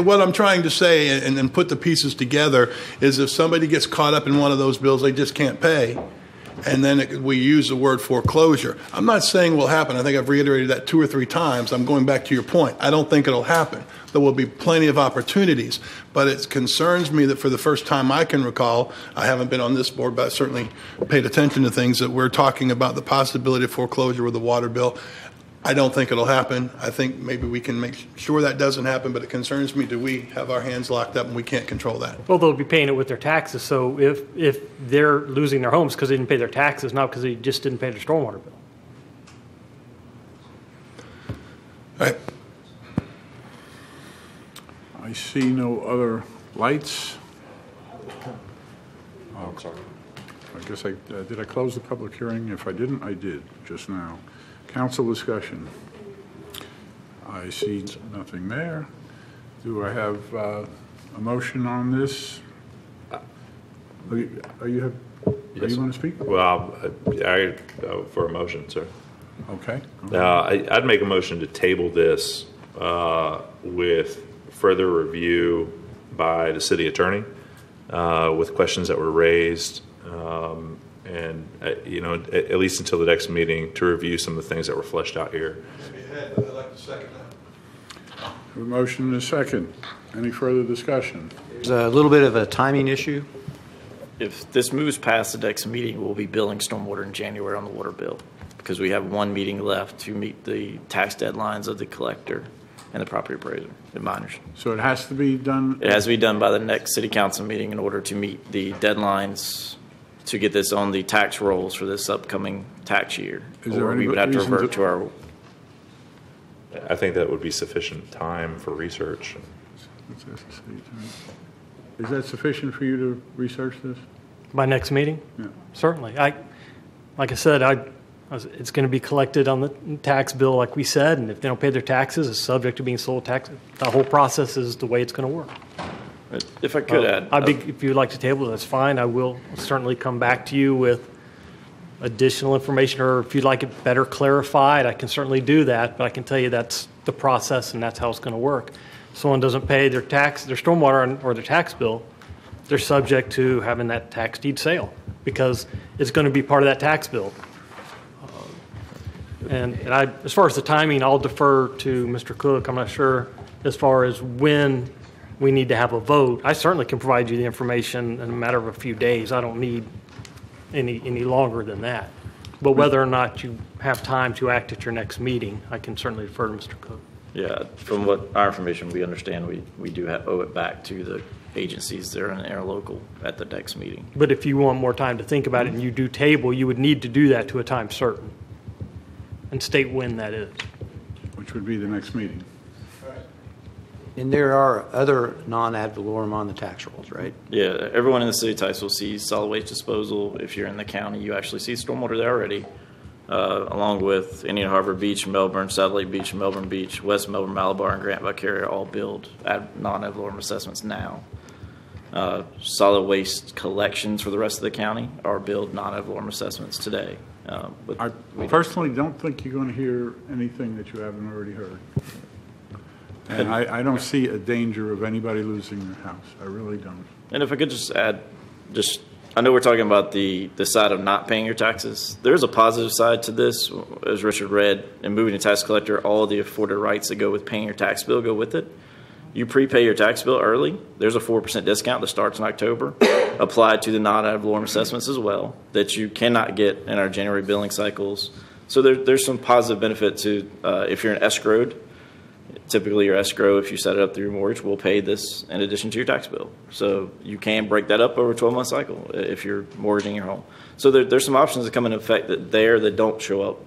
What I'm trying to say and put the pieces together is if somebody gets caught up in one of those bills they just can't pay, and then we use the word foreclosure. I'm not saying will happen. I think I've reiterated that 2 or 3 times. I'm going back to your point. I don't think it'll happen. There will be plenty of opportunities, but it concerns me that for the first time I can recall, I haven't been on this board, but I certainly paid attention to things, that we're talking about the possibility of foreclosure with the water bill. I don't think it'll happen. I think maybe we can make sure that doesn't happen, but it concerns me. Do we have our hands locked up and we can't control that?
Well, they'll be paying it with their taxes. So if they're losing their homes because they didn't pay their taxes, not because they just didn't pay their stormwater bill.
All right.
I see no other lights. Oh, sorry. I guess did I close the public hearing? If I didn't, I did just now. Council discussion. I see nothing there. Do I have a motion on this? You want to speak?
Well, I for a motion, sir.
Okay.
I'd make a motion to table this with further review by the city attorney with questions that were raised. And at least until the next meeting, to review some of the things that were fleshed out here.
I'd like to second that.
A motion and a second. Any further discussion?
There's a little bit of a timing issue.
If this moves past the next meeting, we'll be billing stormwater in January on the water bill because we have one meeting left to meet the tax deadlines of the collector and the property appraiser and miners.
So it has to be done?
It has to be done by the next city council meeting in order to meet the deadlines to get this on the tax rolls for this upcoming tax year. Or we would have to revert to our...
I think that would be sufficient time for research.
Is that sufficient for you to research this?
By next meeting?
Yeah.
Certainly. Like I said, it's going to be collected on the tax bill like we said, and if they don't pay their taxes, it's subject to being sold tax. The whole process is the way it's going to work.
If I could add...
if you'd like to table it, that's fine. I will certainly come back to you with additional information, or if you'd like it better clarified, I can certainly do that, but I can tell you that's the process and that's how it's going to work. If someone doesn't pay their stormwater or their tax bill, they're subject to having that tax deed sale because it's going to be part of that tax bill. And as far as the timing, I'll defer to Mr. Cook. I'm not sure as far as when we need to have a vote, I certainly can provide you the information in a matter of a few days. I don't need any longer than that. But whether or not you have time to act at your next meeting, I can certainly defer to Mr. Cook.
Yeah, from what our information we understand, we do owe it back to the agencies that are in our local at the next meeting.
But if you want more time to think about it and you do table, you would need to do that to a time certain and state when that is.
Which would be the next meeting.
And there are other non-ad valorem on the tax rolls, right?
Yeah, everyone in the city of Titusville sees solid waste disposal. If you're in the county, you actually see stormwater there already, along with Indian Harbor Beach, Melbourne, Satellite Beach, Melbourne Beach, West Melbourne, Malabar, and Grant Vicaria all build non-ad valorem assessments now. Solid waste collections for the rest of the county are billed non-ad valorem assessments today.
I personally don't think you're going to hear anything that you haven't already heard. And I don't see a danger of anybody losing their house. I really don't.
And if I could just add, I know we're talking about the side of not paying your taxes. There's a positive side to this. As Richard read, in moving to tax collector, all the afforded rights that go with paying your tax bill go with it. You prepay your tax bill early. There's a 4% discount that starts in October, applied to the non-ad valorem assessments as well, that you cannot get in our January billing cycles. So there's some positive benefit to if you're an escrowed. Typically, your escrow, if you set it up through your mortgage, will pay this in addition to your tax bill. So you can break that up over a 12-month cycle if you're mortgaging your home. So there's some options that come into effect that don't show up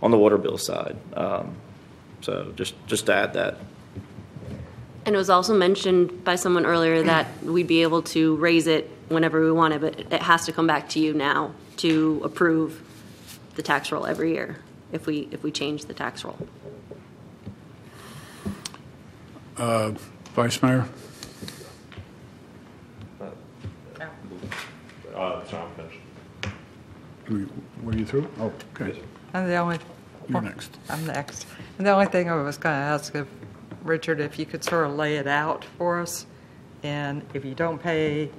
on the water bill side. So just to add that.
And it was also mentioned by someone earlier that we'd be able to raise it whenever we want it, but it has to come back to you now to approve the tax roll every year if we change the tax roll.
Vice Mayor?
John finished.
Were you through? Oh, okay.
And the only
You're next.
I'm next. And the only thing I was going to ask if Richard, if you could sort of lay it out for us, and if you don't pay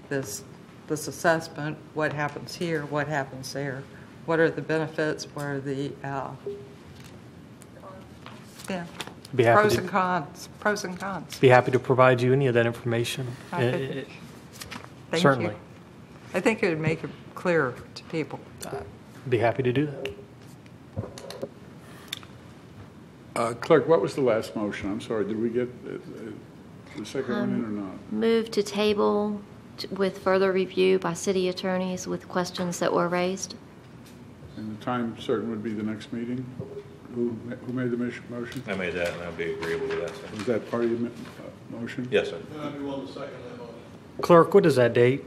this assessment, what happens here? What happens there? What are the benefits? What are the pros and cons? Pros and cons.
Be happy to provide you any of that information.
Thank
Certainly.
you. I think it would make it clearer to people.
Be happy to do that.
Clerk, what was the last motion? I'm sorry, did we get the second one in or not?
Move to table with further review by city attorneys with questions that were raised.
And the time certain would be the next meeting? Who made the motion?
I made that, and I'd be agreeable with that.
Was that part of your motion?
Yes, sir.
Clerk, what is that date?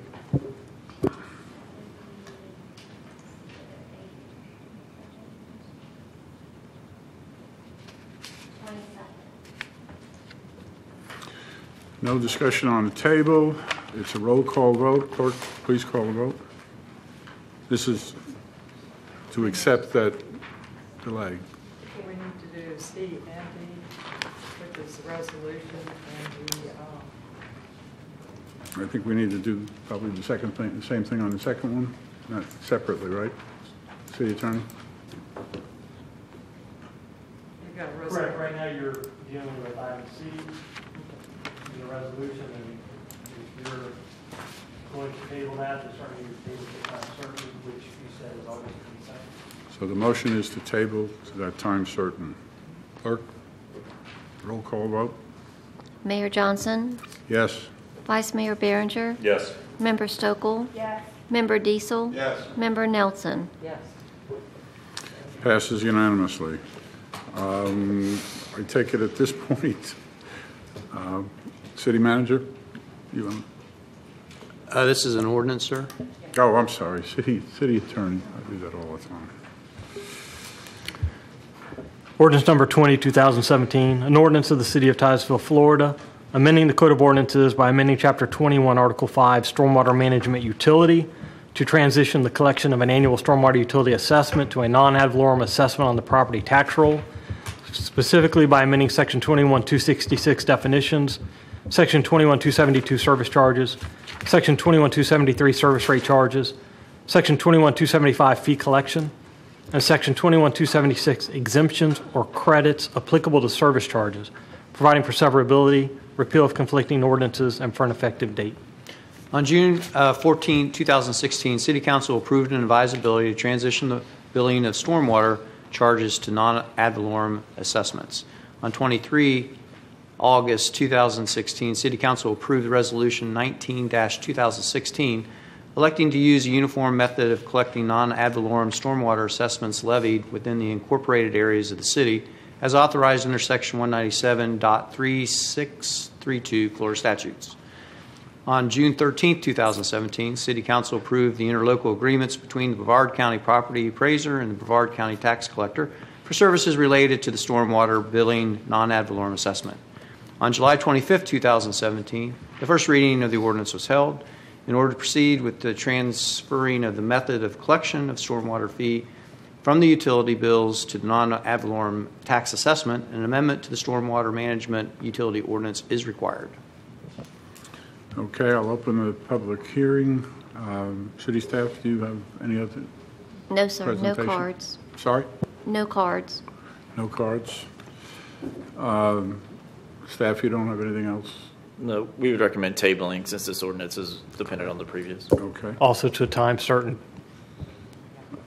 No discussion on the table. It's a roll call vote. Clerk, please call the vote. This is to accept that delay.
What we need to do is C and D, which is the resolution and the.
I think we need to do probably the same thing on the second one, not separately, right? City Attorney?
Correct. Right now you're dealing with item C, the resolution, and if you're going to table that, then certainly you table the time certain, which you said is August 22nd.
So the motion is to table to that time certain. Clerk, roll call vote.
Mayor Johnson,
Yes.
Vice Mayor Behringer,
Yes.
Member Stokel,
Yes.
Member Diesel,
Yes.
Member Nelson.
Yes.
Passes unanimously. I take it at this point, City Manager, you want?
This is an ordinance, sir.
Oh, I'm sorry, City Attorney. I do that all the time.
Ordinance number 20, 2017, an ordinance of the City of Titusville, Florida, amending the Code of Ordinances by amending Chapter 21, Article 5, Stormwater Management Utility, to transition the collection of an annual stormwater utility assessment to a non-ad valorem assessment on the property tax roll, specifically by amending Section 21-266 definitions, Section 21-272 service charges, Section 21-273 service rate charges, Section 21-275 fee collection, and Section 21-276 exemptions or credits applicable to service charges providing for severability, repeal of conflicting ordinances, and for an effective date.
On June 14, 2016, City Council approved an advisability to transition the billing of stormwater charges to non-ad valorem assessments. On 23 August 2016, City Council approved Resolution 19-2016, electing to use a uniform method of collecting non-ad valorem stormwater assessments levied within the incorporated areas of the city, as authorized under Section 197.3632 Florida statutes. On June 13, 2017, City Council approved the interlocal agreements between the Brevard County Property Appraiser and the Brevard County Tax Collector for services related to the stormwater billing non-ad valorem assessment. On July 25, 2017, the first reading of the ordinance was held. In order to proceed with the transferring of the method of collection of stormwater fee from the utility bills to the non-ad valorem tax assessment, an amendment to the stormwater management utility ordinance is required.
Okay, I'll open the public hearing. City staff, do you have any other
No, sir. No
presentation?
cards.
Sorry?
No cards.
No cards. Staff, you don't have anything else?
No, we would recommend tabling since this ordinance is dependent on the previous.
Okay.
Also to a time certain.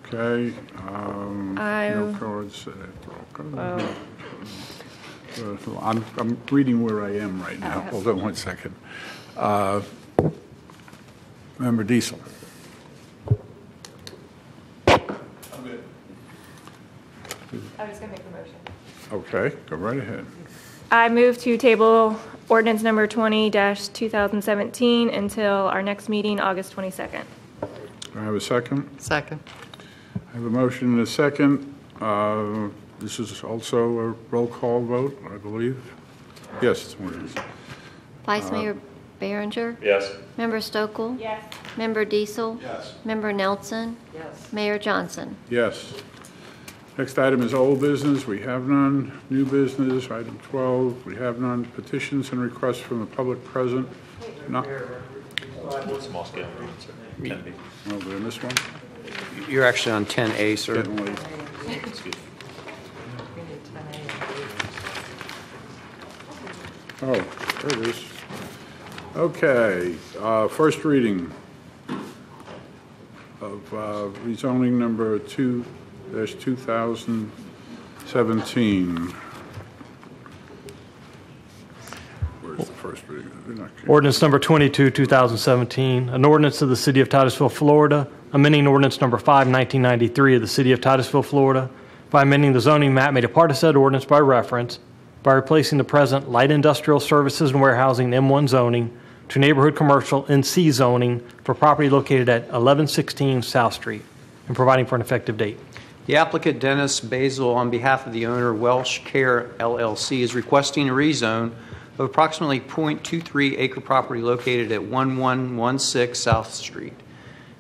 Okay. No cards. I'm reading where I am right now. Hold on one second. Member Diesel.
I was going to make the motion.
Okay, go right ahead.
I move to table ordinance number 20-2017 until our next meeting, August 22nd.
Do I have a second?
Second.
I have a motion and a second. This is also a roll call vote, I believe. Yes, it is.
Vice Mayor Behringer?
Yes.
Member Stokel?
Yes.
Member Diesel?
Yes.
Member Nelson?
Yes.
Mayor Johnson?
Yes. Next item is old business. We have none. New business, item 12. We have none. Petitions and requests from the public present. Not.
Small scale agreements, sir. Can be.
Oh, did I miss one?
You're actually on 10A, sir.
Getting late.
Excuse me.
Oh, there it is. Okay, first reading of rezoning number 2-2017. Where's the first reading?
Ordinance number 22, 2017, an ordinance of the City of Titusville, Florida, amending ordinance number 5, 1993 of the City of Titusville, Florida, by amending the zoning map made a part of said ordinance by reference, by replacing the present light industrial services and warehousing M1 zoning to neighborhood commercial NC zoning for property located at 1116 South Street, and providing for an effective date.
The applicant, Dennis Basil, on behalf of the owner, Welsh Care LLC, is requesting a rezone of approximately 0.23 acre property located at 1116 South Street.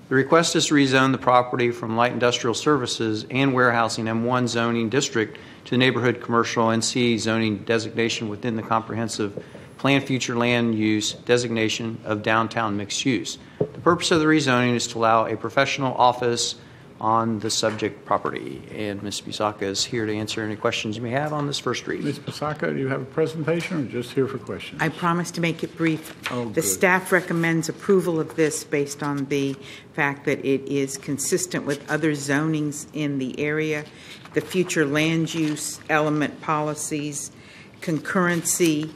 The request is to rezone the property from light industrial services and warehousing M1 zoning district to the neighborhood commercial NC zoning designation within the comprehensive planned future land use designation of downtown mixed use. The purpose of the rezoning is to allow a professional office on the subject property. And Ms. Busaka is here to answer any questions you may have on this first reading.
Ms. Busaka, do you have a presentation or just here for questions?
I promise to make it brief.
Oh,
the
good.
staff recommends approval of this based on the fact that it is consistent with other zonings in the area, the future land use element policies, concurrency,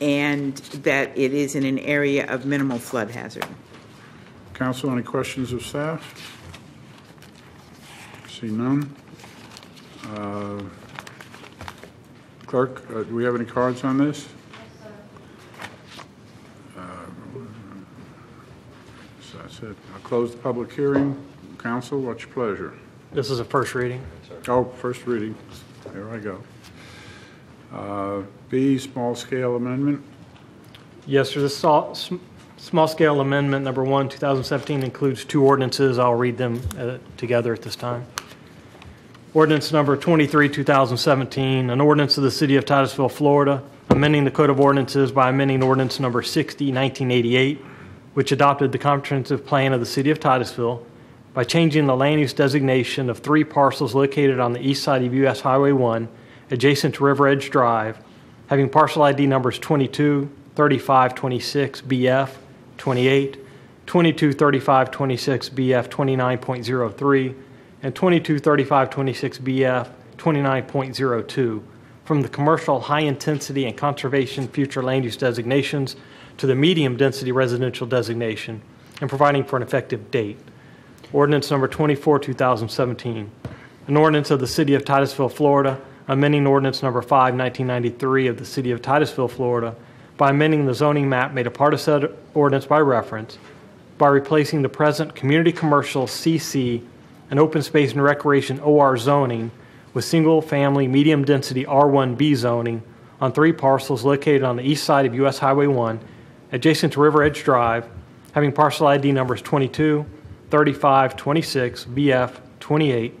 and that it is in an area of minimal flood hazard.
Council, any questions of staff? See none. Clerk, do we have any cards on this? So that's it. I'll close the public hearing. Council, what's your pleasure?
This is a first reading.
Oh, first reading. There I go. B, small scale amendment.
Yes, sir. This small-scale amendment number 1, 2017 includes two ordinances. I'll read them together at this time. Ordinance number 23, 2017, an ordinance of the City of Titusville, Florida, amending the Code of Ordinances by amending ordinance number 60, 1988, which adopted the comprehensive plan of the City of Titusville by changing the land use designation of 3 parcels located on the east side of U.S. Highway 1, adjacent to River Edge Drive, having parcel ID numbers 22, 35, 26, BF 28, 22, 35, 26, BF 29.03, and 22, 35, 26, BF 29.02 from the commercial high-intensity and conservation future land use designations to the medium-density residential designation and providing for an effective date. Ordinance number 24, 2017. An ordinance of the City of Titusville, Florida, amending ordinance number 5, 1993 of the City of Titusville, Florida, by amending the zoning map made a part of said ordinance by reference, by replacing the present community commercial CC and open space and recreation OR zoning with single-family medium-density R1B zoning on 3 parcels located on the east side of U.S. Highway 1, adjacent to River Edge Drive, having parcel ID numbers 22, 35, 26, BF 28,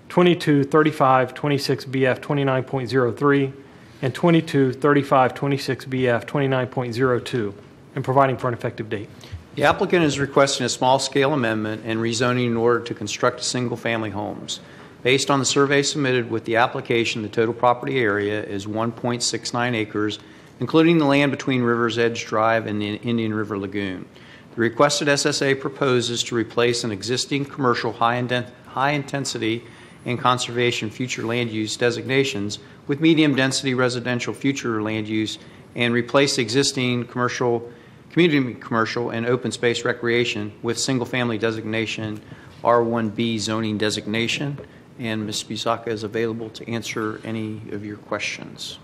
22, 35, 26, BF 29.03, and 22, 35, 26, BF 29.02, and providing for an effective date.
The applicant is requesting a small-scale amendment and rezoning in order to construct single-family homes. Based on the survey submitted with the application, the total property area is 1.69 acres, including the land between River's Edge Drive and the Indian River Lagoon. The requested SSA proposes to replace an existing commercial high-intensity and conservation future land use designations with medium-density residential future land use and replace existing community commercial and open space recreation with single-family designation R1B zoning designation. And Ms. Busaka is available to answer any of your questions.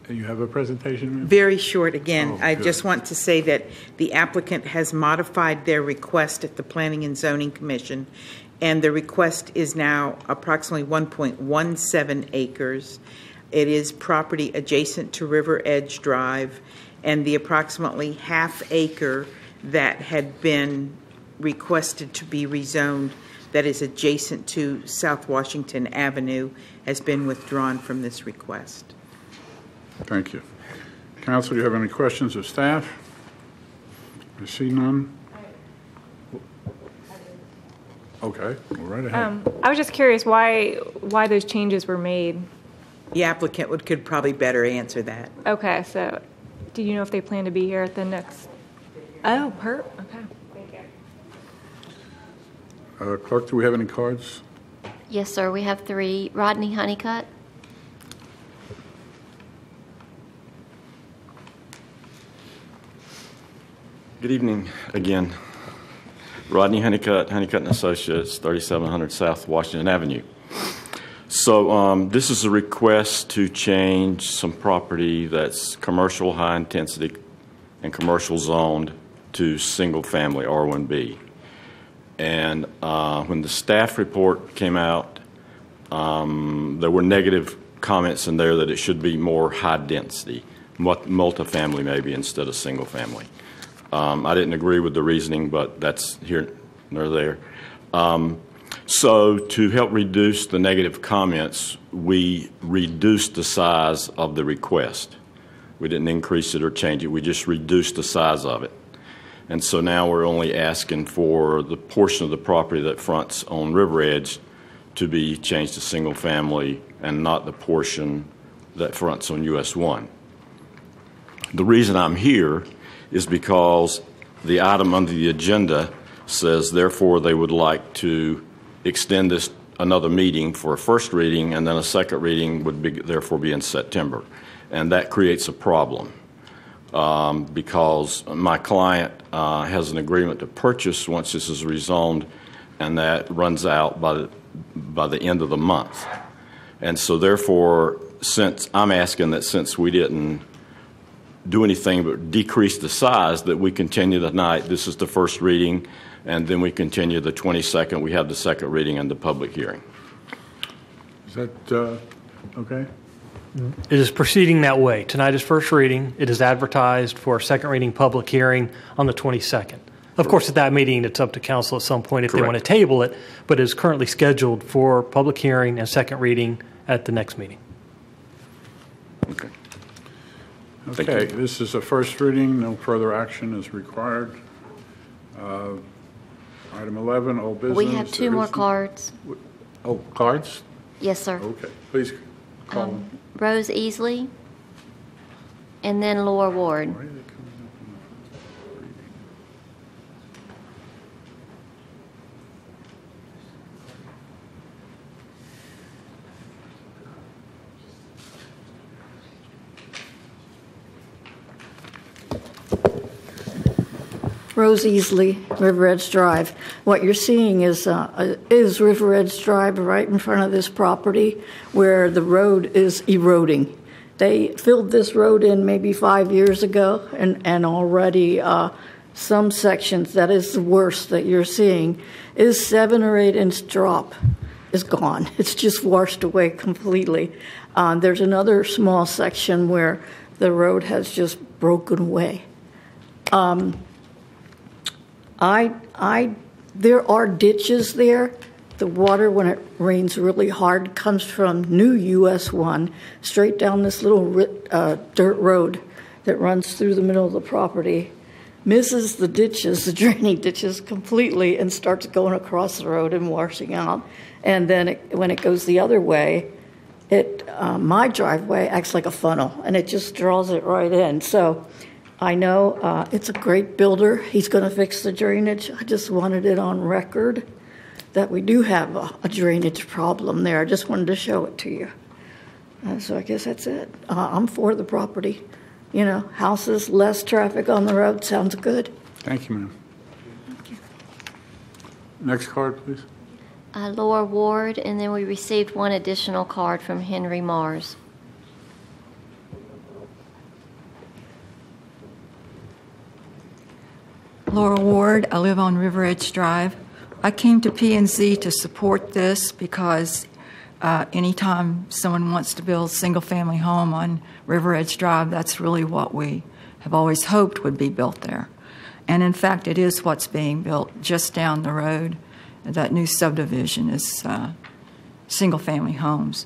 You have a presentation, ma'am?
Very short again.
Oh,
I
good.
just want to say that the applicant has modified their request at the Planning and Zoning Commission, and the request is now approximately 1.17 acres. It is property adjacent to River Edge Drive, and the approximately half acre that had been requested to be rezoned that is adjacent to South Washington Avenue has been withdrawn from this request.
Thank you. Council, do you have any questions of staff? I see none. Okay, go right ahead.
I was just curious why those changes were made.
The applicant could probably better answer that.
Okay, so do you know if they plan to be here at the next? Oh, okay. Thank you.
Clerk, do we have any cards?
Yes, sir. We have 3. Rodney Honeycutt.
Good evening again. Rodney Honeycutt, Honeycutt & Associates, 3700 South Washington Avenue. So this is a request to change some property that's commercial high intensity and commercial zoned to single family R1B. And when the staff report came out, there were negative comments in there that it should be more high density, multifamily maybe instead of single family. I didn't agree with the reasoning, but that's here nor there. So to help reduce the negative comments, we reduced the size of the request. We didn't increase it or change it. We just reduced the size of it. And so now we're only asking for the portion of the property that fronts on River Edge to be changed to single family and not the portion that fronts on US 1. The reason I'm here is because the item under the agenda says, therefore, they would like to extend this another meeting for a first reading, and then a second reading would therefore be in September. And that creates a problem because my client has an agreement to purchase once this is rezoned, and that runs out by the end of the month. And so therefore, since I'm asking that since we didn't do anything but decrease the size, that we continue tonight. This is the first reading, and then we continue the 22nd. We have the second reading and the public hearing.
Is that okay?
It is proceeding that way. Tonight is first reading. It is advertised for a second reading public hearing on the 22nd. Of course, at that meeting, it's up to council at some point if they want to table it, but it is currently scheduled for public hearing and second reading at the next meeting.
Okay. Okay, this is a first reading. No further action is required. Item 11, old business.
We have 2 more cards.
Oh, cards?
Yes, sir.
Okay, please call them.
Rose Easley. and then Lower Ward.
Rose Easley, River Edge Drive. What you're seeing is River Edge Drive right in front of this property where the road is eroding. They filled this road in maybe 5 years ago, and already some sections, that is the worst that you're seeing, is 7 or 8 inch drop is gone. It's just washed away completely. There's another small section where the road has just broken away. There are ditches there. The water, when it rains really hard, comes from new US 1 straight down this little dirt road that runs through the middle of the property, misses the ditches, the draining ditches completely, and starts going across the road and washing out. And then when it goes the other way, my driveway acts like a funnel, and it just draws it right in. So I know it's a great builder. He's going to fix the drainage. I just wanted it on record that we do have a drainage problem there. I just wanted to show it to you. So I guess that's it. I'm for the property. You know, houses, less traffic on the road sounds good.
Thank you, ma'am.
Thank you.
Next card, please.
Lower Ward, and then we received one additional card from Henry Mars.
Laura Ward, I live on River Edge Drive. I came to P&Z to support this because anytime someone wants to build a single-family home on River Edge Drive, that's really what we have always hoped would be built there. And in fact, it is what's being built just down the road. That new subdivision is single-family homes.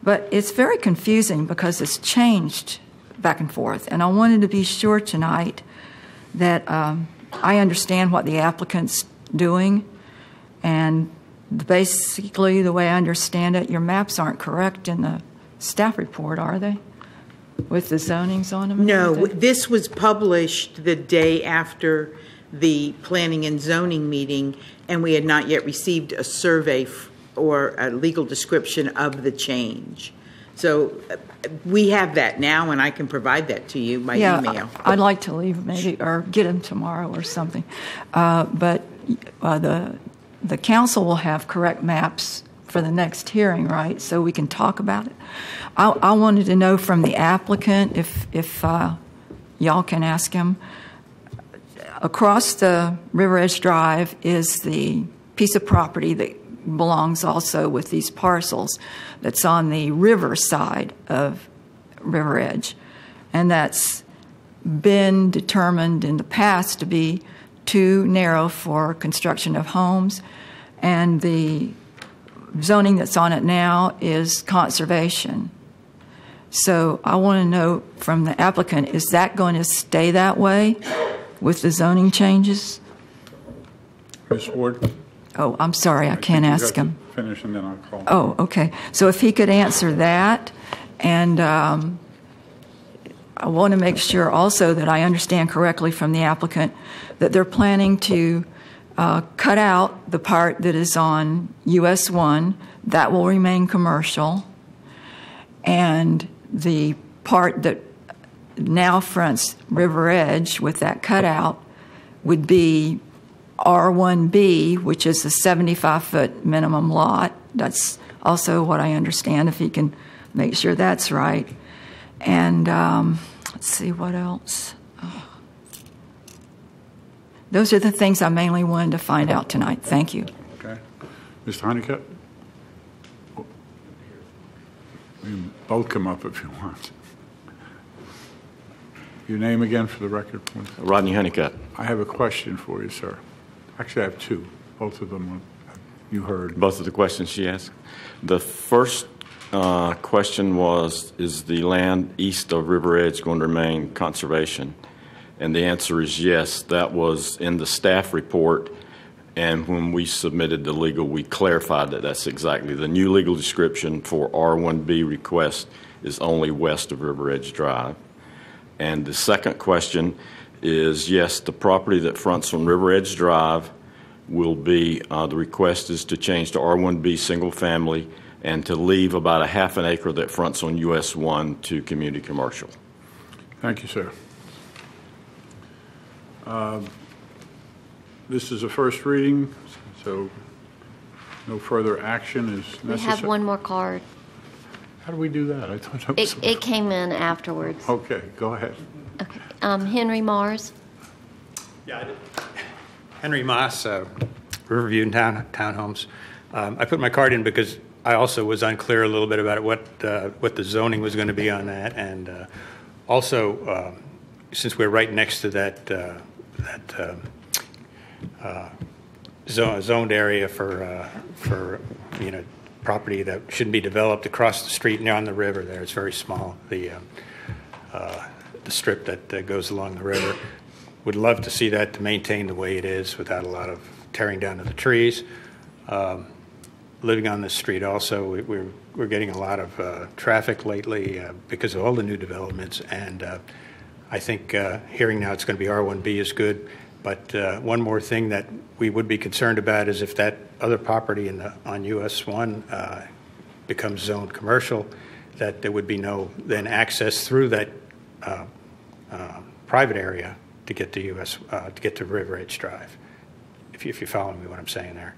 But it's very confusing because it's changed back and forth. And I wanted to be sure tonight that I understand what the applicant's doing, and basically the way I understand it, your maps aren't correct in the staff report, are they? With the zonings on them?
No, this was published the day after the planning and zoning meeting, and we had not yet received a survey or a legal description of the change. So we have that now, and I can provide that to you by email.
I'd like to leave maybe, or get them tomorrow or something. But the council will have correct maps for the next hearing, right? So we can talk about it. I wanted to know from the applicant, if y'all can ask him, across the River Edge Drive is the piece of property that belongs also with these parcels that's on the river side of River Edge. And that's been determined in the past to be too narrow for construction of homes. And the zoning that's on it now is conservation. So I want to know from the applicant, is that going to stay that way with the zoning changes?
Ms. Ward?
Oh, I'm sorry, I can't ask him.
Finish and then I'll call.
Oh, okay. So if he could answer that, and I want to make sure also that I understand correctly from the applicant that they're planning to cut out the part that is on US 1, that will remain commercial, and the part that now fronts River Edge with that cutout would be R1B, which is a 75-foot minimum lot. That's also what I understand, if he can make sure that's right. And let's see, what else? Oh. Those are the things I mainly wanted to find out tonight. Thank you.
Okay. Mr. Honeycutt? You can both come up if you want. Your name again for the record, please.
Rodney Honeycutt.
I have a question for you, sir. Actually, I have two. Both of them you heard.
Both of the questions she asked. The first question was, is the land east of River Edge going to remain conservation? And the answer is yes. That was in the staff report, and when we submitted the legal, we clarified that that's exactly. The new legal description for R1B request is only west of River Edge Drive. And the second question is, yes, the property that fronts on River Edge Drive will be, the request is to change to R1B single family and to leave about a half an acre that fronts on US 1 to community commercial.
Thank you, sir. This is a first reading, so no further action is necessary.
We have one more card.
How do we do that? I thought that was...
It came in afterwards.
Okay, go ahead.
Okay. Henry Mars.
Yeah, I did. Henry Moss, Riverview Townhomes. I put my card in because I also was unclear a little bit about what the zoning was going to be on that, and also since we're right next to that zoned area for property that shouldn't be developed across the street and on the river. There, it's very small. The strip that goes along the river. Would love to see that to maintain the way it is without a lot of tearing down of the trees. Living on this street also, we're getting a lot of traffic lately because of all the new developments, and I think hearing now it's going to be R1B is good. But one more thing that we would be concerned about is if that other property on US 1 becomes zoned commercial, that there would be no then access through that private area to get to River Edge Drive. If you follow me what I'm saying there.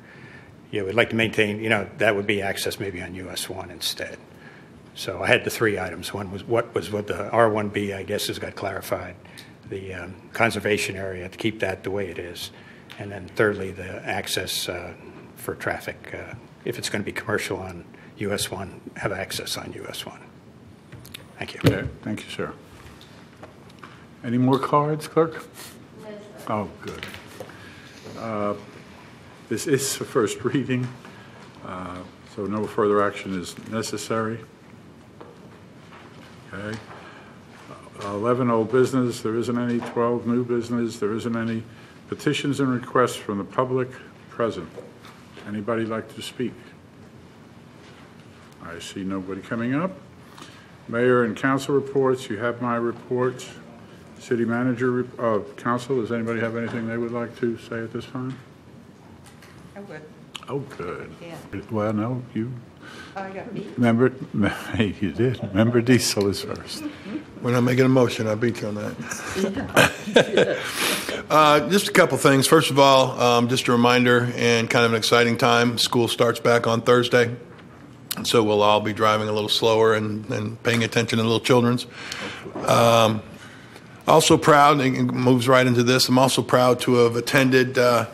Yeah, we'd like to maintain, that would be access maybe on US 1 instead. So I had the three items. One was what the R1B, I guess, has got clarified. The conservation area, to keep that the way it is. And then thirdly, the access for traffic. If it's going to be commercial on US 1, have access on US 1. Thank you.
Okay, thank you, sir. Any more cards, clerk? Oh, good. This is the first reading, so no further action is necessary. Okay. 11, old business, there isn't any. 12, new business, there isn't any. Petitions and requests from the public present. Anybody like to speak? I see nobody coming up. Mayor and council reports, you have my reports. City manager, council, does anybody have anything they would like to say at this time?
I would.
Oh, good.
Yeah.
Well, no, you.
I got beat.
Remember, hey, you did. Member Diesel is first.
We're not making a motion. I beat you on that. Just a couple things. First of all, just a reminder and kind of an exciting time. School starts back on Thursday. So we'll all be driving a little slower and paying attention to little children's. Also proud, and it moves right into this, I'm also proud to have attended the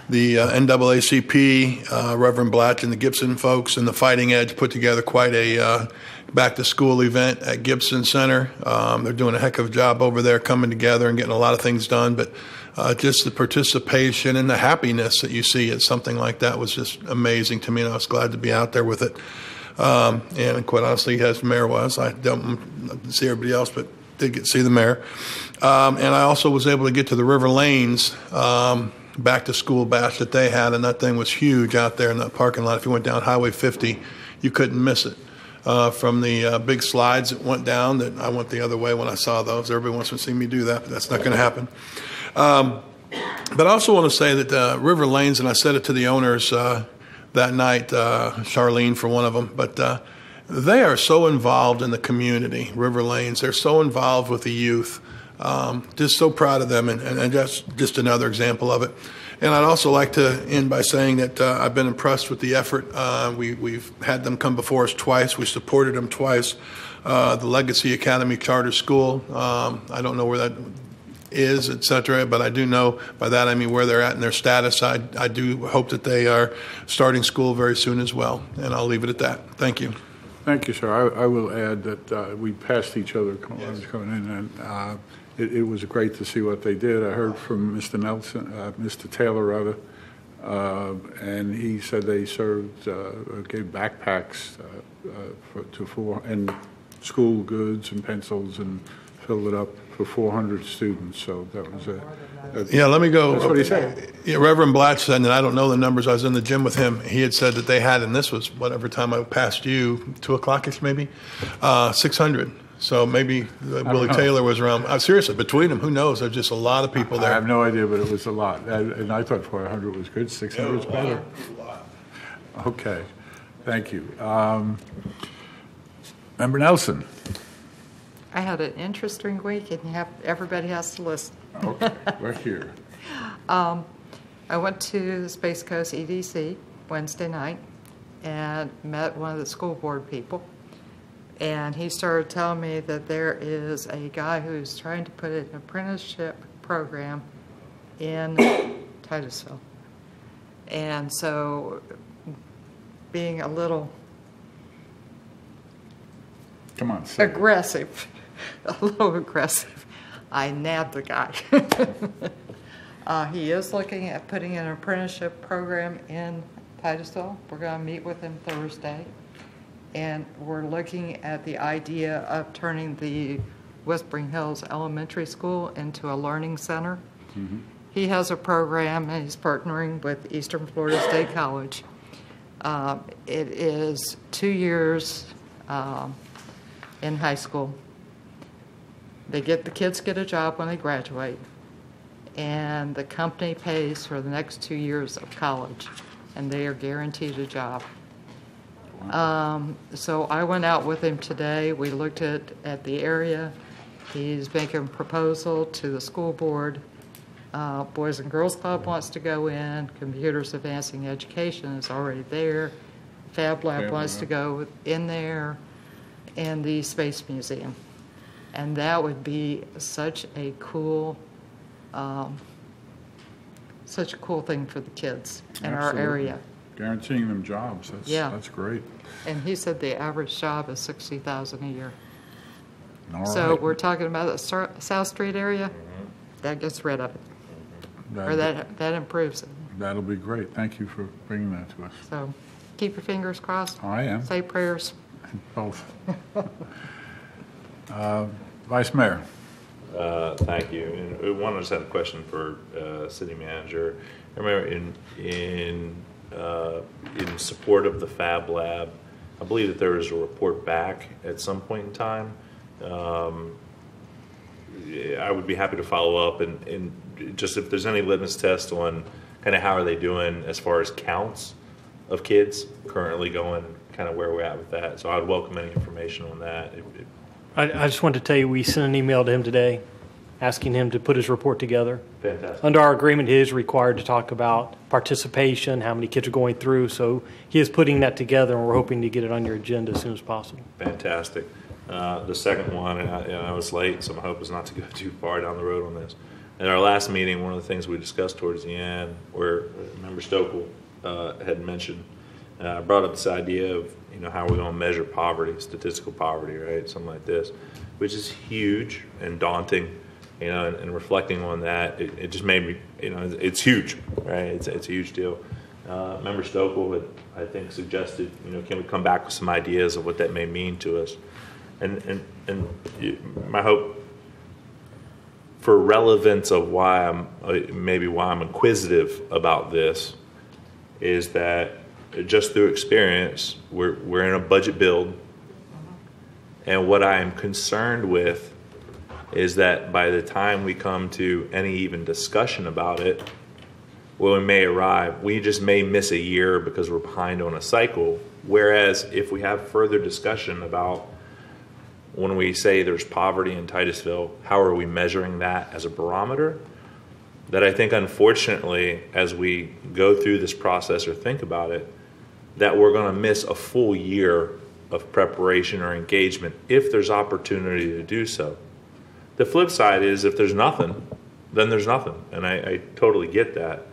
NAACP, Reverend Blatch and the Gibson folks and the Fighting Edge put together quite a back-to-school event at Gibson Center. They're doing a heck of a job over there coming together and getting a lot of things done, but just the participation and the happiness that you see at something like that was just amazing to me, and I was glad to be out there with it. And quite honestly, as the mayor was, I didn't see everybody else, but did get to see the mayor. And I also was able to get to the River Lanes back-to-school bash that they had, and that thing was huge out there in that parking lot. If you went down Highway 50, you couldn't miss it. From the big slides that went down, that I went the other way when I saw those. Everybody wants to see me do that, but that's not going to happen. But I also want to say that River Lanes, and I said it to the owners that night, Charlene for one of them, but they are so involved in the community, River Lanes. They're so involved with the youth. Just so proud of them, and just another example of it. And I'd also like to end by saying that I've been impressed with the effort. We've had them come before us twice. We supported them twice. The Legacy Academy Charter School, I don't know where that is, et cetera, but I do know by that I mean where they're at in their status. I do hope that they are starting school very soon as well, and I'll leave it at that. Thank you.
Thank you, sir. I will add that we passed each other coming in, and it was great to see what they did. I heard from Mr. Nelson, Mr. Taylor rather, and he said they gave backpacks and school goods and pencils and filled it up for 400 students. So that was
yeah, let me go.
That's what he said.
Yeah, Reverend Blatch said, and I don't know the numbers. I was in the gym with him. He had said that they had, and this was whatever time I passed you, 2 o'clock-ish maybe, 600 So maybe Willie
know.
Taylor was around. Seriously, between them, who knows? There's just a lot of people
I
there.
have no idea, but it was a lot. And I thought 400 was good, 600 was better. Okay, thank you. Member Nelson.
I had an interesting week, and everybody has to listen.
Okay, we're here.
I went to the Space Coast EDC Wednesday night and met one of the school board people. And he started telling me that there is a guy who's trying to put an apprenticeship program in Titusville. And so, being a little
Come on, say it.
aggressive, I nabbed the guy. He is looking at putting an apprenticeship program in Titusville. We're going to meet with him Thursday. And we're looking at the idea of turning the Whispering Hills Elementary School into a learning center.
Mm-hmm.
He has a program, and he's partnering with Eastern Florida State College. It is 2 years in high school. The kids get a job when they graduate, and the company pays for the next 2 years of college, and they are guaranteed a job. So I went out with him today. We looked at the area. He's making a proposal to the school board. Boys and Girls Club wants to go in. Computers Advancing Education is already there. Fab Lab wants to go in there, and the Space Museum. And that would be such a cool thing for the kids in our
Absolutely.
area.
Guaranteeing them jobs. That's great.
And he said the average job is $60,000 a year.
All
So
right.
we're talking about the South Street area. That gets rid of it, or that improves it.
That'll be great. Thank you for bringing that to us.
So keep your fingers crossed.
I am.
Say prayers.
Both. Vice Mayor.
Thank you. And one, I just had a question for City Manager. I remember in support of the Fab Lab, I believe that there was a report back at some point in time. I would be happy to follow up and just if there's any litmus test on kind of how are they doing as far as counts of kids currently going, kind of where we're at with that. So I'd welcome any information on that.
I just wanted to tell you we sent an email to him today asking him to put his report together.
Fantastic.
Under our agreement, he is required to talk about participation, how many kids are going through. So he is putting that together, and we're hoping to get it on your agenda as soon as possible.
Fantastic. The second one, and I was late, so my hope is not to go too far down the road on this. At our last meeting, one of the things we discussed towards the end, where Member Stokel had mentioned, I brought up this idea of how we're going to measure poverty, statistical poverty, right? Something like this, which is huge and daunting. And reflecting on that, it just made me, it's huge, right? It's a huge deal. Member Stokel had, I think, suggested, can we come back with some ideas of what that may mean to us? And my hope for relevance of why I'm inquisitive about this is that just through experience, we're in a budget build, and what I am concerned with is that by the time we come to any even discussion about it, we may arrive, we just may miss a year because we're behind on a cycle. Whereas if we have further discussion about when we say there's poverty in Titusville, how are we measuring that as a barometer? That I think, unfortunately, as we go through this process or think about it, that we're going to miss a full year of preparation or engagement if there's opportunity to do so. The flip side is if there's nothing, then there's nothing. And I totally get that.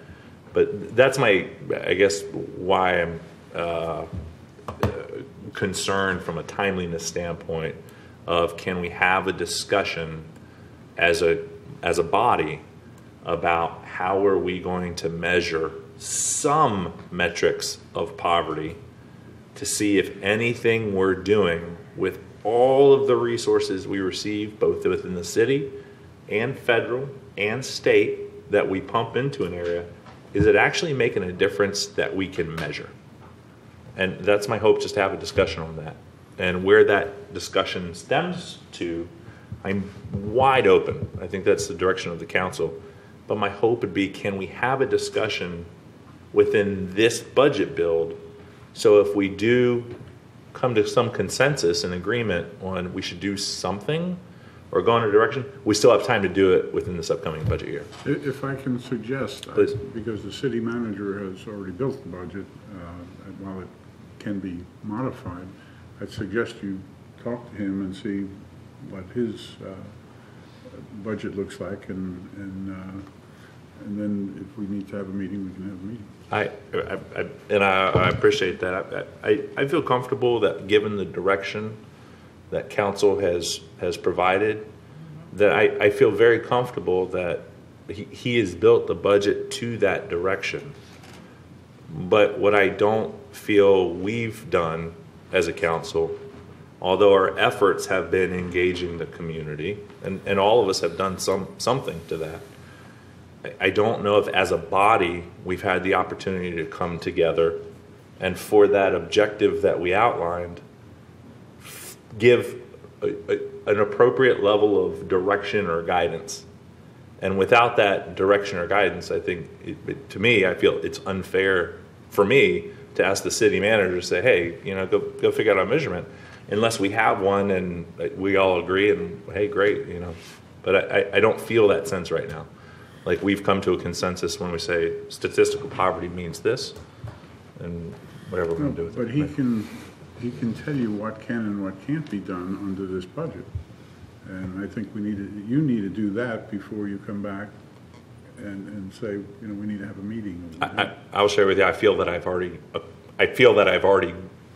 But that's why I'm concerned from a timeliness standpoint of can we have a discussion as a body about how are we going to measure some metrics of poverty to see if anything we're doing with all of the resources we receive, both within the city and federal and state, that we pump into an area, is it actually making a difference that we can measure? And that's my hope, just to have a discussion on that. And where that discussion stems to, I'm wide open. I think that's the direction of the council. But my hope would be, can we have a discussion within this budget build? So if we do come to some consensus and agreement on we should do something or go in a direction, we still have time to do it within this upcoming budget year.
If I can suggest,
Please.
because the city manager has already built the budget, and while it can be modified, I'd suggest you talk to him and see what his budget looks like, and then if we need to have a meeting, we can have a meeting.
I appreciate that. I feel comfortable that given the direction that council has provided, that I feel very comfortable that he has built the budget to that direction. But what I don't feel we've done as a council, although our efforts have been engaging the community, and all of us have done something to that, I don't know if as a body we've had the opportunity to come together and for that objective that we outlined, give an appropriate level of direction or guidance. And without that direction or guidance, I think, to me, I feel it's unfair for me to ask the city manager to say, hey, go figure out our measurement, unless we have one and we all agree and, hey, great, But I don't feel that sense right now. Like, we've come to a consensus when we say statistical poverty means this, and whatever we're going to do with it.
But he can tell you what can and what can't be done under this budget. And I think you need to do that before you come back and say, we need to have a meeting.
I'll share with you, I feel that I've already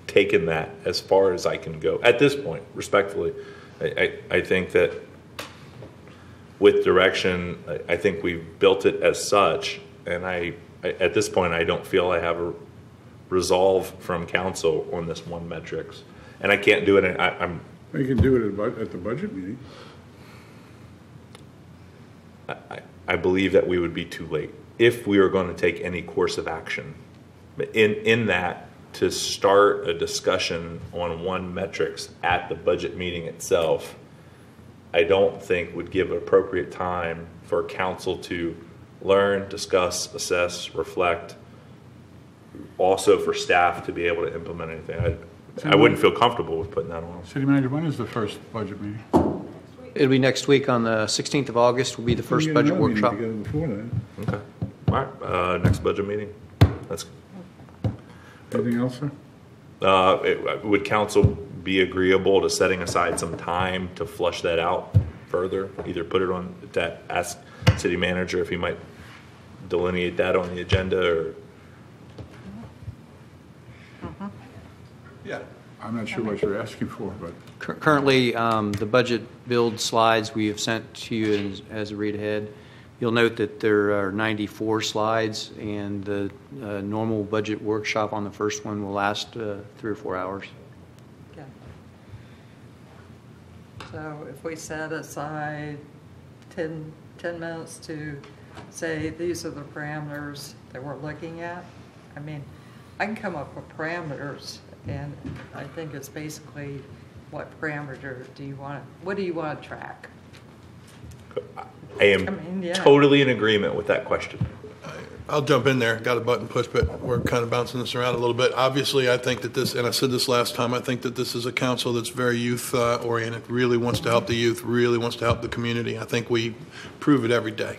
taken that as far as I can go at this point, respectfully. I think that with direction, I think we've built it as such, and I at this point, I don't feel I have a resolve from council on this one metrics, and I can't do it.
You can do it at the budget meeting.
I believe that we would be too late if we were going to take any course of action. In that, to start a discussion on one metrics at the budget meeting itself, I don't think would give appropriate time for council to learn, discuss, assess, reflect, also for staff to be able to implement anything. I wouldn't feel comfortable with putting that on.
City manager, when is the first budget meeting?
It'll be next week on the 16th of August will be the first budget workshop.
Before that.
Okay. All right. Next budget meeting. That's.
Anything else, sir?
Would council be agreeable to setting aside some time to flush that out further? Either put it on, to ask city manager if he might delineate that on the agenda, or.
Yeah. I'm not sure what you're asking for, but.
Currently, the budget build slides we have sent to you as a read ahead. You'll note that there are 94 slides, and the normal budget workshop on the first one will last 3 or 4 hours.
Okay. So if we set aside 10 minutes to say these are the parameters that we're looking at, I mean, I can come up with parameters, and I think it's basically what parameter do you want? What do you want to track?
I am totally in agreement with that question.
I'll jump in there. Got a button push, but we're kind of bouncing this around a little bit. Obviously, I think that this, and I said this last time, I think that this is a council that's very youth-oriented, really wants to help the youth, really wants to help the community. I think we prove it every day.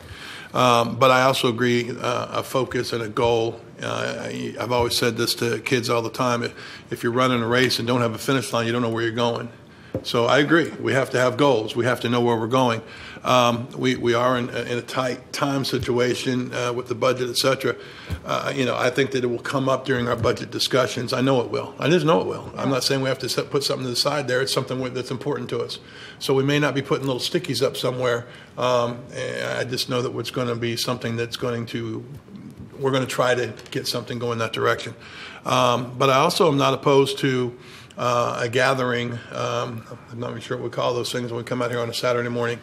But I also agree, a focus and a goal. I've always said this to kids all the time. If you're running a race and don't have a finish line, you don't know where you're going. So I agree. We have to have goals. We have to know where we're going. We are in a tight time situation with the budget, et cetera. I think that it will come up during our budget discussions. I know it will. I just know it will. I'm not saying we have to put something to the side there. It's something that's important to us. So we may not be putting little stickies up somewhere. I just know that it's going to be something that's we're going to try to get something going that direction. But I also am not opposed to a gathering. I'm not even sure what we call those things when we come out here on a Saturday morning.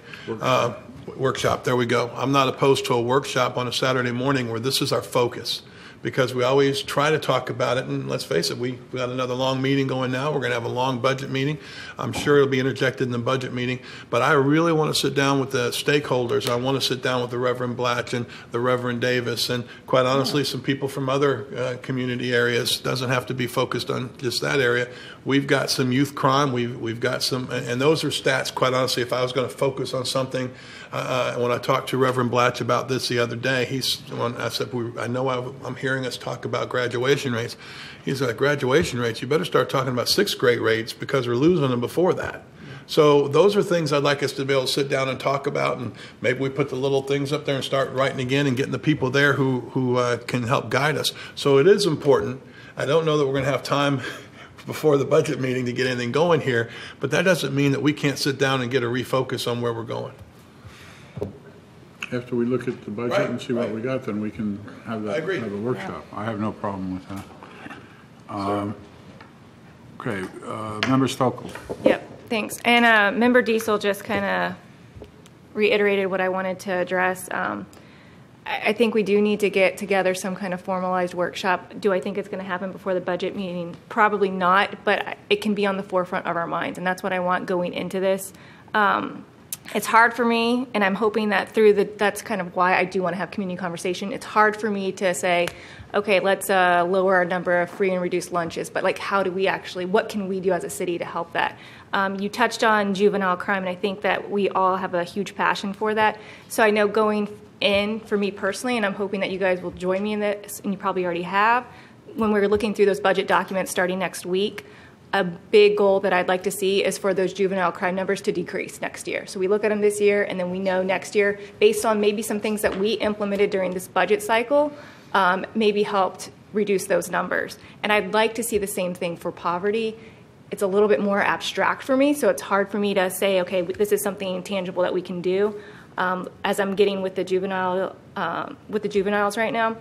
Workshop. There we go. I'm not opposed to a workshop on a Saturday morning where this is our focus. because we always try to talk about it. And let's face it, we got another long meeting going now. We're going to have a long budget meeting. I'm sure it'll be interjected in the budget meeting. But I really want to sit down with the stakeholders. I want to sit down with the Reverend Blatch and the Reverend Davis, and quite honestly, some people from other community areas. Doesn't have to be focused on just that area. We've got some youth crime. We've got some, and those are stats. Quite honestly, if I was going to focus on something, when I talked to Reverend Blatch about this the other day, I said, I know I'm hearing us talk about graduation rates. He's like, graduation rates? You better start talking about sixth grade rates because we're losing them before that. So those are things I'd like us to be able to sit down and talk about, and maybe we put the little things up there and start writing again and getting the people there who can help guide us. So it is important. I don't know that we're going to have time before the budget meeting to get anything going here, but that doesn't mean that we can't sit down and get a refocus on where we're going.
After we look at the budget and see what we got, then we can have that,
I agree.
have a workshop. I have no problem with that. Okay, Member Stokel.
Yep, thanks. And Member Diesel just kind of reiterated what I wanted to address. I think we do need to get together some kind of formalized workshop. Do I think it's going to happen before the budget meeting? Probably not, but it can be on the forefront of our minds, and that's what I want going into this. It's hard for me, and I'm hoping that that's kind of why I do want to have community conversation. It's hard for me to say, okay, let's lower our number of free and reduced lunches, but like, how do we actually, what can we do as a city to help that? You touched on juvenile crime, and I think that we all have a huge passion for that. So I know going in, for me personally, and I'm hoping that you guys will join me in this, and you probably already have, when we're looking through those budget documents starting next week, a big goal that I'd like to see is for those juvenile crime numbers to decrease next year. So we look at them this year, and then we know next year, based on maybe some things that we implemented during this budget cycle, maybe helped reduce those numbers. And I'd like to see the same thing for poverty. It's a little bit more abstract for me, so it's hard for me to say, okay, this is something tangible that we can do. As I'm getting with the juveniles right now.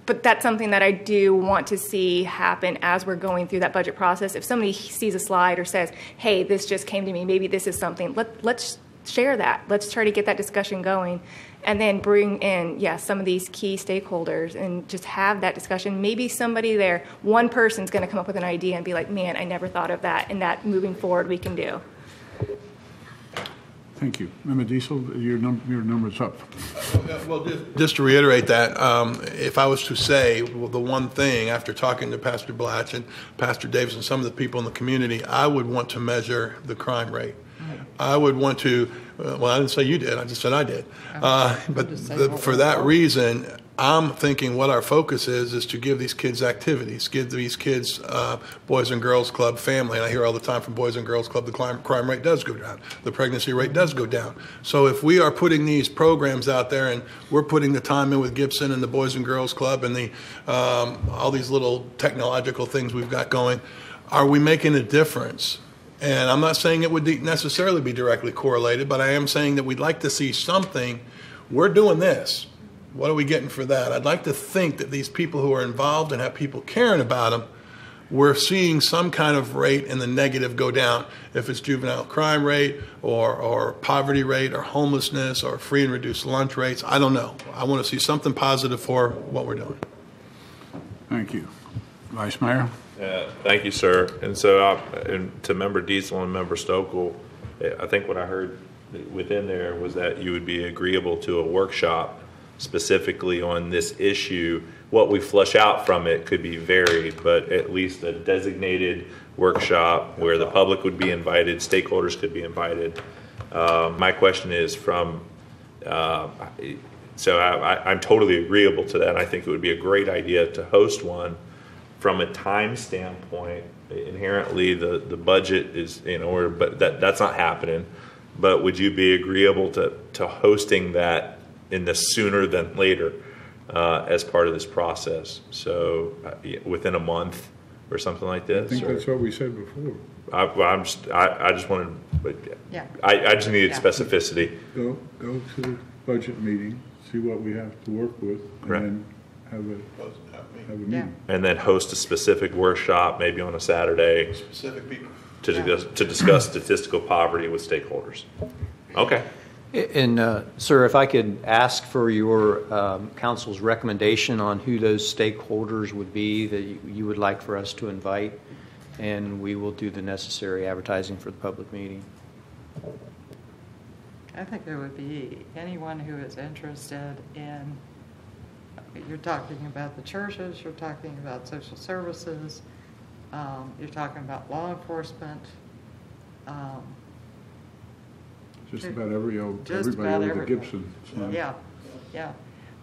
But that's something that I do want to see happen as we're going through that budget process. If somebody sees a slide or says, hey, this just came to me, maybe this is something, let's share that. Let's try to get that discussion going, and then bring in, some of these key stakeholders and just have that discussion. Maybe somebody there, one person's going to come up with an idea and be like, man, I never thought of that, and that moving forward we can do.
Thank you. Member Diesel, your number's up.
Well, just to reiterate that, if I was to say the one thing after talking to Pastor Blatch and Pastor Davis and some of the people in the community, I would want to measure the crime rate. I would want to, well, I didn't say you did, I just said I did. But for that reason, I'm thinking what our focus is to give these kids activities, give these kids Boys and Girls Club family. And I hear all the time from Boys and Girls Club, the crime rate does go down. The pregnancy rate does go down. So if we are putting these programs out there and we're putting the time in with Gibson and the Boys and Girls Club and the all these little technological things we've got going, are we making a difference? And I'm not saying it would necessarily be directly correlated, but I am saying that we'd like to see something. We're doing this. What are we getting for that? I'd like to think that these people who are involved and have people caring about them, we're seeing some kind of rate in the negative go down. If it's juvenile crime rate or poverty rate or homelessness or free and reduced lunch rates, I don't know. I want to see something positive for what we're doing.
Thank you. Vice Mayor?
Thank you, sir. And so and to Member Diesel and Member Stokel, I think what I heard within there was that you would be agreeable to a workshop specifically on this issue. What we flush out from it could be varied, but at least a designated workshop where the public would be invited, stakeholders could be invited. My question is I'm totally agreeable to that. I think it would be a great idea to host one. From a time standpoint, inherently the budget is in order, but that's not happening. But would you be agreeable to hosting that in the sooner than later as part of this process? So within a month or something like this?
I think that's what we said before.
I just wanted, I just needed specificity.
Go to the budget meeting, see what we have to work with, and then have a meeting.
And then host a specific workshop, maybe on a Saturday.
Specific people.
To discuss statistical poverty with stakeholders. Okay.
And, sir, if I could ask for your council's recommendation on who those stakeholders would be that you would like for us to invite, and we will do the necessary advertising for the public meeting.
I think it would be anyone who is interested in, you're talking about the churches, you're talking about social services, you're talking about law enforcement.
Just about everybody
about
over the Gibson. So.
Yeah.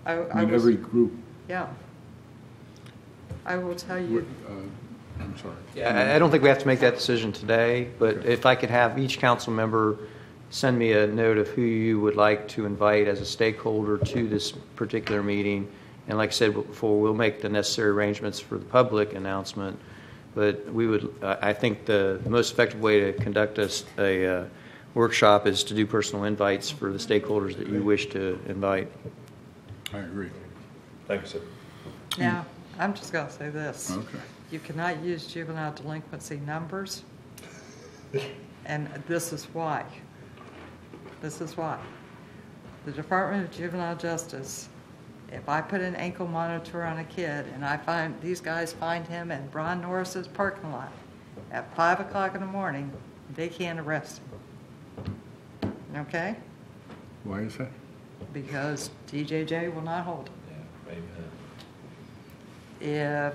I mean, every group.
Yeah. I will tell you.
I'm sorry.
Yeah, I don't think we have to make that decision today, but if I could have each council member send me a note of who you would like to invite as a stakeholder to this particular meeting. And like I said before, we'll make the necessary arrangements for the public announcement. But we would, I think the most effective way to conduct a workshop is to do personal invites for the stakeholders that you wish to invite.
I agree.
Thank you, sir.
Now, I'm just going to say this.
Okay.
You cannot use juvenile delinquency numbers, and this is why. This is why. The Department of Juvenile Justice, if I put an ankle monitor on a kid and I find these guys find him in Brian Norris's parking lot at 5 o'clock in the morning, they can't arrest him. Okay?
Why is that?
Because DJJ will not hold him.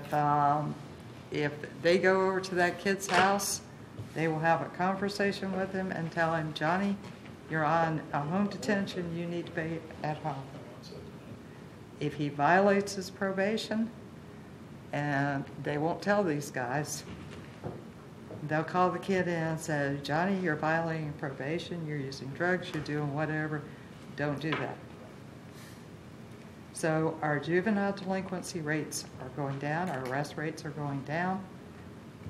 If they go over to that kid's house, they will have a conversation with him and tell him, Johnny, you're on a home detention, you need to be at home. If he violates his probation, and they won't tell these guys, they'll call the kid in and say, Johnny, you're violating probation, you're using drugs, you're doing whatever, don't do that. So our juvenile delinquency rates are going down, our arrest rates are going down,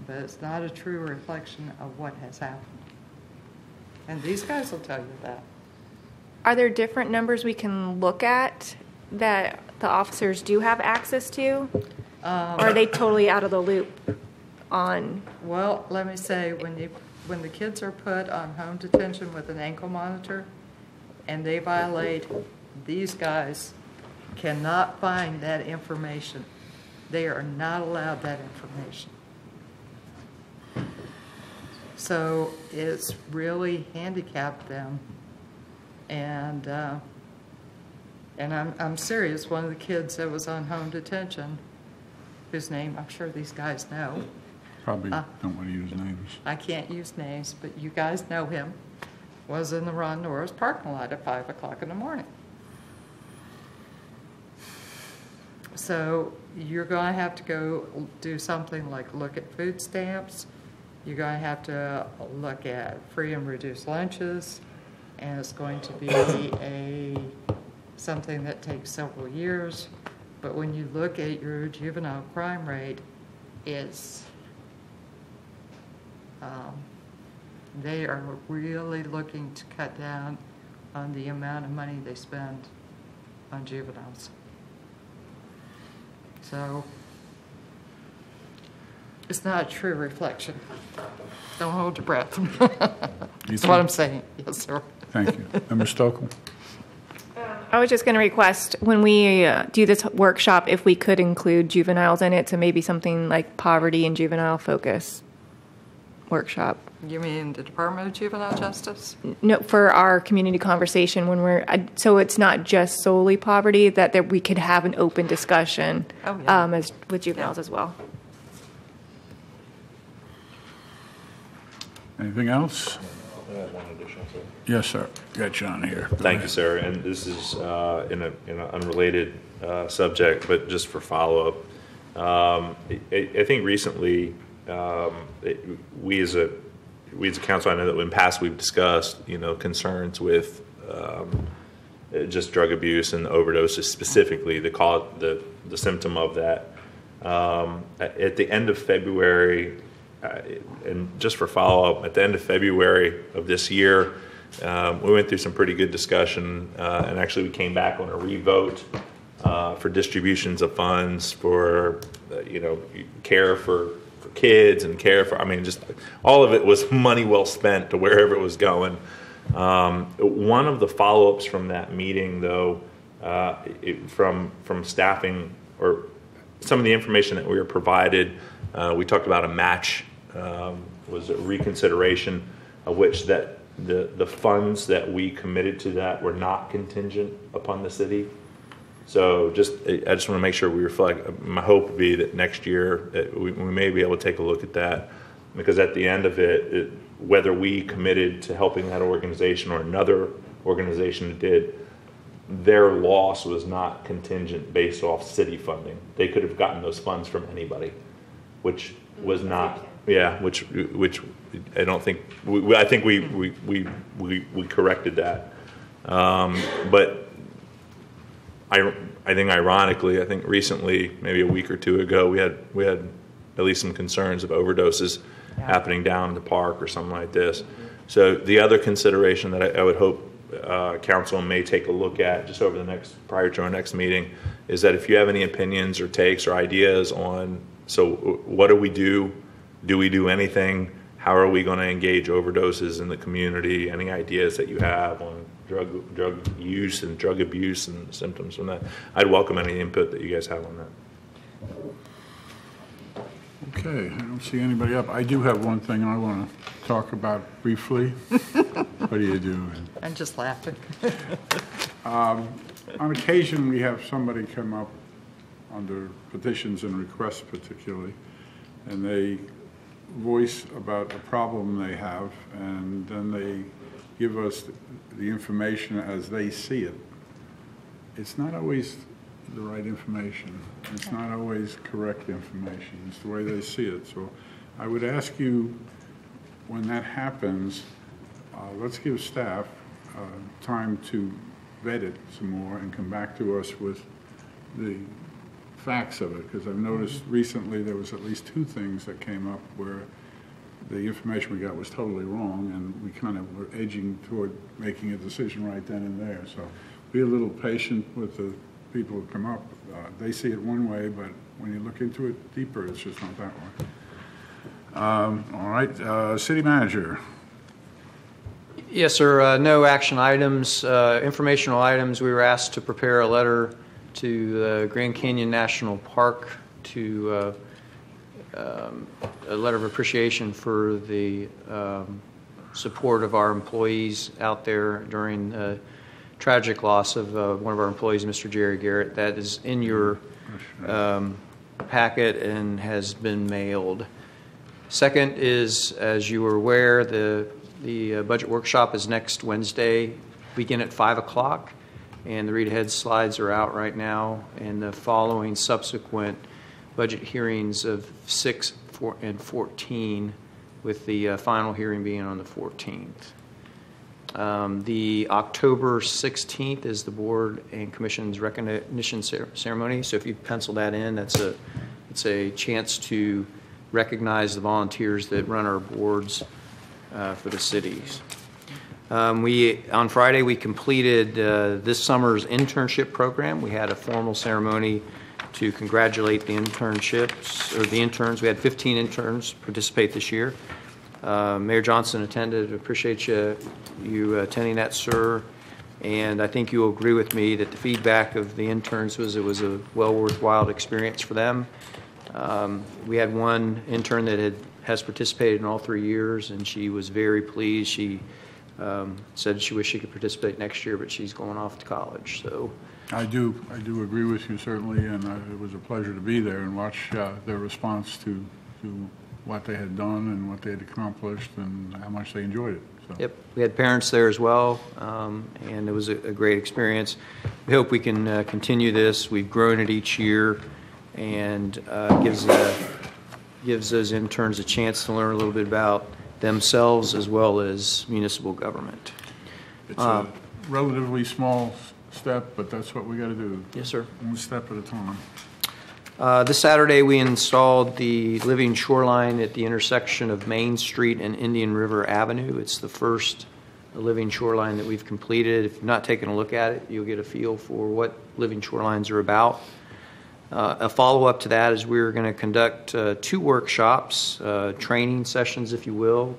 but it's not a true reflection of what has happened. And these guys will tell you that.
Are there different numbers we can look at that the officers do have access to? Or are they totally out of the loop on?
Well, let me say, when the kids are put on home detention with an ankle monitor and they violate, these guys cannot find that information. They are not allowed that information. So it's really handicapped them. And I'm serious. One of the kids that was on home detention, whose name I'm sure these guys know.
Probably don't want to use names.
I can't use names, but you guys know him, was in the Ron Norris parking lot at 5 o'clock in the morning. So you're going to have to go do something like look at food stamps. You're going to have to look at free and reduced lunches, and it's going to be something that takes several years. But when you look at your juvenile crime rate, it's they are really looking to cut down on the amount of money they spend on juveniles. So it's not a true reflection. Don't hold your breath. That's what I'm saying. Yes, sir.
Thank you. Member Stokel?
I was just going to request when we do this workshop if we could include juveniles in it, so maybe something like poverty and juvenile focus workshop.
You mean the Department of Juvenile Justice?
No, for our community conversation when we're so it's not just solely poverty, that we could have an open discussion as with juveniles as well.
Anything else?
I have one additional, sir.
Yes, sir. Got John here.
Thank you, sir. And this is in an unrelated subject, but just for follow-up. I think recently we as a council, I know that in the past we've discussed, concerns with just drug abuse and overdoses specifically, the symptom of that. At the end of February, and just for follow-up, at the end of February of this year, we went through some pretty good discussion, and actually we came back on a revote for distributions of funds for, care for kids and care for, just all of it was money well spent to wherever it was going. One of the follow-ups from that meeting, though, from staffing or some of the information that we were provided, we talked about a match, was a reconsideration of which that the funds that we committed to that were not contingent upon the city. So I just want to make sure we reflect. My hope would be that next year we may be able to take a look at that, because at the end of it, whether we committed to helping that organization or another organization did, their loss was not contingent based off city funding. They could have gotten those funds from anybody, which was not. Yeah, which I don't think. I think we corrected that, but I think ironically, I think recently, maybe a week or two ago, we had at least some concerns of overdoses happening down in the park or something like this. So the other consideration that I would hope council may take a look at just prior to our next meeting is that if you have any opinions or takes or ideas on, so what do we do? Do we do anything? How are we going to engage overdoses in the community? Any ideas that you have on drug use and drug abuse and symptoms from that? I'd welcome any input that you guys have on that.
Okay, I don't see anybody up. I do have one thing I want to talk about briefly. What do you do?
I'm just laughing.
On occasion, we have somebody come up under petitions and requests particularly, and they voice about a problem they have, and then they give us the information as they see it. It's not always the right information. It's not always correct information. It's the way they see it. So I would ask you, when that happens, let's give staff time to vet it some more and come back to us with the facts of it, because I've noticed recently there was at least 2 things that came up where the information we got was totally wrong, and we kind of were edging toward making a decision right then and there. So be a little patient with the people who come up. They see it one way, but when you look into it deeper, it's just not that way. All right, City Manager.
Yes, sir. No action items, informational items. We were asked to prepare a letter to the Grand Canyon National Park to a letter of appreciation for the support of our employees out there during the tragic loss of one of our employees, Mr. Jerry Garrett. That is in your packet and has been mailed. Second is, as you are aware, the budget workshop is next Wednesday, begin at 5 o'clock. And the read-ahead slides are out right now, and the following subsequent budget hearings of 6, 4, and 14, with the final hearing being on the 14th. The October 16th is the board and commission's recognition ceremony. So if you pencil that in, it's a chance to recognize the volunteers that run our boards for the cities. On Friday, we completed this summer's internship program. We had a formal ceremony to congratulate the internships, or the interns. We had 15 interns participate this year. Mayor Johnson attended. Appreciate you attending that, sir. And I think you will agree with me that the feedback of the interns was it was a well worthwhile experience for them. We had one intern that has participated in all 3 years, and she was very pleased. She said she wished she could participate next year, but she's going off to college. So
I do agree with you, certainly, and it was a pleasure to be there and watch their response to what they had done and what they had accomplished and how much they enjoyed it. So.
Yep, we had parents there as well, and it was a great experience. We hope we can continue this. We've grown it each year, and gives those interns a chance to learn a little bit about themselves as well as municipal government.
It's a relatively small step, but that's what we got to do.
Yes, sir.
One step at a time.
This Saturday, we installed the living shoreline at the intersection of Main Street and Indian River Avenue. It's the first living shoreline that we've completed. If you've not taken a look at it, you'll get a feel for what living shorelines are about. A follow-up to that is we're going to conduct 2 workshops, training sessions, if you will.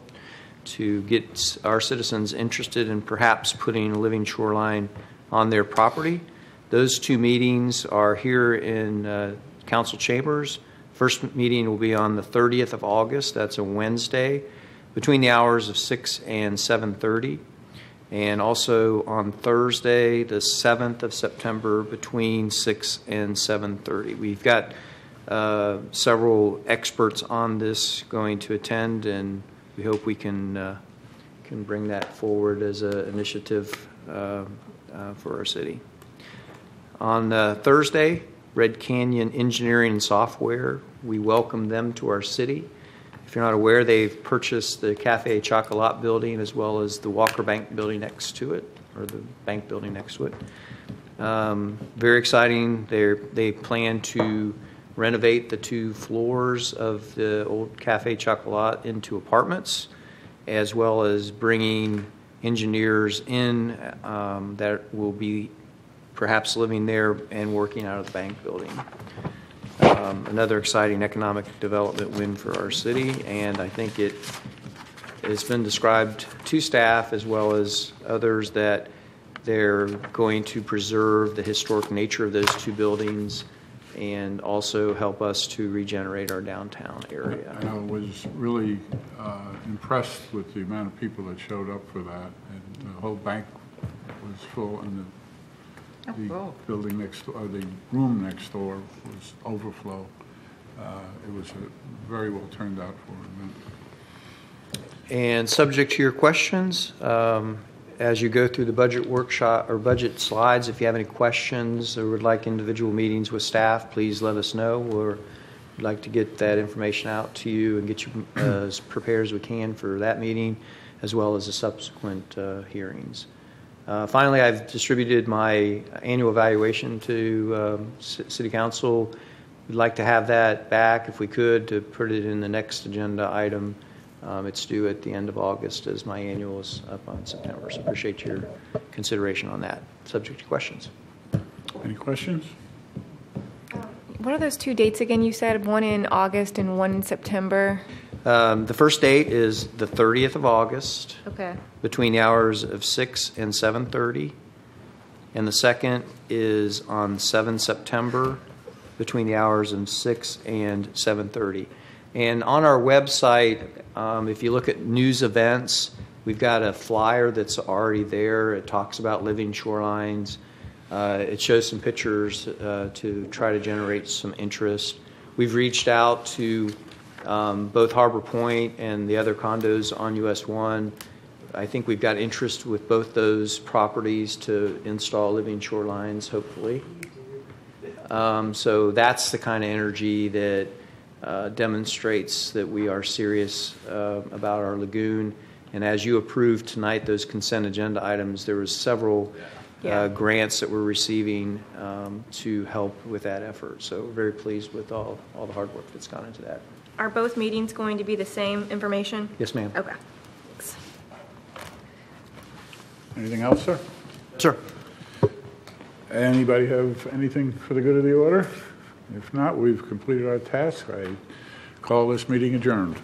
to get our citizens interested in perhaps putting a living shoreline on their property. Those two meetings are here in council chambers. First meeting will be on the 30th of August. That's a Wednesday, between the hours of 6 and 7:30. And also on Thursday, the 7th of September, between 6 and 7:30. We've got several experts on this going to attend, and we hope we can bring that forward as an initiative for our city. On Thursday, Red Canyon Engineering and Software, we welcome them to our city. If you're not aware, they've purchased the Cafe Chocolat building as well as the Walker Bank building next to it, or the bank building next to it. Very exciting. They plan to renovate the 2 floors of the old Cafe Chocolat into apartments, as well as bringing engineers in that will be perhaps living there and working out of the bank building. Another exciting economic development win for our city, and I think it has been described to staff as well as others that they're going to preserve the historic nature of those 2 buildings and also help us to regenerate our downtown area.
I was really impressed with the amount of people that showed up for that, and the whole bank was full, and the building next door, the room next door was overflow. It was a very well turned out for an event.
And subject to your questions, as you go through the budget workshop or budget slides, if you have any questions or would like individual meetings with staff, please let us know. We'd like to get that information out to you and get you as prepared as we can for that meeting, as well as the subsequent hearings. Finally, I've distributed my annual evaluation to City Council. We'd like to have that back, if we could, to put it in the next agenda item. It's due at the end of August, as my annual is up on September. So appreciate your consideration on that. Subject to questions.
Any questions?
What are those 2 dates again? You said one in August and one in September.
The first date is the 30th of August.
Okay.
Between the hours of 6 and 7:30. And the second is on 7 September between the hours of 6 and 7:30. And on our website, if you look at news events, we've got a flyer that's already there. It talks about living shorelines. It shows some pictures to try to generate some interest. We've reached out to both Harbor Point and the other condos on US 1. I think we've got interest with both those properties to install living shorelines, hopefully. So that's the kind of energy that demonstrates that we are serious about our lagoon. And as you approved tonight, those consent agenda items, there was several grants that we're receiving to help with that effort. So we're very pleased with all the hard work that's gone into that.
Are both meetings going to be the same information?
Yes, ma'am.
Okay. Thanks.
Anything else, sir?
Sir.
Anybody have anything for the good of the order? If not, we've completed our task. I call this meeting adjourned.